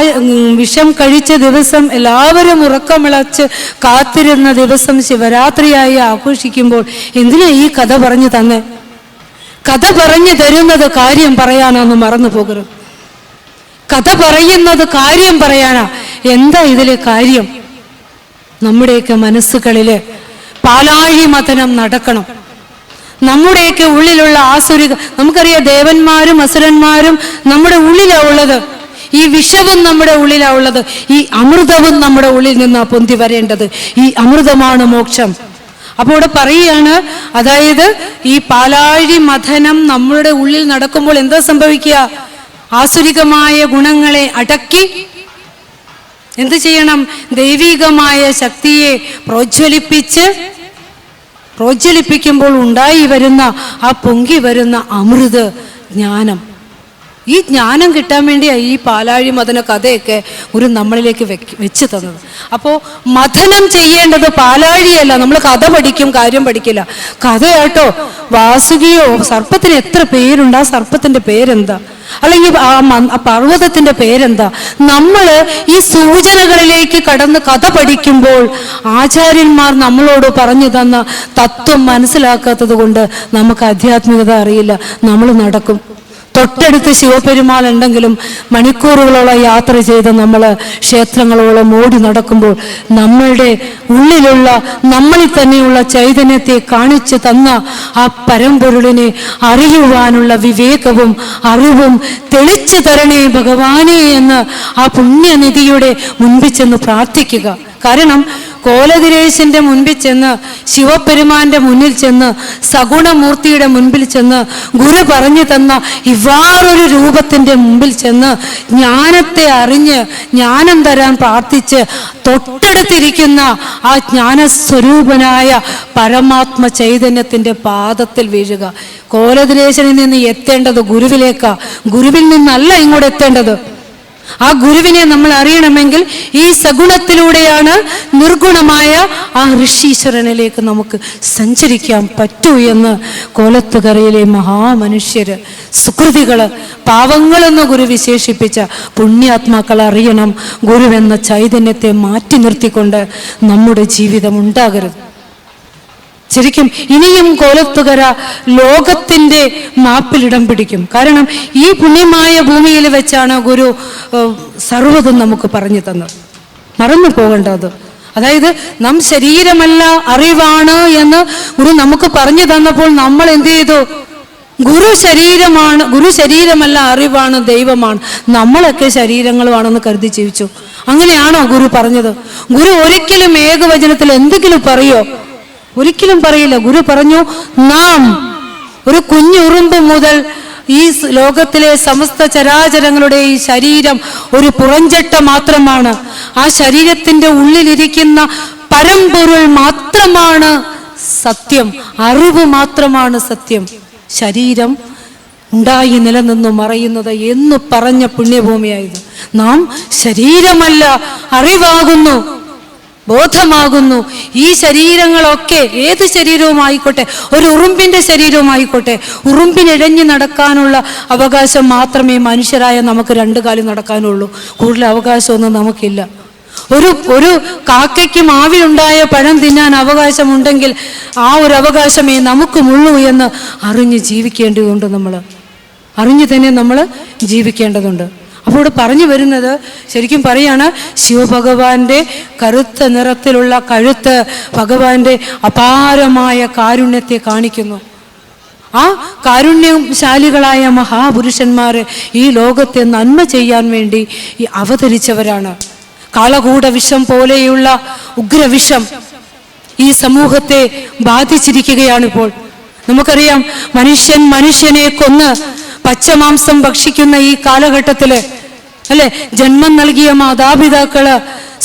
വിഷം കഴിച്ച ദിവസം എല്ലാവരും ഉറക്കമിളച്ച് കാത്തിരുന്ന ദിവസം ശിവരാത്രിയായി ആഘോഷിക്കുമ്പോൾ എന്തിനാ ഈ കഥ പറഞ്ഞു തന്നെ? കഥ പറഞ്ഞു തരുന്നത് കാര്യം പറയാനാന്ന് മറന്നു പോകരുത്. കഥ പറയുന്നത് കാര്യം പറയാനാ. എന്താ ഇതിലെ കാര്യം? നമ്മുടെയൊക്കെ മനസ്സുകളില് പാലാഴി മഥനം നടക്കണം. നമ്മുടെയൊക്കെ ഉള്ളിലുള്ള നമുക്കറിയാം, ദേവന്മാരും അസുരന്മാരും നമ്മുടെ ഉള്ളിലാ ഉള്ളത്. ഈ വിഷവും നമ്മുടെ ഉള്ളിലാ ഉള്ളത്. ഈ അമൃതവും നമ്മുടെ ഉള്ളിൽ നിന്നാ പൊന്തി വരേണ്ടത്. ഈ അമൃതമാണ് മോക്ഷം. അപ്പോൾ ഇവിടെ പറയുകയാണ്, അതായത് ഈ പാലാഴി മഥനം നമ്മളുടെ ഉള്ളിൽ നടക്കുമ്പോൾ എന്താ സംഭവിക്കുക? ആസുരികമായ ഗുണങ്ങളെ അടക്കി എന്ത് ചെയ്യണം? ദൈവികമായ ശക്തിയെ പ്രോജ്വലിപ്പിക്കുമ്പോൾ ഉണ്ടായി വരുന്ന ആ പൊങ്കി വരുന്ന അമൃത ജ്ഞാനം. ഈ ജ്ഞാനം കിട്ടാൻ വേണ്ടിയാണ് ഈ പാലാഴി മഥന കഥയൊക്കെ ഒരു നമ്മളിലേക്ക് വെച്ച് തന്നത്. അപ്പോൾ മഥനം ചെയ്യേണ്ടത് പാലാഴിയല്ല. നമ്മൾ കഥ പഠിക്കും, കാര്യം പഠിക്കില്ല. കഥയാട്ടോ. വാസുകിയോ സർപ്പത്തിന് എത്ര പേരുണ്ട്? ആ സർപ്പത്തിന്റെ പേരെന്താ? അല്ലെങ്കിൽ ആ പർവ്വതത്തിന്റെ പേരെന്താ? നമ്മൾ ഈ സൂചനകളിലേക്ക് കടന്ന് കഥ പഠിക്കുമ്പോൾ ആചാര്യന്മാർ നമ്മളോട് പറഞ്ഞു തന്ന തത്വം മനസ്സിലാക്കാത്തത് കൊണ്ട് നമുക്ക് ആധ്യാത്മികത അറിയില്ല. നമ്മൾ നടക്കും. തൊട്ടടുത്ത് ശിവപെരുമാൾ ഉണ്ടെങ്കിലും മണിക്കൂറുകളോളം യാത്ര ചെയ്ത് നമ്മൾ ക്ഷേത്രങ്ങളോളം ഓടി നടക്കുമ്പോൾ നമ്മളുടെ ഉള്ളിലുള്ള നമ്മളിൽ തന്നെയുള്ള ചൈതന്യത്തെ കാണിച്ചു തന്ന ആ പരമ്പൊരുളിനെ അറിയുവാനുള്ള വിവേകവും അറിവും തെളിച്ചു തരണേ ഭഗവാനെ എന്ന് ആ പുണ്യനിധിയുടെ മുൻപിൽ ചെന്ന് പ്രാർത്ഥിക്കുക. കാരണം കോലദിരേശന്റെ മുൻപിൽ ചെന്ന്, ശിവപെരുമാന്റെ മുന്നിൽ ചെന്ന്, സഗുണമൂർത്തിയുടെ മുൻപിൽ ചെന്ന്, ഗുരു പറഞ്ഞു തന്ന ഇവാറൊരു രൂപത്തിന്റെ മുമ്പിൽ ചെന്ന് ജ്ഞാനത്തെ അറിഞ്ഞ് ജ്ഞാനം തരാൻ പ്രാർത്ഥിച്ച് തൊട്ടടുത്തിരിക്കുന്ന ആ ജ്ഞാനസ്വരൂപനായ പരമാത്മ ചൈതന്യത്തിന്റെ പാദത്തിൽ വീഴുക. കോലദിരേശനിൽ നിന്ന് എത്തേണ്ടത് ഗുരുവിലേക്കാ, ഗുരുവിൽ നിന്നല്ല ഇങ്ങോട്ട് എത്തേണ്ടത്. ആ ഗുരുവിനെ നമ്മൾ അറിയണമെങ്കിൽ ഈ സഗുണത്തിലൂടെയാണ് നിർഗുണമായ ആ ഋഷീശ്വരനിലേക്ക് നമുക്ക് സഞ്ചരിക്കാൻ പറ്റൂ എന്ന് കോലത്തുകരയിലെ മഹാമനുഷ്യര്, സുകൃതികള്, പാവങ്ങളെന്ന് ഗുരു വിശേഷിപ്പിച്ച പുണ്യാത്മാക്കൾ അറിയണം. ഗുരുവെന്ന ചൈതന്യത്തെ മാറ്റി നിർത്തിക്കൊണ്ട് നമ്മുടെ ജീവിതം ഉണ്ടാകരുത്. ശരിക്കും ഇനിയും കോലത്തുകര ലോകത്തിന്റെ മാപ്പിൽ ഇടം പിടിക്കും. കാരണം ഈ പുണ്യമായ ഭൂമിയിൽ വെച്ചാണ് ഗുരു സർവ്വതും നമുക്ക് പറഞ്ഞു തന്നത്. മറന്നു പോകേണ്ടത്. അതായത് നാം ശരീരമല്ല അറിവാണ് എന്ന് ഗുരു നമുക്ക് പറഞ്ഞു തന്നപ്പോൾ നമ്മൾ എന്ത് ചെയ്തു? ഗുരു ശരീരമല്ല അറിവാണ്, ദൈവമാണ്, നമ്മളൊക്കെ ശരീരങ്ങളുമാണെന്ന് കരുതി ജീവിച്ചു. അങ്ങനെയാണോ ഗുരു പറഞ്ഞത്? ഗുരു ഒരിക്കലും ഏകവചനത്തിൽ എന്തെങ്കിലും പറയോ? ഒരിക്കലും പറയില്ല. ഗുരു പറഞ്ഞു, നാം ഒരു കുഞ്ഞുറുമ്പ് മുതൽ ഈ ലോകത്തിലെ സമസ്ത ചരാചരങ്ങളുടെ ഈ ശരീരം ഒരു പുറംചട്ട മാത്രമാണ്. ആ ശരീരത്തിന്റെ ഉള്ളിലിരിക്കുന്ന പരമ്പൊരുൾ മാത്രമാണ് സത്യം, അറിവ് മാത്രമാണ് സത്യം. ശരീരം ഉണ്ടായി നിലനിന്നു മറയുന്നത് എന്ന് പറഞ്ഞ പുണ്യഭൂമിയായത്. നാം ശരീരമല്ല, അറിവാകുന്നു, ബോധമാകുന്നു. ഈ ശരീരങ്ങളൊക്കെ ഏത് ശരീരവും ആയിക്കോട്ടെ, ഒരു ഉറുമ്പിന്റെ ശരീരവും ആയിക്കോട്ടെ, ഉറുമ്പിനിഴഞ്ഞു നടക്കാനുള്ള അവകാശം മാത്രമേ മനുഷ്യരായ നമുക്ക് 2 കാലിൽ നടക്കാനുള്ളൂ. കൂടുതൽ അവകാശമൊന്നും നമുക്കില്ല. ഒരു കാക്കയ്ക്ക് മാവിലുണ്ടായ പഴം തിന്നാൻ അവകാശമുണ്ടെങ്കിൽ ആ ഒരു അവകാശമേ നമുക്കുമുള്ളൂ എന്ന് അറിഞ്ഞ് ജീവിക്കേണ്ടതുണ്ട്. അറിഞ്ഞു തന്നെ നമ്മൾ ജീവിക്കേണ്ടതുണ്ട്. അപ്പോൾ ഇവിടെ പറഞ്ഞു വരുന്നത്, ശരിക്കും പറയാണ്, ശിവഭഗവാന്റെ കറുത്ത നിറത്തിലുള്ള കഴുത്ത് ഭഗവാന്റെ അപാരമായ കാരുണ്യത്തെ കാണിക്കുന്നു. ആ കാരുണ്യശാലികളായ മഹാപുരുഷന്മാർ ഈ ലോകത്തെ നന്മ ചെയ്യാൻ വേണ്ടി അവതരിച്ചവരാണ്. കാളകൂട വിഷം പോലെയുള്ള ഉഗ്രവിഷം ഈ സമൂഹത്തെ ബാധിച്ചിരിക്കുകയാണിപ്പോൾ. നമുക്കറിയാം, മനുഷ്യനെ കൊന്ന് പച്ചമാംസം ഭക്ഷിക്കുന്ന ഈ കാലഘട്ടത്തില് അല്ലെ, ജന്മം നൽകിയ മാതാപിതാക്കള്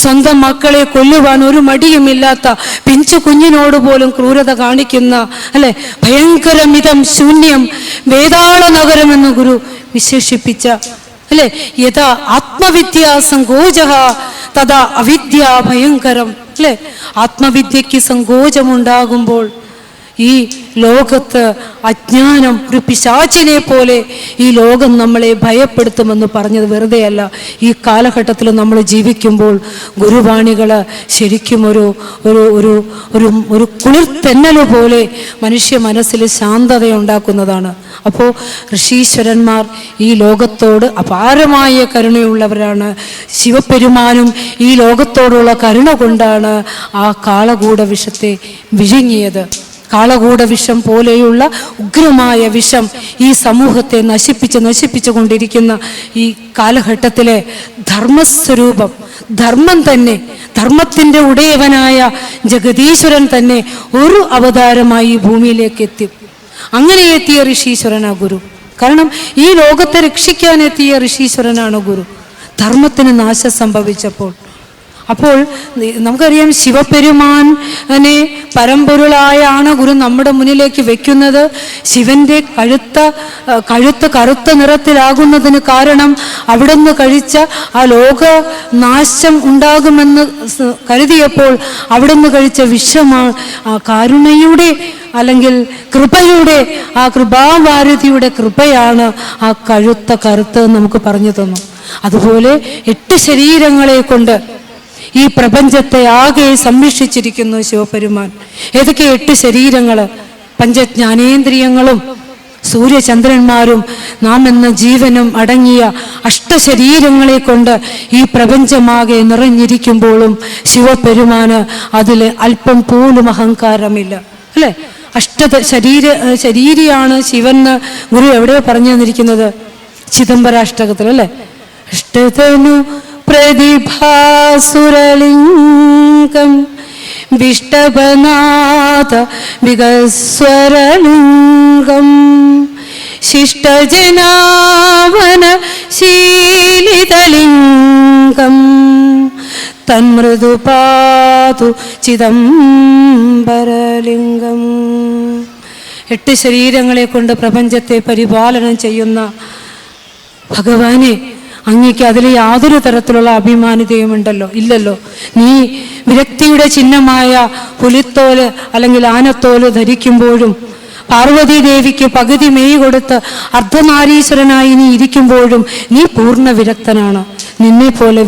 സ്വന്തം മക്കളെ കൊല്ലുവാൻ ഒരു മടിയുമില്ലാത്ത പിഞ്ചു കുഞ്ഞിനോട് പോലും ക്രൂരത കാണിക്കുന്ന അല്ലെ, ഭയങ്കരമിതം ശൂന്യം വേതാള നഗരമെന്ന് ഗുരു വിശേഷിപ്പിച്ച അല്ലെ, യഥാ ആത്മവിദ്യാ സങ്കോചഃ തഥാ അവിദ്യാ ഭയങ്കരം അല്ലെ. ആത്മവിദ്യക്ക് സങ്കോചമുണ്ടാകുമ്പോൾ ഈ ലോകത്ത് അജ്ഞാനം ഒരു പിശാചിനെ പോലെ ഈ ലോകം നമ്മളെ ഭയപ്പെടുത്തുമെന്ന് പറഞ്ഞത് വെറുതെയല്ല. ഈ കാലഘട്ടത്തിൽ നമ്മൾ ജീവിക്കുമ്പോൾ ഗുരുവാണികൾ ശരിക്കും ഒരു ഒരു ഒരു ഒരു ഒരു കുളിർത്തെന്നൽ പോലെ മനുഷ്യ മനസ്സിൽ ശാന്തതയുണ്ടാക്കുന്നതാണ്. അപ്പോൾ ഋഷീശ്വരന്മാർ ഈ ലോകത്തോട് അപാരമായ കരുണയുള്ളവരാണ്. ശിവപെരുമാനും ഈ ലോകത്തോടുള്ള കരുണ കൊണ്ടാണ് ആ കാളകൂട വിഷത്തെ വിഴുങ്ങിയത്. കാളകൂട വിഷം പോലെയുള്ള ഉഗ്രമായ വിഷം ഈ സമൂഹത്തെ നശിപ്പിച്ചു കൊണ്ടിരിക്കുന്ന ഈ കാലഘട്ടത്തിലെ ധർമ്മസ്വരൂപം, ധർമ്മം തന്നെ, ധർമ്മത്തിൻ്റെ ഉടയവനായ ജഗദീശ്വരൻ തന്നെ ഒരു അവതാരമായി ഭൂമിയിലേക്ക് എത്തി. അങ്ങനെ എത്തിയ ഋഷീശ്വരനാ ഗുരു. കാരണം ഈ ലോകത്തെ രക്ഷിക്കാനെത്തിയ ഋഷീശ്വരനാണ് ഗുരു. ധർമ്മത്തിന് നാശം സംഭവിച്ചപ്പോൾ, അപ്പോൾ നമുക്കറിയാം, ശിവപെരുമാനെ പരമ്പൊരുളായാണ് ഗുരു നമ്മുടെ മുന്നിലേക്ക് വെക്കുന്നത്. ശിവന്റെ കഴുത്ത് കറുത്ത നിറത്തിലാകുന്നതിന് കാരണം അവിടുന്ന് കഴിച്ച ആ ലോക നാശം ഉണ്ടാകുമെന്ന് കരുതിയപ്പോൾ അവിടുന്ന് കഴിച്ച വിഷമാണ്. ആ കാരുണയുടെ അല്ലെങ്കിൽ കൃപയുടെ, ആ കൃപാവാരിധിയുടെ കൃപയാണ് ആ കറുത്ത് നമുക്ക് പറഞ്ഞു തന്നു. അതുപോലെ 8 ശരീരങ്ങളെ കൊണ്ട് ഈ പ്രപഞ്ചത്തെ ആകെ സംരക്ഷിച്ചിരിക്കുന്നു ശിവപെരുമാൻ. ഏതൊക്കെ 8 ശരീരങ്ങൾ? പഞ്ചജ്ഞാനേന്ദ്രിയങ്ങളും സൂര്യചന്ദ്രന്മാരും നാം എന്ന ജീവനും അടങ്ങിയ 8 ശരീരങ്ങളെ കൊണ്ട് ഈ പ്രപഞ്ചമാകെ നിറഞ്ഞിരിക്കുമ്പോഴും ശിവപെരുമാന് അതിൽ അല്പം പോലും അഹങ്കാരമില്ല അല്ലെ. 8 ശരീരിയാണ് ശിവൻ. ഗുരു എവിടെയോ പറഞ്ഞു തന്നിരിക്കുന്നത്? ചിദംബരാഷ്ടകത്തിൽ അല്ലെ. അഷ്ടതനു പ്രതിഭാസുരലിംഗം വിഷ്ടപനാഥ വികസ്വരലിംഗം ശിഷ്ടജനാവന ശീലിതലിംഗം തന്മൃദുപാതു ചിദംബരലിംഗം. 8 ശരീരങ്ങളെ കൊണ്ട് പ്രപഞ്ചത്തെ പരിപാലനം ചെയ്യുന്ന ഭഗവാനെ, അങ്ങേക്ക് അതിൽ യാതൊരു തരത്തിലുള്ള അഭിമാനിതയുമുണ്ടല്ലോ? ഇല്ലല്ലോ. നീ വിരക്തിയുടെ ചിഹ്നമായ പുലിത്തോല് അല്ലെങ്കിൽ ആനത്തോല് ധരിക്കുമ്പോഴും പാർവതി ദേവിക്ക് പകുതി മെയ് കൊടുത്ത് അർദ്ധനാരീശ്വരനായി നീ ഇരിക്കുമ്പോഴും നീ പൂർണ്ണ വിരക്തനാണ്. നിന്നെ പോലെ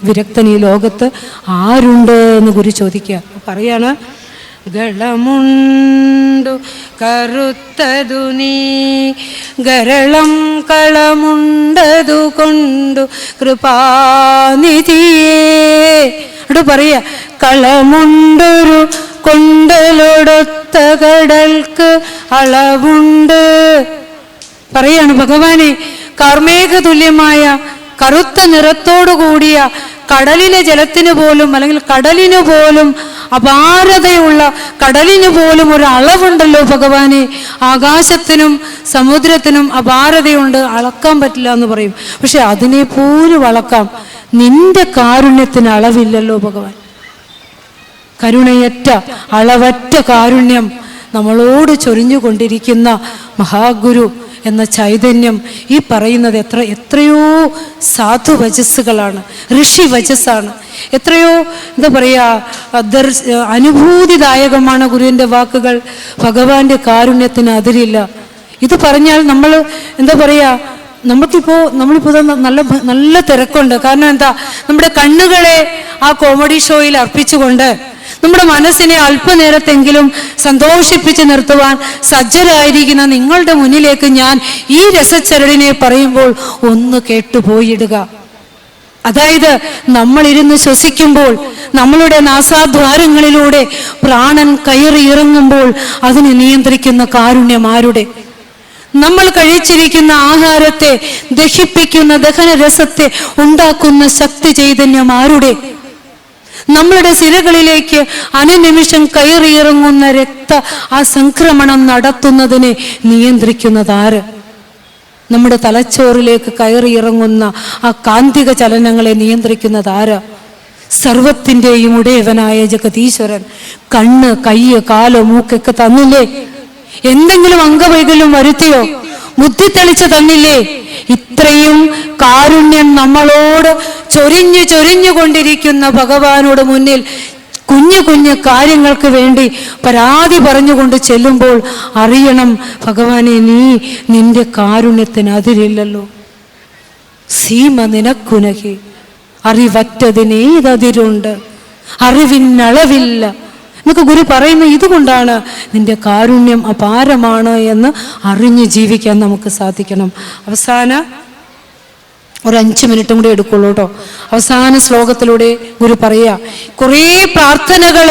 വിരക്തൻ ഈ ലോകത്ത് ആരുണ്ട് എന്ന് ഗുരു ചോദിക്കുക. പറയാണ്, ഗളമുണ്ടു കറുത്തതു നീ ഗരളം കളമുണ്ടതു കൊണ്ടു കൃപാനിധിയേ. അവിടെ പറയാ, കളമുണ്ടൊരു കൊണ്ടലൊടൊത്ത കടൽക്ക് അളവുണ്ട്. പറയാണ് ഭഗവാനെ, കാർമേഘ തുല്യമായ കറുത്ത നിറത്തോടു കൂടിയ കടലിലെ ജലത്തിന് പോലും, അല്ലെങ്കിൽ കടലിന് പോലും അപാരതയുള്ള, കടലിന് പോലും ഒരു അളവുണ്ടല്ലോ ഭഗവാനെ. ആകാശത്തിനും സമുദ്രത്തിനും അപാരതയുണ്ട്, അളക്കാൻ പറ്റില്ല എന്ന് പറയും. പക്ഷെ അതിനെ പോലും അളക്കാം. നിന്റെ കാരുണ്യത്തിന് അളവില്ലല്ലോ ഭഗവാൻ. കരുണയറ്റ അളവറ്റ കാരുണ്യം നമ്മളോട് ചൊരിഞ്ഞുകൊണ്ടിരിക്കുന്ന മഹാഗുരു എന്ന ചൈതന്യം ഈ പറയുന്നത് എത്രയോ സാധു വചസ്സുകളാണ്, ഋഷി വചസ്സാണ്. എത്രയോ എന്താ പറയുക, അനുഭൂതിദായകമാണ് ഗുരുവിൻ്റെ വാക്കുകൾ. ഭഗവാന്റെ കാരുണ്യത്തിന് അതിരില്ല. ഇത് പറഞ്ഞാൽ നമ്മൾ എന്താ പറയുക, നമ്മളിപ്പോൾ നല്ല തിരക്കുണ്ട്. കാരണം എന്താ, നമ്മുടെ കണ്ണുകളെ ആ കോമഡി ഷോയിൽ അർപ്പിച്ചുകൊണ്ട് നമ്മുടെ മനസ്സിനെ അല്പനേരത്തെങ്കിലും സന്തോഷിപ്പിച്ച് നിർത്തുവാൻ സജ്ജരായിരിക്കുന്ന നിങ്ങളുടെ മുന്നിലേക്ക് ഞാൻ ഈ രസച്ചരടിനെ പറയുമ്പോൾ ഒന്ന് കേട്ടുപോയിടുക. അതായത് നമ്മളിരുന്ന് ശ്വസിക്കുമ്പോൾ, നമ്മളുടെ നാസാദ്വാരങ്ങളിലൂടെ പ്രാണൻ കയറി ഇറങ്ങുമ്പോൾ അതിനെ നിയന്ത്രിക്കുന്ന കാരുണ്യം ആരുടെ? നമ്മൾ കഴിച്ചിരിക്കുന്ന ആഹാരത്തെ ദഹിപ്പിക്കുന്ന ദഹനരസത്തെ ഉണ്ടാക്കുന്ന ശക്തി ചൈതന്യം ആരുടെ? നമ്മളുടെ സിരകളിലേക്ക് അനുനിമിഷം കയറിയിറങ്ങുന്ന ആ സംക്രമണം നടത്തുന്നതിനെ നിയന്ത്രിക്കുന്നതാര്? നമ്മുടെ തലച്ചോറിലേക്ക് കയറിയിറങ്ങുന്ന ആ കാന്തിക ചലനങ്ങളെ നിയന്ത്രിക്കുന്നതാര്? സർവത്തിൻ്റെയും ഉടയവനായ ജഗതീശ്വരൻ. കണ്ണ്, കയ്യ്, കാല്, മൂക്കൊക്കെ തന്നില്ലേ? എന്തെങ്കിലും അംഗവൈകല്യം വരുത്തിയോ? ബുദ്ധി തെളിച്ച് തന്നില്ലേ? ഇത്രയും കാരുണ്യം നമ്മളോട് ചൊരിഞ്ഞുകൊണ്ടിരിക്കുന്ന ഭഗവാനോട് മുന്നിൽ കുഞ്ഞു കുഞ്ഞു കാര്യങ്ങൾക്ക് വേണ്ടി പരാതി പറഞ്ഞുകൊണ്ട് ചെല്ലുമ്പോൾ അറിയണം, ഭഗവാനെ നിന്റെ കാരുണ്യത്തിന് അതിരില്ലല്ലോ. സീമ നിനക്കുനകി അറിവറ്റതിനേതതിരുണ്ട്, അറിവിനളവില്ല എന്നൊക്കെ ഗുരു പറയുന്ന ഇതുകൊണ്ടാണ്. നിന്റെ കാരുണ്യം അപാരമാണ് എന്ന് അറിഞ്ഞ് ജീവിക്കാൻ നമുക്ക് സാധിക്കണം. അവസാന ഒരു 5 മിനിറ്റും കൂടി എടുക്കുള്ളൂ കേട്ടോ. അവസാന ശ്ലോകത്തിലൂടെ ഗുരു പറയുക, കുറേ പ്രാർത്ഥനകൾ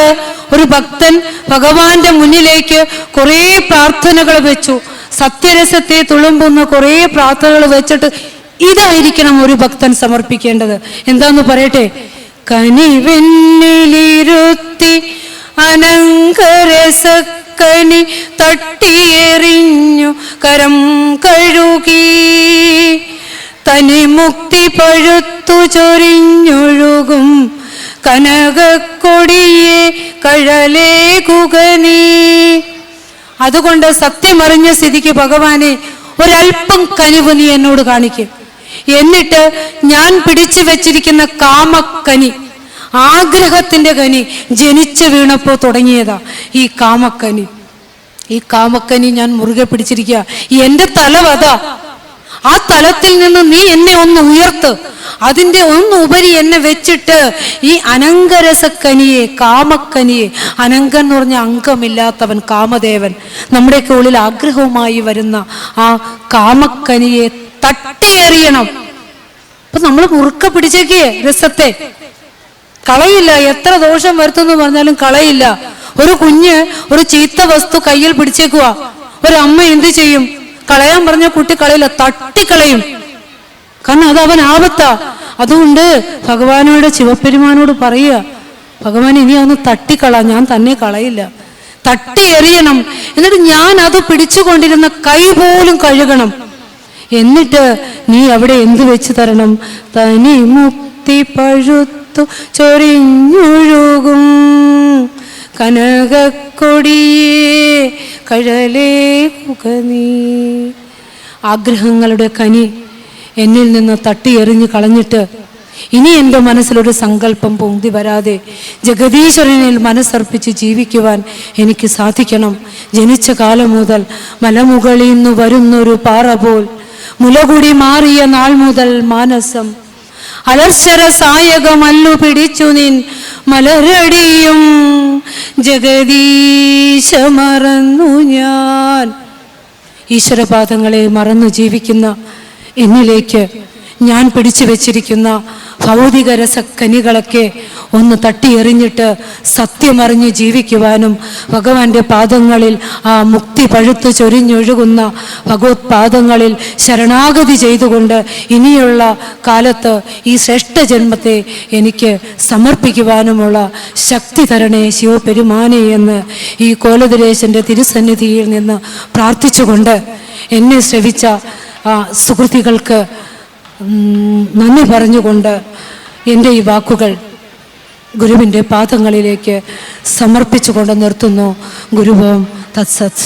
ഒരു ഭക്തൻ ഭഗവാന്റെ മുന്നിലേക്ക് കുറേ പ്രാർത്ഥനകൾ വെച്ചു. സത്യരസത്തെ തുളുമ്പുന്ന കുറേ പ്രാർത്ഥനകൾ വെച്ചിട്ട് ഇതായിരിക്കണം ഒരു ഭക്തൻ സമർപ്പിക്കേണ്ടത്. എന്താന്ന് പറയട്ടെ? കനിവെന്നിലിരുത്തി അനങ്കരസക്കനി തട്ടിയെറിഞ്ഞു കരം കഴുകി, തനിമുക്തി പഴുത്തു ചൊരിഞ്ഞൊഴുകും കനകക്കൊടിയെ കഴലേകുക നീ. അതുകൊണ്ട് സത്യമറിഞ്ഞ സ്ഥിതിക്ക് ഭഗവാനെ ഒരൽപ്പം കനിവ് നീ എന്നോട് കാണിക്കും. എന്നിട്ട് ഞാൻ പിടിച്ചു വെച്ചിരിക്കുന്ന കാമക്കനി, ആഗ്രഹത്തിന്റെ കനി ജനിച്ചു വീണപ്പോ തുടങ്ങിയതാ ഈ കാമക്കനി. ഈ കാമക്കനി ഞാൻ മുറുകെ പിടിച്ചിരിക്കുക. എന്റെ തലവതാ. ആ തലത്തിൽ നിന്ന് നീ എന്നെ ഒന്ന് ഉയർത്ത്. അതിൻ്റെ ഒന്നുപരി എന്നെ വെച്ചിട്ട് ഈ അനങ്കരസക്കനിയെ, കാമക്കനിയെ, അനങ്കൻ എന്ന് പറഞ്ഞ അംഗമില്ലാത്തവൻ, കാമദേവൻ, നമ്മുടെയൊക്കെ ഉള്ളിൽ ആഗ്രഹവുമായി വരുന്ന ആ കാമക്കനിയെ തട്ടിയെറിയണം. അപ്പൊ നമ്മൾ മുറുക്ക പിടിച്ചേക്കേ രസത്തെ കളയില്ല. എത്ര ദോഷം വരുത്തുന്നു പറഞ്ഞാലും കളയില്ല. ഒരു കുഞ്ഞ് ഒരു ചീത്ത വസ്തു കയ്യിൽ പിടിച്ചേക്കുക, ഒരമ്മ എന്ത് ചെയ്യും? കളയാൻ പറഞ്ഞ കുട്ടി കളയില്ല, തട്ടിക്കളയും. കാരണം അത് അവൻ ആപത്താ. അതുകൊണ്ട് ഭഗവാനോട്, ശിവപെരുമാനോട് പറയുക, ഭഗവാൻ ഇനി ഒന്ന് തട്ടിക്കള, ഞാൻ തന്നെ കളയില്ല, തട്ടി എറിയണം. എന്നിട്ട് ഞാൻ അത് പിടിച്ചുകൊണ്ടിരുന്ന കൈ പോലും കഴുകണം. എന്നിട്ട് നീ അവിടെ എന്ത് വെച്ച് തരണം? തനി മുക്തി പഴുത്തു ചൊരിഞ്ഞൊഴുകും കനകക്കൊടിയേ കഴലേകുക നീ. ആഗ്രഹങ്ങളുടെ കനി എന്നിൽ നിന്ന് തട്ടിയെറിഞ്ഞ് കളഞ്ഞിട്ട് ഇനി എൻ്റെ മനസ്സിലൊരു സങ്കല്പം പൊന്തി വരാതെ ജഗദീശ്വരനിൽ മനസ്സർപ്പിച്ച് ജീവിക്കുവാൻ എനിക്ക് സാധിക്കണം. ജനിച്ച കാലം മുതൽ മലമുകളിൽ നിന്ന് വരുന്നൊരു പാറ പോൽ മുലകുടി മാറിയ നാൾ മുതൽ മാനസം അലർശര സായകമല്ലു പിടിച്ചു നിൻ മലരടിയും ജഗദീശ മറന്നു ഞാൻ. ഈശ്വരപാദങ്ങളെ മറന്നു ജീവിക്കുന്ന എന്നിലേക്ക് ഞാൻ പിടിച്ചു വെച്ചിരിക്കുന്ന ഭൗതിക രസക്കനികളൊക്കെ ഒന്ന് തട്ടിയെറിഞ്ഞിട്ട് സത്യമറിഞ്ഞ് ജീവിക്കുവാനും ഭഗവാന്റെ പാദങ്ങളിൽ ആ മുക്തി പഴുത്ത് ചൊരിഞ്ഞൊഴുകുന്ന ഭഗവത് പാദങ്ങളിൽ ശരണാഗതി ചെയ്തുകൊണ്ട് ഇനിയുള്ള കാലത്ത് ഈ ശ്രേഷ്ഠ ജന്മത്തെ എനിക്ക് സമർപ്പിക്കുവാനുമുള്ള ശക്തി തരണേ ശിവപെരുമാനെ എന്ന് ഈ കോലദിരേശൻ്റെ തിരുസന്നിധിയിൽ നിന്ന് പ്രാർത്ഥിച്ചുകൊണ്ട് എന്നെ ശ്രവിച്ച സുഹൃത്തുക്കൾക്ക് നന്ദി പറഞ്ഞുകൊണ്ട് എൻ്റെ ഈ വാക്കുകൾ ഗുരുവിൻ്റെ പാദങ്ങളിലേക്ക് സമർപ്പിച്ചുകൊണ്ട് നിർത്തുന്നു. ഗുരുവോം തത്സത്.